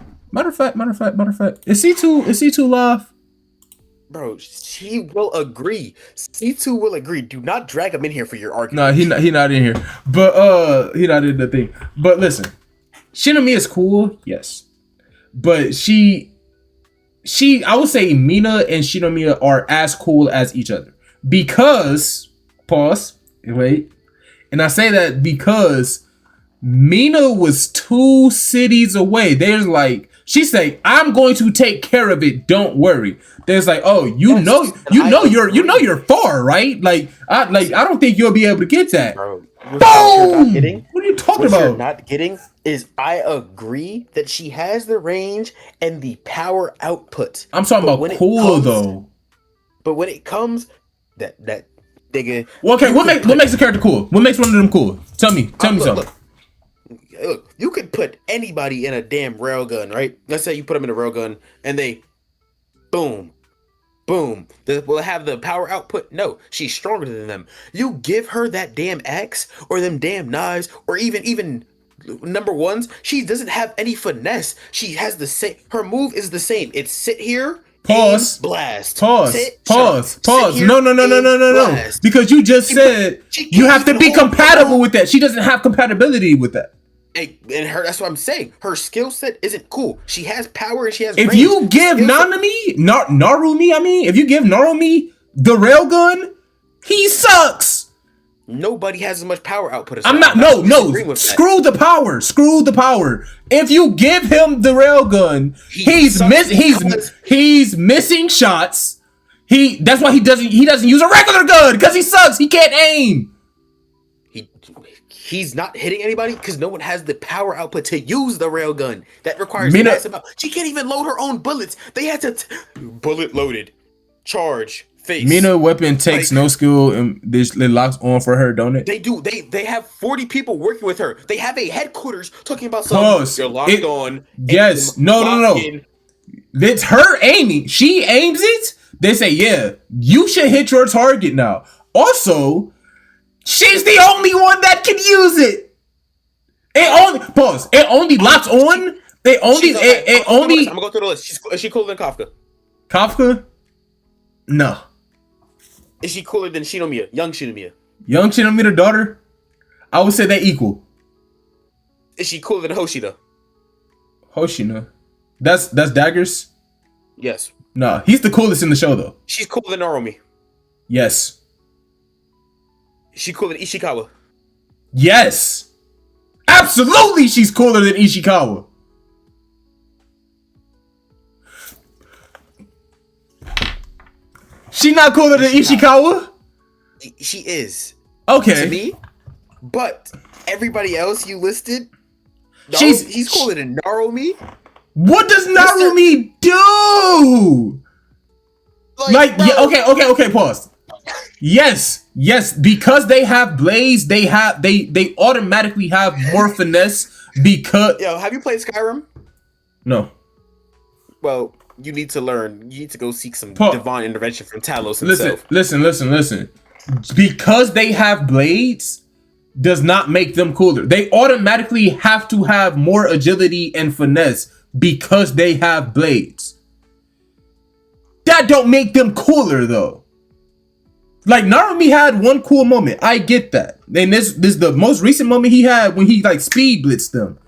is C2 live? Bro, she will agree. C2 will agree. Do not drag him in here for your No, argument. he not in here. But he not in the thing. But listen, Shinomiya is cool, yes. But I would say Mina and Shinomiya are as cool as each other. Because wait. And I say that because Mina was 2 cities away. There's like she's saying, I'm going to take care of it. Don't worry. There's like, oh, you know you're far, right? Like I don't think you'll be able to get that. Bro, Boom! What are you talking about? What you're about? not getting is I agree that she has the range and the power output. I'm talking about cool though. But when it comes, that nigga. Well, okay, what makes a character cool? What makes one of them cool? Tell me something. Look, you could put anybody in a damn railgun, right? Let's say you put them in a railgun and they, boom, will have the power output. No, she's stronger than them. You give her that damn axe or them damn knives or even number ones. She doesn't have any finesse. She has the same. Her move is the same. It's sit here. Pause. Aim, blast. Pause. Sit, Pause. Sit here, No. blast. Because you just said you have to be compatible with that. She doesn't have compatibility with that. And her, that's what I'm saying. Her skill set isn't cool. She has power and she has. If range. you give Narumi, if you give Narumi the railgun, he sucks. Nobody has as much power output as I'm her. not. No. Screw the power. If you give him the railgun, he's missing shots. That's why he doesn't use a regular gun because he sucks. He can't aim. He's not hitting anybody because no one has the power output to use the railgun. That requires Mina. massive amount. She can't even load her own bullets. They had to bullet loaded, charge, face. Mina weapon takes no skill and this locks on for her, don't it? They do. They have 40 people working with her. They have a headquarters talking about something. You're locked on. Yes. No. It's her aiming. She aims it. They say, yeah, you should hit your target now. Also, she's the only one that can use it. It only locks on. I'm gonna go through the list. Is she cooler than Kafka? Kafka? No. Is she cooler than Shinomiya? Young Shinomiya? Young Shinomiya daughter? I would say they equal. Is she cooler than Hoshida? Hoshina? That's Daggers? Yes. Nah, he's the coolest in the show though. She's cooler than Narumi. Yes. Is she cooler than Ishikawa? Yes. Absolutely she's cooler than Ishikawa. She not cooler than Ishikawa? She is. Okay. To me. But everybody else you listed, he's cooler than Narumi. What does Narumi do? Okay, pause. Yes, because they have blades, they automatically have more finesse because have you played Skyrim? No. Well, you need to learn. You need to go seek some divine intervention from Talos himself. Listen. Because they have blades does not make them cooler. They automatically have to have more agility and finesse because they have blades. That don't make them cooler though. Like Narumi had one cool moment. I get that. And this is the most recent moment he had when he like speed blitzed them.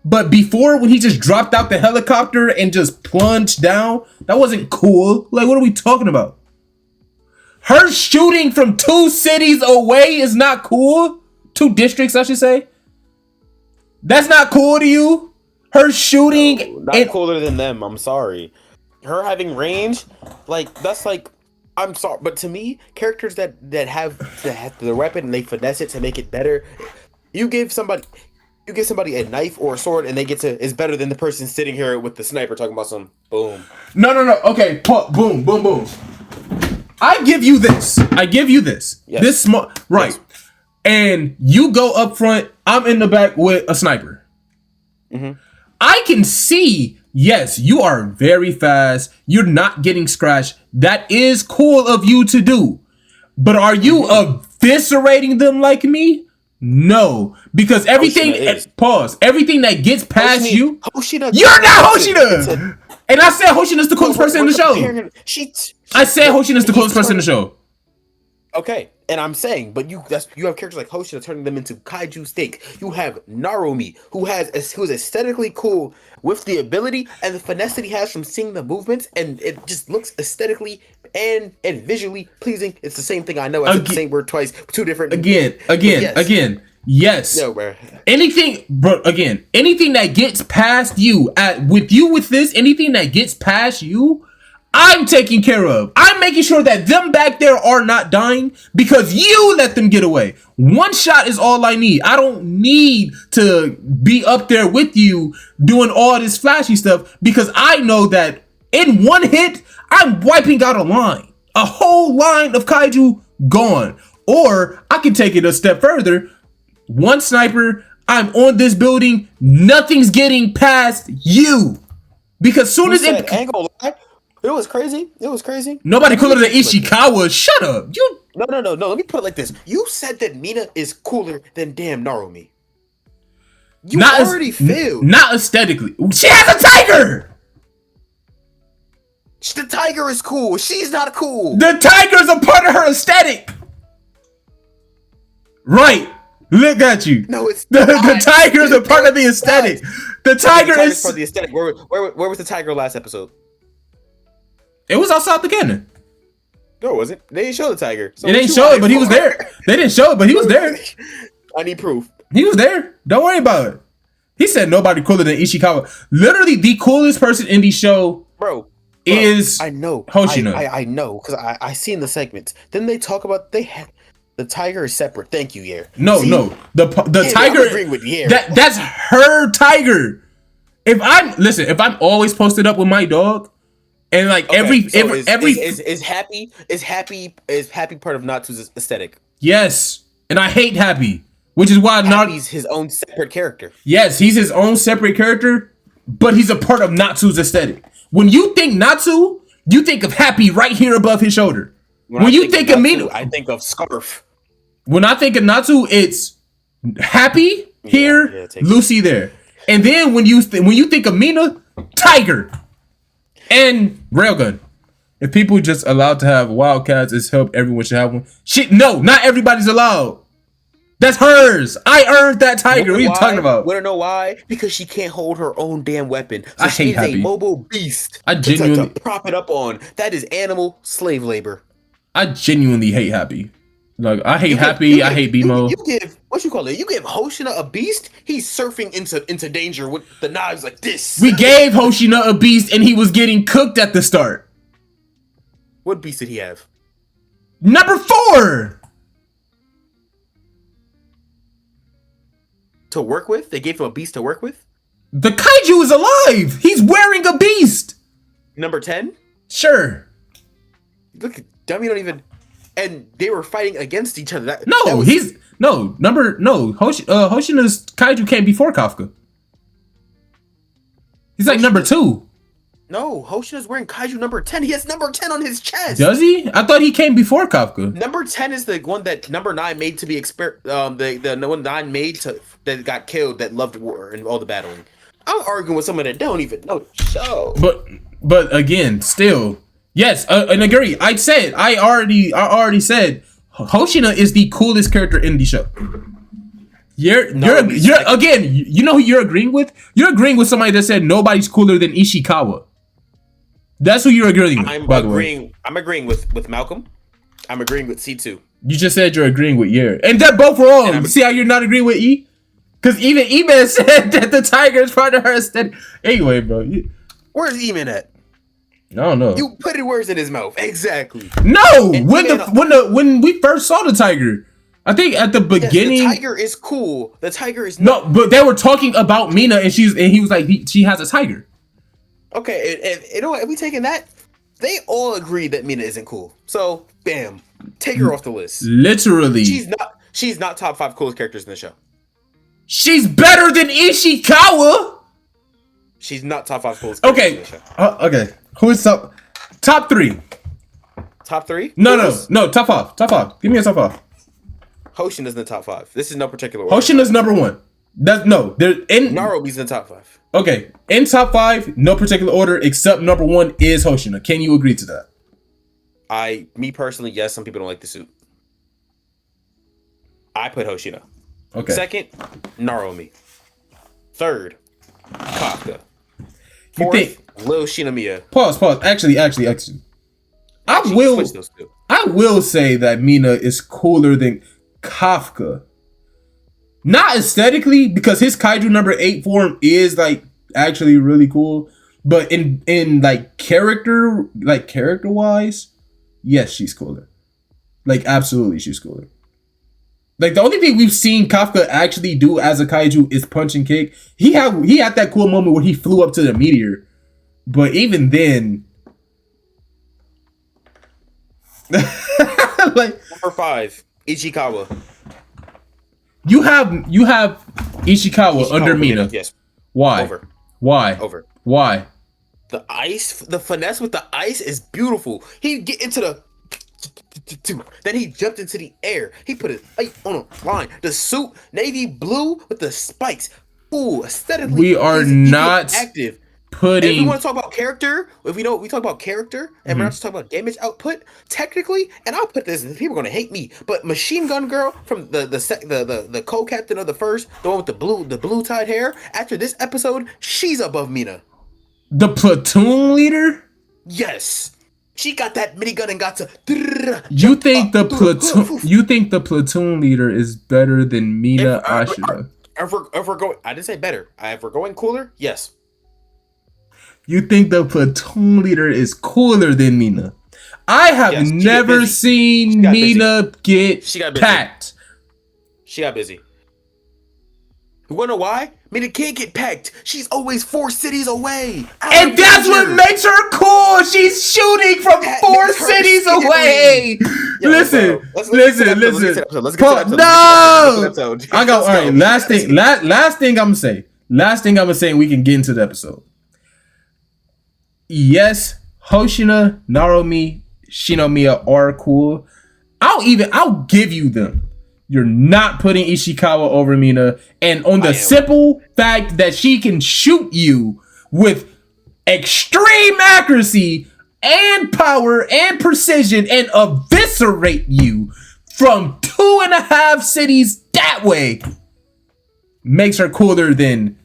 But before, when he just dropped out the helicopter and just plunged down, that wasn't cool. Like, what are we talking about? Her shooting from 2 cities away is not cool. 2 districts, I should say. That's not cool to you? Her shooting... No, not cooler than them, I'm sorry. Her having range, that's I'm sorry, but to me, characters that have the weapon and they finesse it to make it better, you give somebody a knife or a sword and they get to is better than the person sitting here with the sniper talking about some boom. No. Okay, boom. I give you this. Yes. This small, right? Yes. And you go up front. I'm in the back with a sniper. Mm-hmm. I can see. Yes, you are very fast. You're not getting scratched. That is cool of you to do. But are you a eviscerating them like me? No, because everything. Everything that gets past you. Hoshina, you're not Hoshina. And I said Hoshina's the coolest person in the show. I said Hoshina's the coolest person in the show. Okay, and I'm saying, but you have characters like Hoshina turning them into kaiju steak. You have Narumi, who is aesthetically cool with the ability and the finesse that he has from seeing the movements, and it just looks aesthetically and visually pleasing. It's the same thing. I know I said the same word twice, two different. Again. Yes. No, bro. Anything that gets past you, anything that gets past you, I'm taking care of. I'm making sure that them back there are not dying because you let them get away. One shot is all I need. I don't need to be up there with you doing all this flashy stuff because I know that in one hit, I'm wiping out a whole line of kaiju gone. Or I can take it a step further. One sniper, I'm on this building, nothing's getting past you. Because soon as it... It was crazy. Nobody cooler than Ishikawa. Shut up. No. Let me put it like this. You said that Mina is cooler than damn Narumi. You already failed. Not aesthetically. She has a tiger. The tiger is cool. She's not cool. The tiger is a part of her aesthetic. Right. Look at you. No, it's the tiger is a part of the aesthetic. The tiger is part of the aesthetic. Where was the tiger last episode? It was outside the cannon. No, it wasn't. They didn't show the tiger. So they didn't show it, but he was there. They didn't show it, but he was there. I need proof. He was there. Don't worry about it. He said nobody cooler than Ishikawa. Literally, the coolest person in the show, is I know Hoshina. I know because I seen the segments. Then they talk about the tiger is separate. Thank you, Yer. No. The tiger. I'm agreeing with Yer. That's her tiger. If I'm always posted up with my dog. And like every is happy part of Natsu's aesthetic. Yes, and I hate Happy, which is why Happy's his own separate character. Yes, he's his own separate character, but he's a part of Natsu's aesthetic. When you think Natsu, you think of Happy right here above his shoulder. When you think of Mina, I think of Scarf. When I think of Natsu, it's Happy here, Lucy there, and then when you think of Mina, Tiger. And Railgun. If people just allowed to have Wildcats, it's help everyone should have one. Shit, no, not everybody's allowed. That's hers. I earned that tiger. What are you talking about? Wanna know why? Because she can't hold her own damn weapon. So she is a mobile beast. I genuinely to prop it up on. That is animal slave labor. I genuinely hate Happy. Like I hate Happy. I hate BMO. You give You give Hoshina a beast. He's surfing into danger with the knives like this. We gave Hoshina a beast, and he was getting cooked at the start. What beast did he have? Number 4. To work with? They gave him a beast to work with? The kaiju is alive! He's wearing a beast! Number 10? Sure. Look, dummy don't even... And they were fighting against each other. Hoshina's kaiju came before Kafka. He's like number 2. No, Hoshina's wearing kaiju number 10. He has number 10 on his chest. Does he? I thought he came before Kafka. Number 10 is the one that number 9 made to be the one 9 made to that got killed that loved war and all the battling. I'm arguing with someone that don't even know the show. But again, still, yes, and agree. I already said Hoshina is the coolest character in the show. You're again, you know who you're agreeing with? You're agreeing with somebody that said nobody's cooler than Ishikawa. That's who you're agreeing with. I'm agreeing with Malcolm. I'm agreeing with C2. You just said you're agreeing with Yer. And they're both wrong. See how you're not agreeing with E? Because even E-Man said that the tiger is part of her aesthetic. Anyway, bro. Where's E-Man at? I don't know. You put words in his mouth. Exactly. No! When we first saw the tiger, I think at the beginning... Yes, the tiger is cool. The tiger is... No, but they were talking about Mina and he was like, she has a tiger. Okay, and you know what? If we taking that, they all agree that Mina isn't cool. So, bam. Take her off the list. Literally. She's not top 5 coolest characters in the show. She's better than Ishikawa! She's not top 5 coolest characters in the show. Okay. Who's top 3? Top 3? No, top 5. Give me a top 5. Hoshina's in the top 5. This is no particular order. Hoshina's number 1. That's no. They're in Narumi's in the top 5. Okay, in top 5, no particular order except number 1 is Hoshina. Can you agree to that? Me personally, yes. Some people don't like the suit. I put Hoshina. Okay. Second, Narumi. Third, Kafka. You Fourth, think? Lil Shinomiya. Pause. Actually. I will say that Mina is cooler than Kafka. Not aesthetically, because his Kaiju number 8 form is like actually really cool. But in like character wise, yes, she's cooler. Like absolutely she's cooler. Like the only thing we've seen Kafka actually do as a Kaiju is punch and kick. He had that cool moment where he flew up to the meteor. But even then, like number 5, Ishikawa. You have Ishikawa under Mina. Yes. Why? Over. Why? Over. Why? The ice, the finesse with the ice is beautiful. He get into the then he jumped into the air. He put his light on a line. The suit, navy blue with the spikes. Ooh, aesthetically. We are not active. Putting. And if we want to talk about character, we talk about character, and we're not just talking about damage output. Technically, and I'll put this, people are gonna hate me, but Machine Gun Girl from the co-captain of the first, the one with the blue tied hair. After this episode, she's above Mina. The platoon leader? Yes, she got that minigun and got to. You think the platoon leader is better than Mina Ashura? If we're going, I didn't say better. If we're going cooler, yes. You think the platoon leader is cooler than Mina? I have never seen Mina get packed. She got busy. You wanna know why? Mina can't get packed. She's always 4 cities away. And that's what makes her cool. She's shooting from 4 cities away. Listen. Let's get to the episode. No. I got all right. Last thing I'm gonna say. We can get into the episode. Yes, Hoshina, Narumi, Shinomiya are cool. I'll give you them. You're not putting Ishikawa over Mina, and on the simple fact that she can shoot you with extreme accuracy and power and precision and eviscerate you from 2.5 cities that way makes her cooler than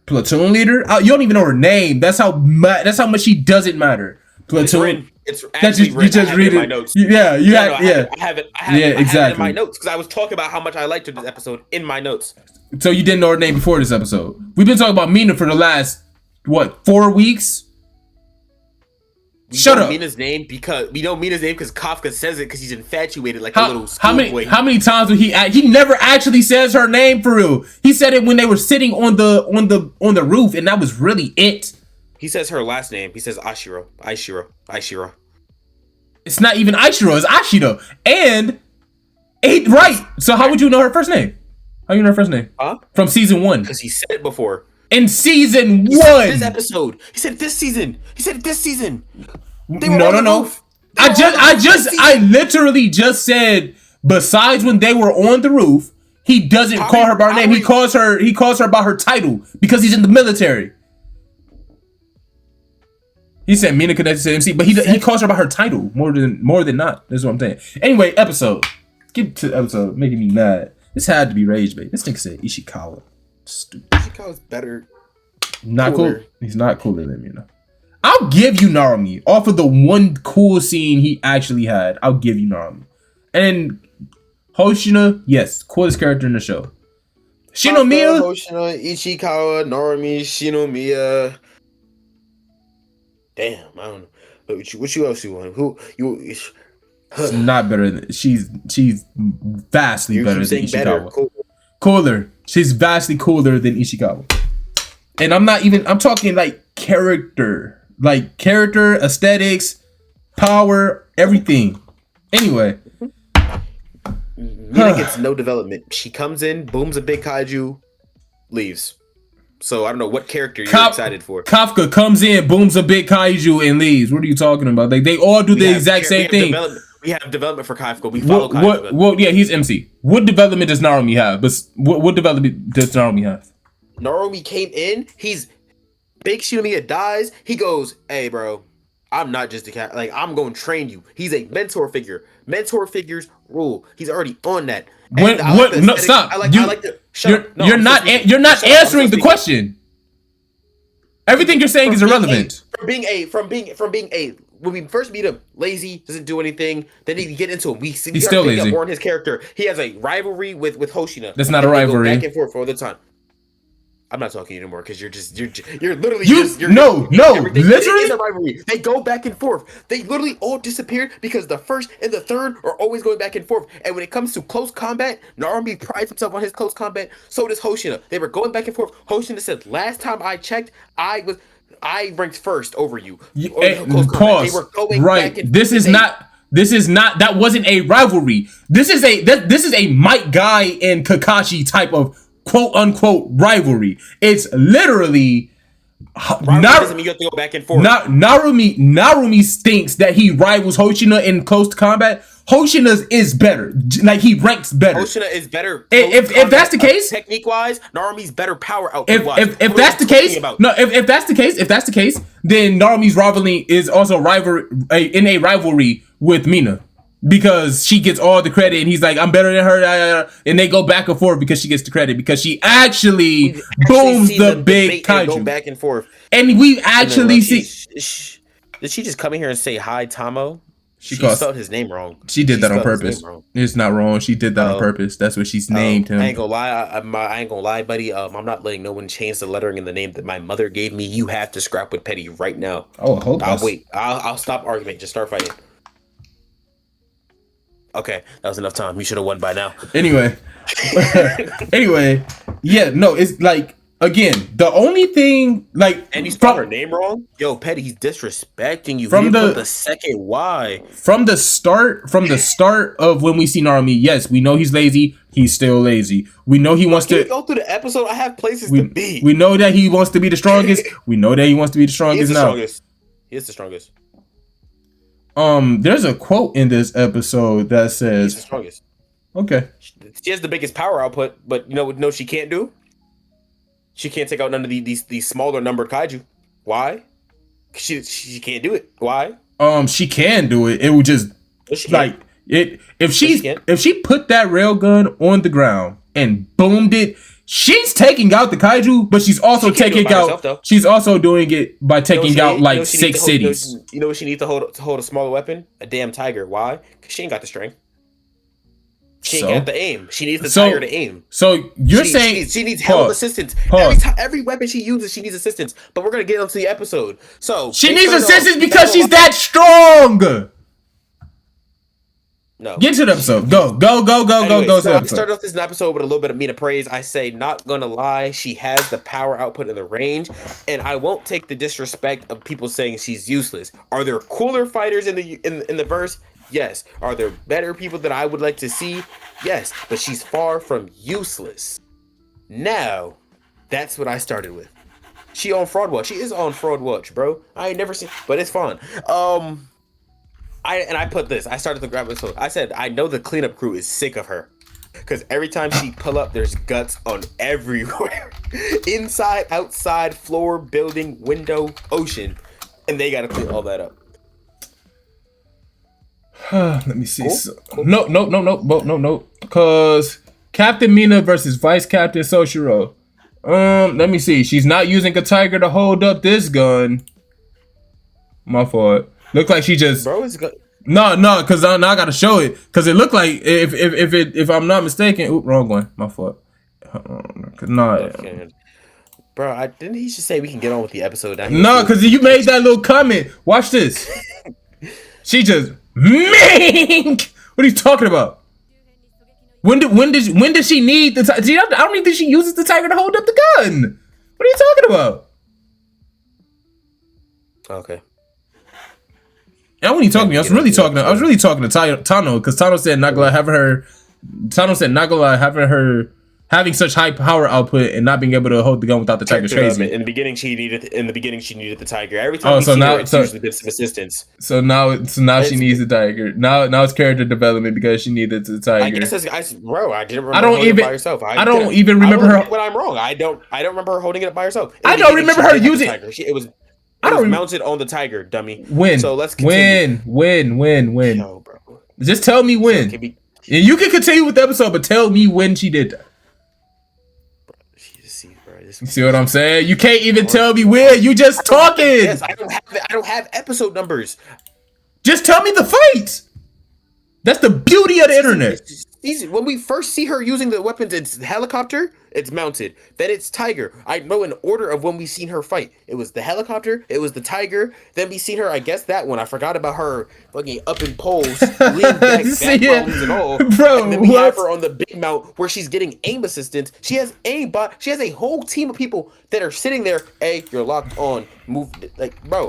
platoon leader. You don't even know her name. That's how much she doesn't matter. Platoon. It's actually written. You just read it in my notes. Yeah, I have it exactly in my notes because I was talking about how much I liked this episode in my notes. So you didn't know her name before this episode. We've been talking about Mina for the last 4 weeks. Shut up. Mina's name because Kafka says it because he's infatuated like a little schoolboy. How many times would he never actually says her name for real? He said it when they were sitting on the roof, and that was really it. He says her last name. He says Ashiro. It's not even Ashiro, it's Ashiro. And right. So how would you know her first name? How do you know her first name? Huh? From season 1. Because he said it before. In season 1. This episode. He said this season. No. I literally just said besides when they were on the roof, he doesn't call her by her name. He calls her by her title because he's in the military. He said Mina connected to MC, but he calls her by her title more than not. That's what I'm saying. Anyway, episode. Get to the episode, making me mad. This had to be rage bait. This thing said Ishikawa. Stupid. Ishikawa's better. Not cool. He's not cooler than Mina. I'll give you Narumi off of the one cool scene he actually had. I'll give you Narumi. And Hoshina, yes, coolest character in the show. Shinomiya, Hoshina, Ishikawa, Narumi, Shinomiya. Damn, I don't know. What you else you want? Who you? She's not better than she's vastly better than Ishikawa. Better. Cooler. She's vastly cooler than Ishikawa. And I'm talking like character, aesthetics, power, everything. Anyway, Mina gets no development. She comes in, booms a big kaiju, leaves. So I don't know what character you're excited for. Kafka comes in, booms a big kaiju, and leaves. What are you talking about? Like they all do the exact same thing. We have development for Kaifuka. We follow Kaifuka. Well, yeah, he's MC. What development does Narume have? But what development does Narume have? Narume came in. He's Big Shinomiya dies. He goes, "Hey, bro, I'm not just a cat. Like, I'm going to train you." He's a mentor figure. Mentor figures rule. He's already on that. When what? No, stop. You're not answering the question. Everything you're saying is irrelevant. From being a when we first meet him, lazy, doesn't do anything. Then he get into him. He's still lazy. More in his character. He has a rivalry with Hoshina. That's not a rivalry. Back and forth all the time. I'm not talking anymore because you're literally literally. It is a rivalry. They go back and forth. They literally all disappeared because the first and the third are always going back and forth. And when it comes to close combat, Narume prides himself on his close combat. So does Hoshina. They were going back and forth. Hoshina said, "Last time I checked, I ranked first over you." Pause. They were going back and This is not. That wasn't a rivalry. This is a Might Guy and Kakashi type of quote unquote rivalry. It's literally doesn't mean you have to go back and forth. Narume thinks that he rivals Hoshina in close combat. Hoshina's is better. Like, he ranks better. Hoshina is better. If that's the case, technique wise, Narume's better power output wise. If that's the case, then Narume's rivalry is also in a rivalry with Mina. Because she gets all the credit and he's like, I'm better than her, and they go back and forth because she gets the credit because she actually booms the big kaiju. Go back and forth, and we actually see. Did she just come in here and say hi, Tamo? She spelled his name wrong. She did that on purpose. It's not wrong. She did that on purpose. That's what she's named him. I ain't gonna lie. I ain't gonna lie, buddy. I'm not letting no one change the lettering in the name that my mother gave me. You have to scrap with Petty right now. Oh, hold on. I'll wait. I'll stop argument. Just start fighting. Okay, that was enough time. You should have won by now. Anyway, yeah, no, it's like, again, the only thing, like, and you spelled her name wrong. Yo, Petty, he's disrespecting you. From the second Y. From the start of when we see Narume, yes, we know he's lazy. He's still lazy. We know he wants to go through the episode. I have places to be. We know that he wants to be the strongest. We know that he wants to be the strongest now. He is the strongest. There's a quote in this episode that says, "He's the strongest." Okay. She has the biggest power output, but you know what? No, she can't do. She can't take out none of these smaller numbered kaiju. Why? She can't do it. Why? She can do it. It would just like it if she put that railgun on the ground and boomed it. She's taking out the kaiju, but she's also taking out. She's also doing it by taking out like 6 cities. You know what she needs to hold a smaller weapon? A damn tiger. Why? Because she ain't got the strength. She ain't got the aim. She needs the tiger to aim. So you're saying she needs help assistance. Every weapon she uses, she needs assistance. But we're gonna get onto the episode. So she needs assistance because she's that strong. No. Get to the episode. Go. I started off this episode with a little bit of Mina praise. I say, not gonna lie, she has the power output and the range, and I won't take the disrespect of people saying she's useless. Are there cooler fighters in the verse? Yes. Are there better people that I would like to see? Yes. But she's far from useless. Now, that's what I started with. She on Fraud Watch. She is on Fraud Watch, bro. I ain't never seen, but it's fun. I put this. I started to grab this. I said, I know the cleanup crew is sick of her. Because every time she pull up, there's guts on everywhere. Inside, outside, floor, building, window, ocean. And they got to clean all that up. Let me see. Cool. No. Because Captain Mina versus Vice Captain Soshiro. Let me see. She's not using a tiger to hold up this gun. My fault. Look like she just. Bro, it's good. No, because now I gotta show it. Because it looked like if I'm not mistaken, wrong one. My fault. Bro, didn't he just say we can get on with the episode? No, because you made that little comment. Watch this. She just mink. What are you talking about? When did she need the tiger? I don't even think she uses the tiger to hold up the gun. What are you talking about? Okay. I wasn't talking to me. I was really talking to Tano because Tano said not gonna have her. Tano said not gonna having her having such high power output and not being able to hold the gun without the tiger is crazy. In the beginning, she needed the tiger. Every time Oh, we so see now- her, it's so- usually been some assistance. So now she needs the tiger. Now it's character development because she needed the tiger. I guess bro, I didn't remember I don't her holding even- it by herself. I don't even remember her- When I'm wrong, I don't remember her holding it by herself. I don't remember her using- It was mounted on the tiger, dummy. When? So let's continue. When? Yo, bro. Just tell me when. So And you can continue with the episode, but tell me when she did that. You see what I'm saying? You can't even tell me when. You just talking. Yes, I don't have episode numbers. Just tell me the fight. That's the beauty of the internet. It's easy. When we first see her using the weapons, it's helicopter, it's mounted. Then it's tiger. I know in order of when we seen her fight. It was the helicopter, it was the tiger. Then we seen her, I guess that one. I forgot about her fucking up in poles, lean back, See back it? problems and all. Bro, and then we what? have her on the big mount where she's getting aim assistance. She has she has a whole team of people that are sitting there. Hey, you're locked on. Move, like, bro.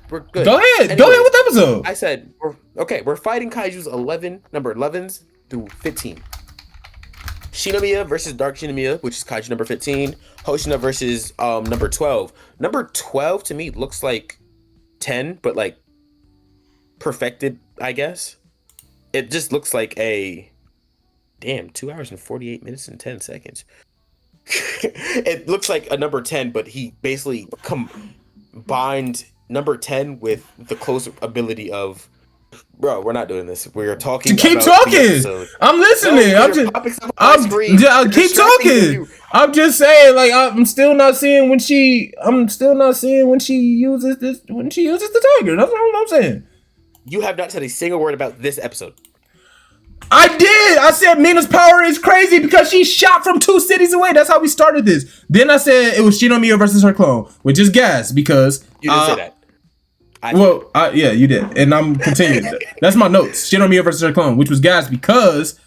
We're good. Go ahead. Go Anyways, ahead with the episode. I said, we're fighting Kaiju's number 11s through 15. Shinomiya versus Dark Shinomiya, which is Kaiju number 15. Hoshina versus number 12. Number 12 to me looks like 10, but like perfected, I guess. It just looks like 2 hours and 48 minutes and 10 seconds. It looks like a number 10, but he basically combined number 10 with the close ability of, bro, we're not doing this. We're talking. Keep about talking. the episode. I'm listening. No, I'm you're just. popping stuff on my screen. I'll You're keep distracting talking. you. I'm just saying, like, I'm still not seeing when she. I'm still not seeing when she uses this. When she uses the tiger. That's all I'm saying. You have not said a single word about this episode. I did. I said Mina's power is crazy because she shot from 2 cities away. That's how we started this. Then I said it was Shinomiya versus her clone, which is gas because You didn't say that. Yeah, you did, and I'm continuing. That's my notes. Shinomiya versus her clone, which was gas because,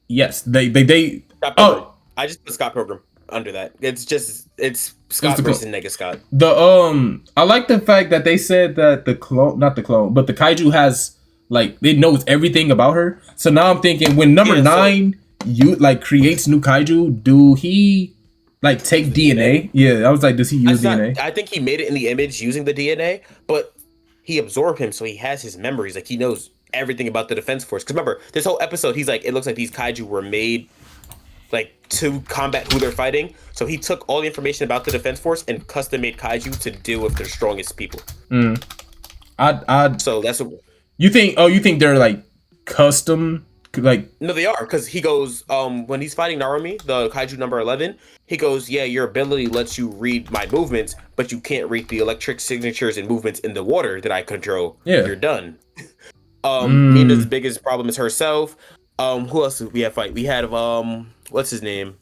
yes, they. Oh, I just put Scott Pilgrim under that. It's Scott versus Nega Scott. I like the fact that they said that not the clone, but the kaiju has, like, it knows everything about her. So now I'm thinking when number 9 creates new kaiju, do he like take DNA? Yeah, I was like, does he use DNA? I think he made it in the image using the DNA, but he absorbed him, so he has his memories. Like, he knows everything about the Defense Force. Because remember, this whole episode, he's like, it looks like these kaiju were made like to combat who they're fighting. So he took all the information about the Defense Force and custom made kaiju to deal with their strongest people. So that's what. You think they're like custom, like? No, they are, because he goes when he's fighting Narumi, the kaiju number 11. He goes, yeah, your ability lets you read my movements, but you can't read the electric signatures and movements in the water that I control. Yeah, you're done. Mina's biggest problem is herself. Who else did we have fight? We had what's his name?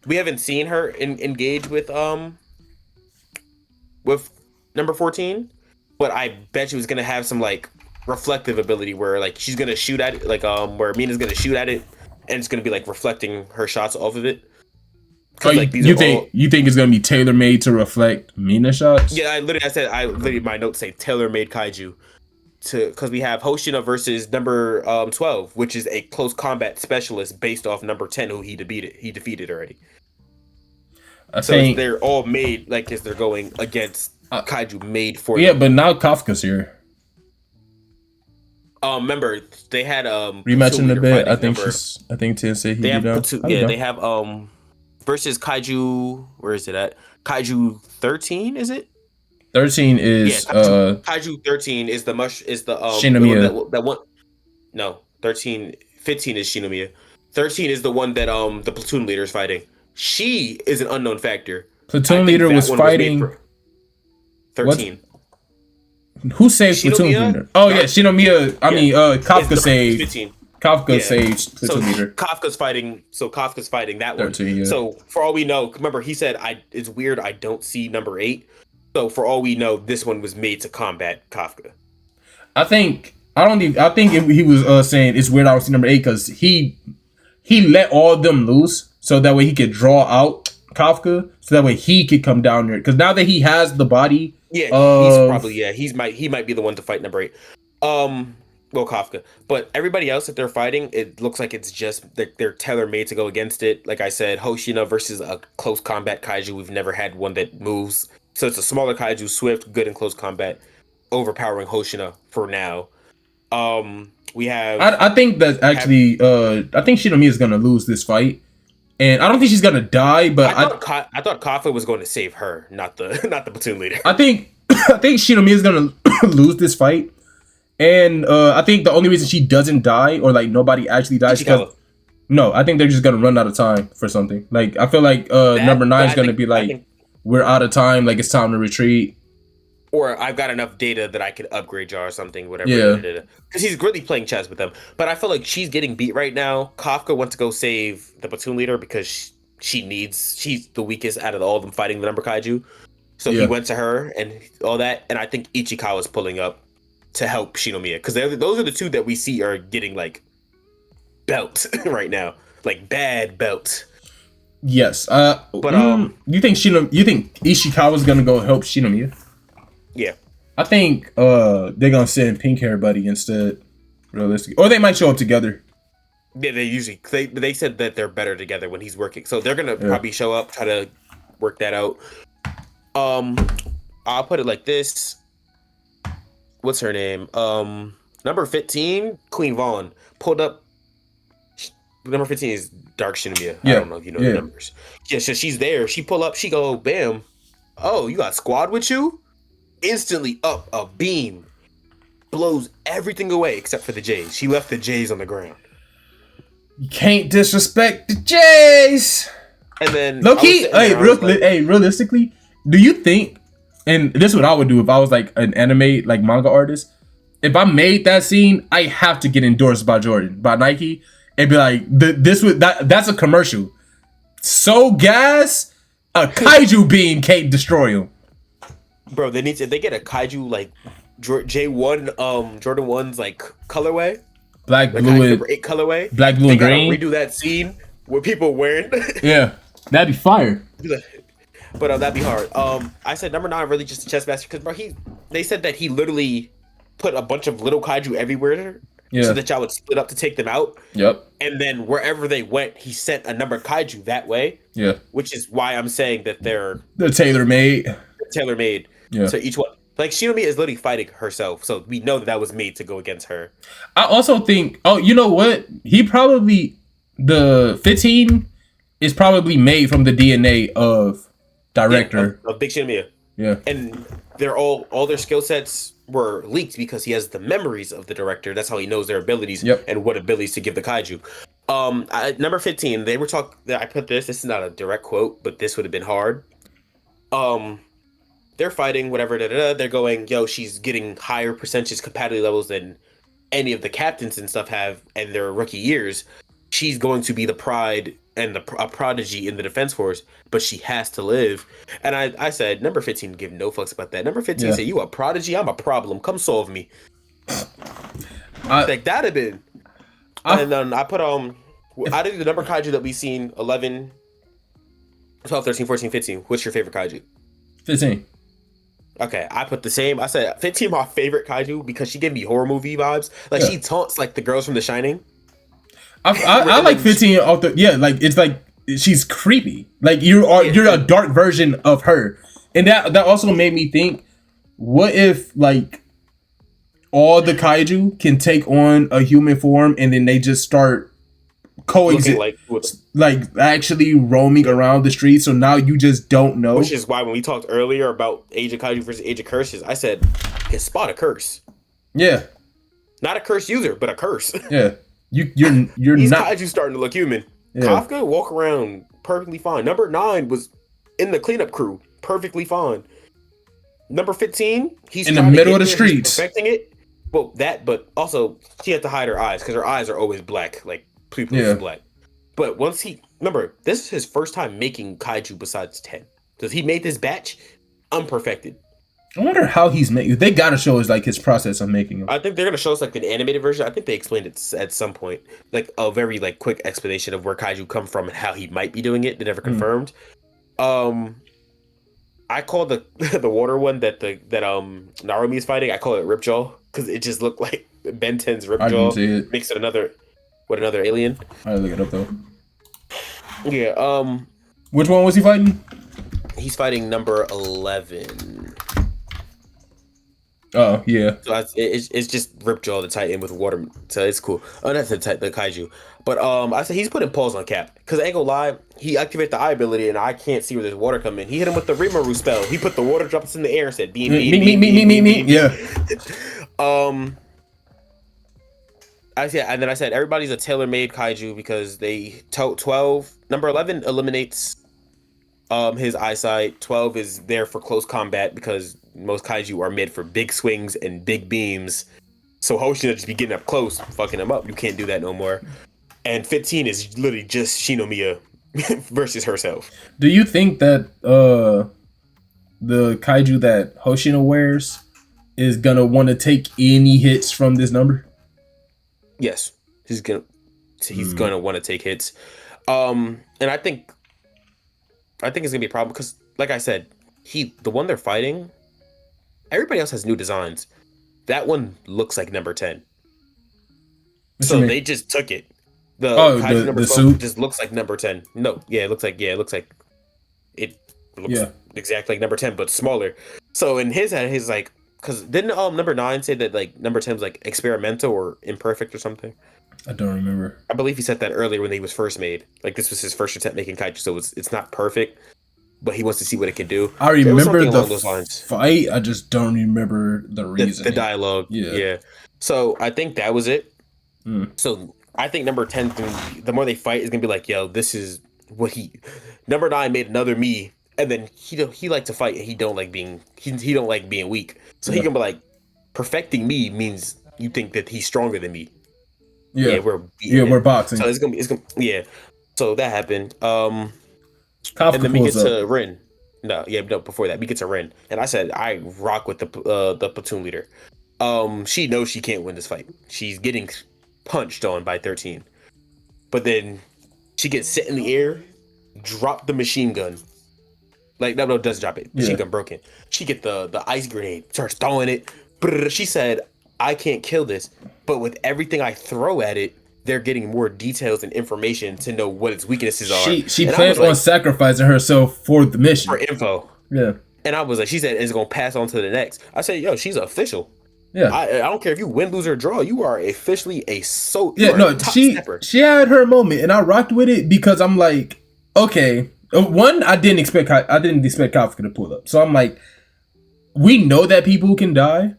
We haven't seen her engage with number 14, but I bet she was gonna have some like reflective ability where like she's gonna shoot at it, like where Mina's gonna shoot at it and it's gonna be like reflecting her shots off of it. Like, you think it's gonna be tailor made to reflect Mina shots? Yeah, I literally my notes say tailor made kaiju because we have Hoshina versus number 12, which is a close combat specialist based off number 10 who he defeated already. I think they're all made like as they're going against kaiju made for them. But now Kafka's here. Remember they had rematch in a bit. I think Ten said he'd be down. They have versus kaiju. Where is it at? Kaiju 13, is it? 13 is kaiju 13 is the Shinomiya. That one. No, 15 is Shinomiya. 13 is the one that the platoon leader is fighting. She is an unknown factor. Platoon leader was fighting 13. Who saved platoon leader? Oh yeah, Shinomiya. Kafka saved 15. Kafka saved platoon leader. Kafka's fighting that 13, one. yeah. So for all we know, remember he said it's weird I don't see number 8. So for all we know, this one was made to combat Kafka. I think he was saying it's weird I don't see number 8 because he let all of them loose so that way he could draw out Kafka so that way he could come down there because now that he has the body. Yeah, he might be the one to fight number 8. well, Kafka, but everybody else that they're fighting, it looks like it's just they're tailor made to go against it. Like I said, Hoshina versus a close combat kaiju. We've never had one that moves, so it's a smaller kaiju, swift, good in close combat, overpowering Hoshina for now. We have. I think that actually, I think Shinomiya is gonna lose this fight, and I don't think she's gonna die. But I thought Kafka was going to save her, not the not the platoon leader. I think I think Shinomiya is gonna lose this fight, and I think the only reason she doesn't die or like nobody actually dies because no, I think they're just gonna run out of time for something. Like I feel like number 9 is gonna be like we're out of time, like it's time to retreat. Or I've got enough data that I could upgrade y'all or something, whatever. Yeah. Because he's really playing chess with them. But I feel like she's getting beat right now. Kafka went to go save the platoon leader because she's the weakest out of all of them fighting the number kaiju. So he went to her and all that. And I think Ishikawa is pulling up to help Shinomiya. Because those are the two that we see are getting like belt right now. Like bad belt. Yes. But you think Ishikawa's gonna go help Shinomiya? Yeah, I think they're gonna send Pink Hair Buddy instead, realistically, or they might show up together. Yeah, they said that they're better together when he's working, so they're gonna probably show up, try to work that out. I'll put it like this. What's her name? Number 15, Queen Vaughn pulled up. Number 15 is Dark Shinomiya. I don't know if you know the numbers. Yeah, so she's there. She pull up. She go, bam. Oh, you got squad with you? Instantly up a beam, blows everything away except for the J's. She left the J's on the ground. You can't disrespect the J's. And then Low-key, realistically, do you think, and this is what I would do if I was like an anime, like manga artist, if I made that scene, I have to get endorsed by Nike, and be like, that's a commercial. So gas, a kaiju being can't destroy him. Bro, they get a kaiju like J1 Jordan 1's like colorway. Black, blue, and 8 colorway. Black, blue, and green. Redo that scene with people wearing. Yeah, that'd be fire. But that'd be hard. I said number 9 really just a chess master because bro, they said that he literally put a bunch of little kaiju everywhere. Yeah. So that y'all would split up to take them out. Yep. And then wherever they went, he sent a number of kaiju that way. Yeah. Which is why I'm saying that they're tailor made. Tailor made. Yeah. So each one, like Shinomiya is literally fighting herself, so we know that was made to go against her. I also think, you know what? The 15 is probably made from the DNA of director of Big Shinomiya. Yeah. And they're all their skill sets were leaked because he has the memories of the director. That's how he knows their abilities and what abilities to give the kaiju. Number 15, they were talking. I put this. This is not a direct quote, but this would have been hard. They're fighting, whatever, they're going, yo, she's getting higher percentage compatibility levels than any of the captains and stuff have in their rookie years. She's going to be the pride and a prodigy in the defense force, but she has to live. And I said, number 15, give no fucks about that. Number 15 said, you a prodigy, I'm a problem. Come solve me. Like, that'd have been. And then I put, out of the number kaiju that we've seen, 11, 12, 13, 14, 15, what's your favorite kaiju? 15. Okay, I put the same. I said 15 my favorite kaiju because she gave me horror movie vibes. Like she taunts like the girls from The Shining. I like 15 off the like it's like she's creepy. Like you're a dark version of her. And that also made me think, what if like all the kaiju can take on a human form and then they just start coexist, like actually roaming around the streets, so now you just don't know. Which is why when we talked earlier about Age of Kaiju versus Age of Curses, I said can spot a curse. Yeah. Not a curse user, but a curse. Yeah. You're These not kaiju starting to look human. Yeah. Kafka walk around perfectly fine. Number 9 was in the cleanup crew, perfectly fine. Number 15, he's in the middle of the streets. Perfecting it. Well, but also she had to hide her eyes because her eyes are always black, like people is black. But once remember, this is his first time making kaiju besides 10. Because he made this batch unperfected. I wonder how he's making. They gotta show us like his process of making them. I think they're gonna show us like an animated version. I think they explained it at some point, like a very like quick explanation of where kaiju come from and how he might be doing it. They never confirmed. I call the water one that Narumi is fighting. I call it Ripjaw because it just looked like Ben 10's I didn't see Ripjaw it. makes it another alien. I look it up though. Yeah. Which one was he fighting? He's fighting number 11. Oh yeah. So it's just Ripjaw the Titan with water. So it's cool. Oh, that's the kaiju. But I said he's putting pause on Cap because I ain't gonna lie. He activated the eye ability and I can't see where there's water coming. He hit him with the Rimuru spell. He put the water drops in the air and said beam. Me. Yeah. I said, and then I said everybody's a tailor-made kaiju because they 12 number 11 eliminates his eyesight. 12 is there for close combat because most kaiju are made for big swings and big beams. So Hoshina just be getting up close, fucking him up. You can't do that no more. And 15 is literally just Shinomiya versus herself. Do you think that the kaiju that Hoshino wears is gonna want to take any hits from this number? Yes, he's gonna want to take hits. And I think it's gonna be a problem because, like I said, the one they're fighting, everybody else has new designs. That one looks like number 10. So they just took it. The number 12 suit just looks like number 10. No, it looks like exactly like number 10, but smaller. So in his head, he's like, because didn't number 9 say that like number 10 was like experimental or imperfect or something? I don't remember. I believe he said that earlier when he was first made. Like this was his first attempt making kaiju, so it's not perfect, but he wants to see what it can do. I remember the fight. I just don't remember the reason. The dialogue. Yeah. So I think that was it. So I think number 10, the more they fight, is gonna be like, yo, this is what number 9 made another me, and then he liked to fight and he don't like being weak. So he gonna be like, perfecting me means you think that he's stronger than me. Yeah, we're boxing. So it's gonna yeah. So that happened. Kafka and then we get to Rin. No, before that we get to Rin, and I said I rock with the platoon leader. She knows she can't win this fight. She's getting punched on by 13, but then she gets set in the air, drop the machine gun. Like no, does drop it. Machine gun broken. She get the ice grenade, starts throwing it. She said, I can't kill this, but with everything I throw at it, they're getting more details and information to know what its weaknesses are. She plans on sacrificing herself for the mission. For info. Yeah. And I was like, she said it's gonna pass on to the next. I said, yo, she's official. Yeah. I don't care if you win, lose, or draw. You are officially a she had her moment, and I rocked with it because I'm like, okay. One, I didn't expect Kafka to pull up. So I'm like, we know that people can die.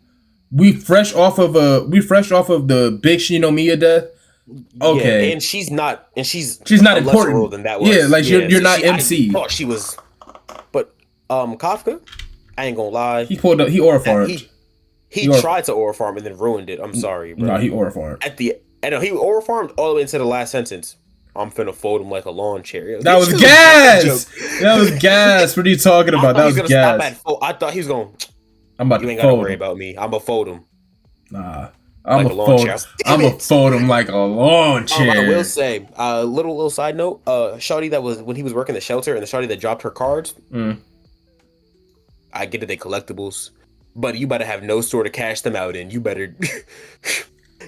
We fresh off of the big Shinomiya death. Okay, yeah, and she's not important role than that was. Yeah, like you're not MC. I thought she was, but Kafka, I ain't gonna lie. He pulled up. He aura farmed. He tried to aura farm and then ruined it. I'm sorry, bro. No, he aura farmed. I know he aura farmed all the way into the last sentence. I'm finna fold him like a lawn chair. That was gas. That was gas. What are you talking about? That was gas. I thought he was going. You ain't gotta worry about me. I'm gonna fold him. Nah, I'm gonna fold him like a lawn chair. I will say, little side note. Shawty that was when he was working the shelter, and the shawty that dropped her cards. I get it, they collectibles, but you better have no store to cash them out in. You better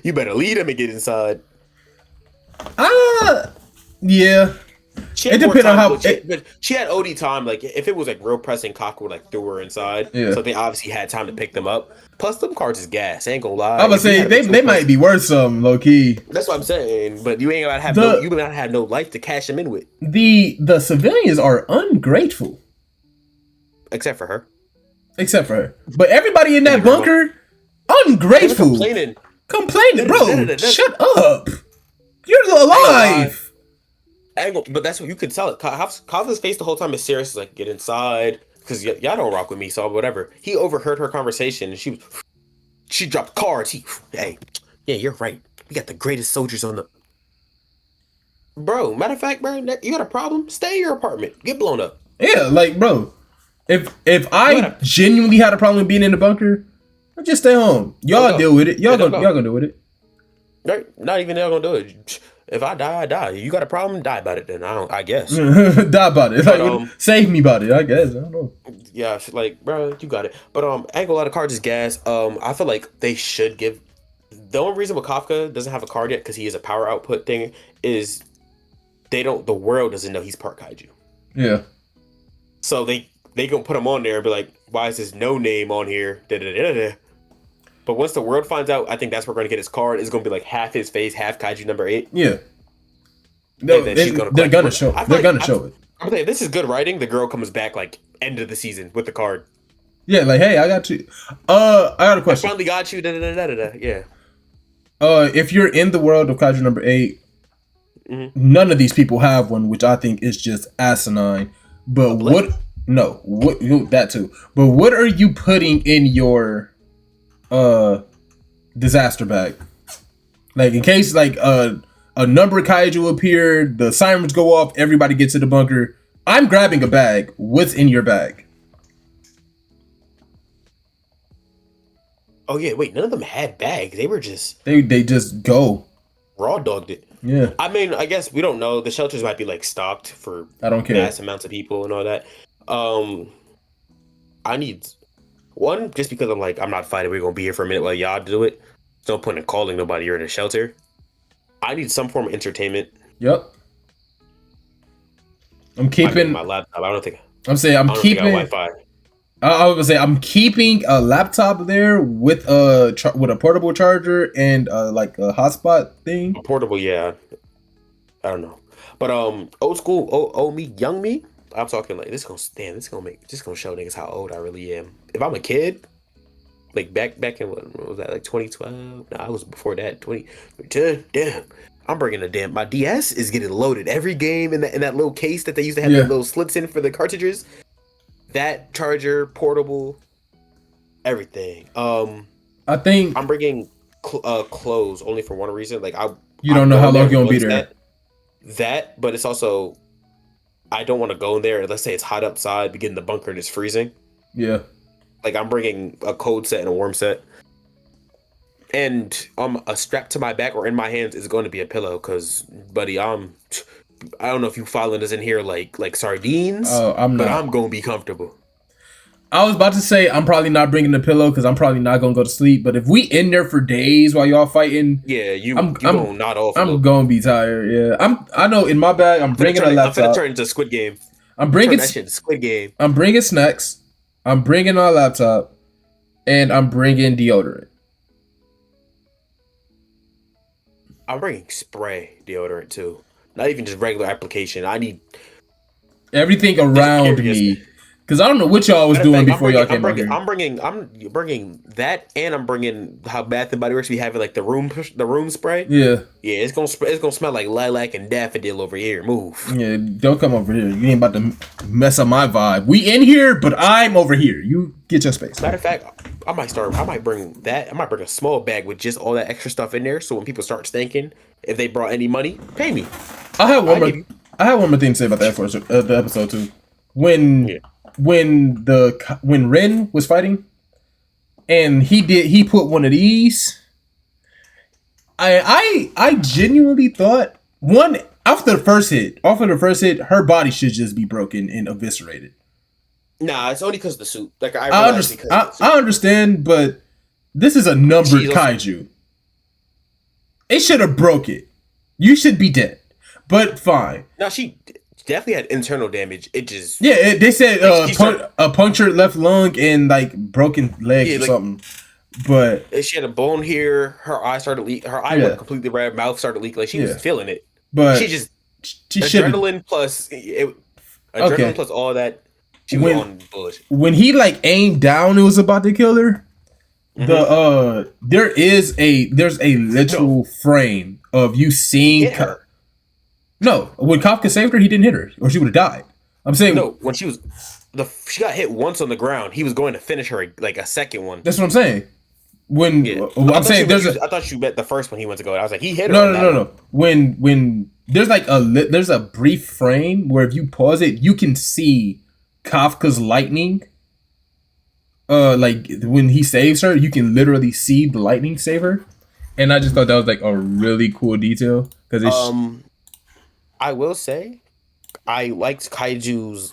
lead them and get inside. Yeah. It depends on how. But she had OD time. Like if it was like real pressing, Cock would like threw her inside. Yeah. So they obviously had time to pick them up. Plus, them cards is gas. Ain't gonna lie. I was gonna say they might be worth something, low key. That's what I'm saying. But you ain't gonna have you may not have no life to cash them in with. The civilians are ungrateful. Except for her. But everybody in that bunker, ungrateful. Complaining, bro. Shut up. You're alive. But that's what you could tell it. Kafka's face the whole time is serious. He's like, get inside. Because y'all don't rock with me, so whatever. He overheard her conversation and she dropped cards. Hey, yeah, you're right. We got the greatest soldiers on the. Bro, matter of fact, bro, you got a problem? Stay in your apartment. Get blown up. Yeah, like, bro. If I genuinely had a problem with being in the bunker, I'd just stay home. Y'all deal with it. Y'all gonna deal with it. Right? Not even y'all gonna do it. If I die, I die. You got a problem? Die about it then. I guess. Die about it. Like, save me about it, I guess. I don't know. Yeah, like, bro, you got it. But I ain't gonna lie, the cards is gas. I feel like they should give the only reason why Kafka doesn't have a card yet, because he is a power output thing, is the world doesn't know he's part kaiju. Yeah. So they gonna put him on there and be like, why is his no name on here? Da-da-da-da-da. But once the world finds out, I think that's where we're gonna get his card. It's gonna be like half his face, half kaiju number 8. Yeah. No, they're gonna show it. They're gonna show it. I'm saying this is good writing. The girl comes back like end of the season with the card. Yeah, like, hey, I got you. I got a question. I finally got you. Da-da-da-da-da. Yeah. If you're in the world of kaiju number 8, none of these people have one, which I think is just asinine. But what? No, what? That too. But what are you putting in your disaster bag? Like in case like a number of kaiju appear, the sirens go off, everybody gets to the bunker. I'm grabbing a bag. What's in your bag? Oh yeah, wait. None of them had bags. They were just They just go. raw dogged it. Yeah. I mean, I guess we don't know. The shelters might be like stocked for I don't care. mass amounts of people and all that. I need one just because I'm not fighting. We're gonna be here for a minute while y'all do it. There's no point in calling nobody. You're in a shelter. I need some form of entertainment. Yep. I'm keeping my laptop. I don't think. I'm saying I'm keeping Wi-Fi. I was gonna say I'm keeping a laptop there with a portable charger and like a hotspot thing. Portable, yeah. I don't know, but old school, old me, young me. I'm talking like this gonna show niggas how old I really am. If I'm a kid, like back in what was that, like 2012? No, I was before that, 2010. Damn, I'm bringing my DS is getting loaded every game in that little case that they used to have the little slits in for the cartridges. That charger, portable, everything. I think I'm bringing clothes only for one reason. Like you don't know how long you're gonna be there. That, but it's also I don't want to go in there. Let's say it's hot outside, we get in the bunker and it's freezing. Yeah. Like I'm bringing a cold set and a warm set, and a strap to my back or in my hands is going to be a pillow. Cause, buddy, I don't know if you following us in here like sardines. I'm not. But I'm gonna be comfortable. I was about to say I'm probably not bringing the pillow because I'm probably not gonna go to sleep. But if we in there for days while y'all fighting, yeah, I'm gonna nod off. I'm gonna be tired. Yeah, I know. In my bag, I'm bringing a laptop. I'm gonna turn into Squid Game. I'm bringing that shit into Squid Game. I'm bringing snacks. I'm bringing our laptop, and I'm bringing deodorant. I'm bringing spray deodorant too. Not even just regular application. I need everything around me. Because I don't know what y'all was doing before y'all came out here. I'm bringing that, and I'm bringing how Bath and Body Works we have it like the room spray. Yeah, it's gonna smell like lilac and daffodil over here. Move. Yeah, don't come over here. You ain't about to mess up my vibe. We in here, but I'm over here. You get your space. Matter of fact, I might bring that. I might bring a small bag with just all that extra stuff in there. So when people start thinking if they brought any money, pay me. I have one more thing to say about the episode too. When Ren was fighting, and he put one of these. I genuinely thought off of the first hit, her body should just be broken and eviscerated. Nah, it's only because of the suit. Like I understand, but this is a numbered kaiju. It should have broke it. You should be dead. But fine. No, she definitely had internal damage. It just they said a punctured left lung and like broken legs or something. But she had a bone here. Her eye started to leak. Her eye went completely red. Mouth started to leak. Like she was feeling it. But she adrenaline plus plus all that. She was on bullshit. When he like aimed down, it was about to kill her. Mm-hmm. There's a literal frame of you seeing her. No, when Kafka saved her, he didn't hit her, or she would have died. I'm saying when she got hit once on the ground, he was going to finish her like a second one. That's what I'm saying. I thought you meant the first one he went to go. I was like, he hit her. No. When there's like there's a brief frame where if you pause it, you can see Kafka's lightning. Like when he saves her, you can literally see the lightning save her, and I just thought that was like a really cool detail because I will say, I liked Kaiju's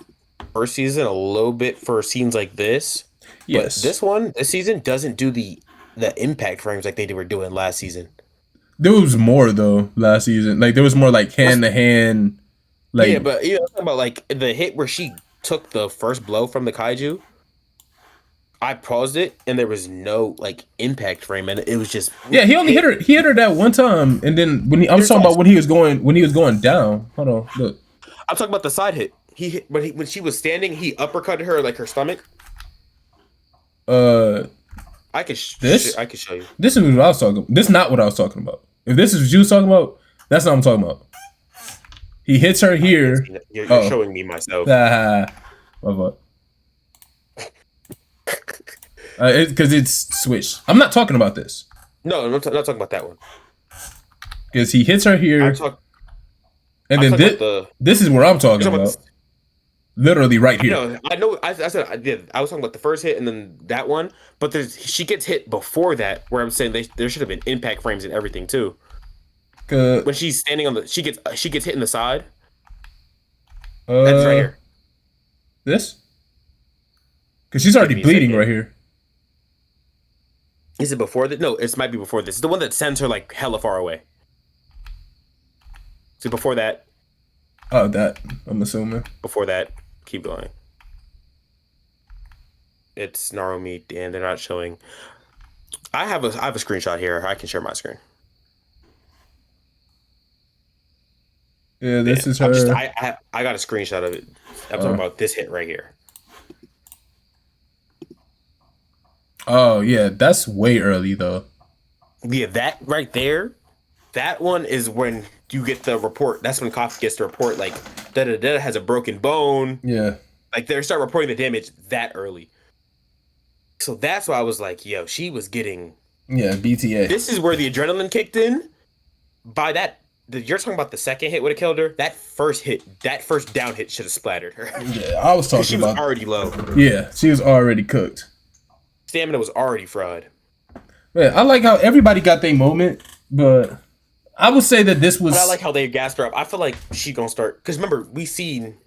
first season a little bit for scenes like this. Yes. But this season doesn't do the the impact frames like they were doing last season. There was more though last season. Like there was more like hand to hand. Like Yeah, but I'm talking about like the hit where she took the first blow from the kaiju. I paused it and there was no like impact frame, and it was just yeah, he only hit her. He hit her that one time, and then I was talking about when he was going down. Hold on, look. I'm talking about the side hit. He hit when she was standing. He uppercutted her like her stomach. I could I could show you. This is what I was talking about. This is not what I was talking about. If this is what you was talking about, that's not what I'm talking about. He hits her here. You're showing me myself. My fault. Because it's switched. I'm not talking about this. No, I'm not talking about that one. Because he hits her here. And then this is where I'm talking about. Literally right here. I know. I said I did. I was talking about the first hit and then that one. But she gets hit before that, where I'm saying there should have been impact frames and everything too. When she's standing on she gets hit in the side. That's right here. This? Because she's already bleeding right here. Is it before that? No, it might be before this. It's the one that sends her like hella far away. So before that. Oh, that I'm assuming. Before that, keep going. It's Narumi, and they're not showing. I have a screenshot here. I can share my screen. Yeah, this is her. I got a screenshot of it. I'm talking about this hit right here. Oh yeah, that's way early though. Yeah, that right there, that one is when you get the report. That's when Coffee gets the report. Like, da has a broken bone. Yeah, like they start reporting the damage that early. So that's why I was like, yo, she was getting. Yeah, BTA. This is where the adrenaline kicked in. By that, you're talking about the second hit would have killed her. That first down hit should have splattered her. Yeah, I was talking about. She was already low. Yeah, she was already cooked. Stamina was already fried. Man, I like how everybody got their moment, but I would say that this was. But I like how they gassed her up. I feel like she's gonna start because remember we seen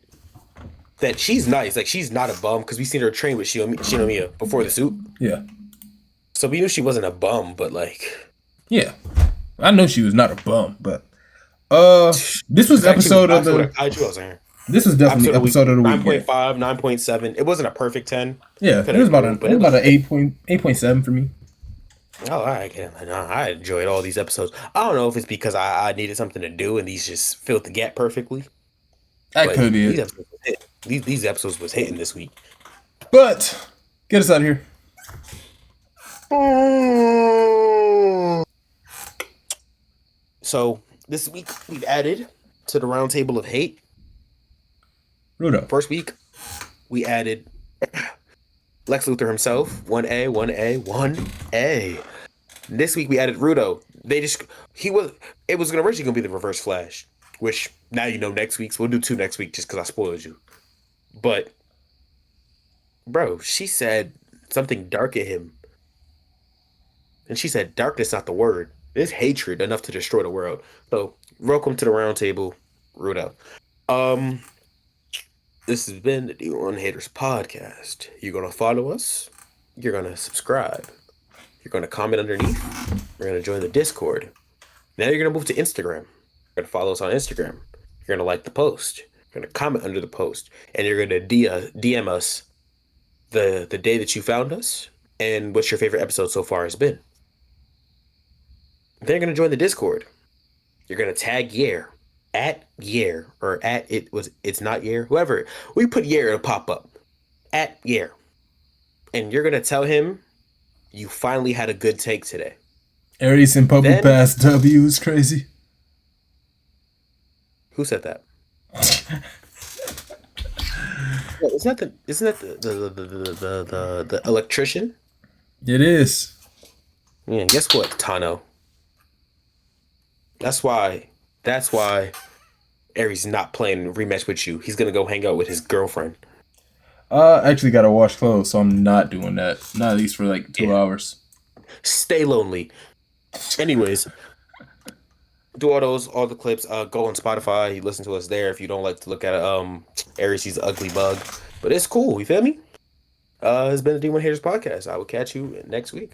that she's nice. Like she's not a bum because we seen her train with Shinomiya before the suit. Yeah. So we knew she wasn't a bum, but like. Yeah, I know she was not a bum, but this was episode of the. This was definitely episode of the week. 9.5, 9.7. It wasn't a perfect 10. Yeah, it was about an 8.7 for me. Oh, all right. I enjoyed all these episodes. I don't know if it's because I needed something to do and these just filled the gap perfectly. That could be it. These episodes was hitting this week. But get us out of here. So this week we've added to the round table of hate. Rudo. First week we added Lex Luthor himself, 1A, 1A, 1A. This week we added Rudo. It was originally gonna be the Reverse Flash, which now you know next week's. We'll do 2 next week just because I spoiled you. But bro, she said something dark at him. And she said darkness not the word. It's hatred enough to destroy the world. So welcome to the round table, Rudo. This has been the D1 Haters Podcast. You're going to follow us. You're going to subscribe. You're going to comment underneath. You're going to join the Discord. Now you're going to move to Instagram. You're going to follow us on Instagram. You're going to like the post. You're going to comment under the post. And you're going to DM us the day that you found us and what your favorite episode so far has been. Then you're going to join the Discord. You're going to tag Yair. At Yair, or at it's not Yair, whoever. We put Yair, it'll pop up. At Yair. And you're gonna tell him you finally had a good take today. Aries and Puppy Pass W is crazy. Who said that? Isn't that the electrician? It is. Yeah, guess what, Tano? That's why Aries not playing rematch with you. He's gonna go hang out with his girlfriend. I actually gotta wash clothes, so I'm not doing that. Not at least for like 2 hours. Stay lonely. Anyways, do all the clips. Go on Spotify. You listen to us there if you don't like to look at Aries' ugly bug. But it's cool. You feel me? It's been the D1 Haters Podcast. I will catch you next week.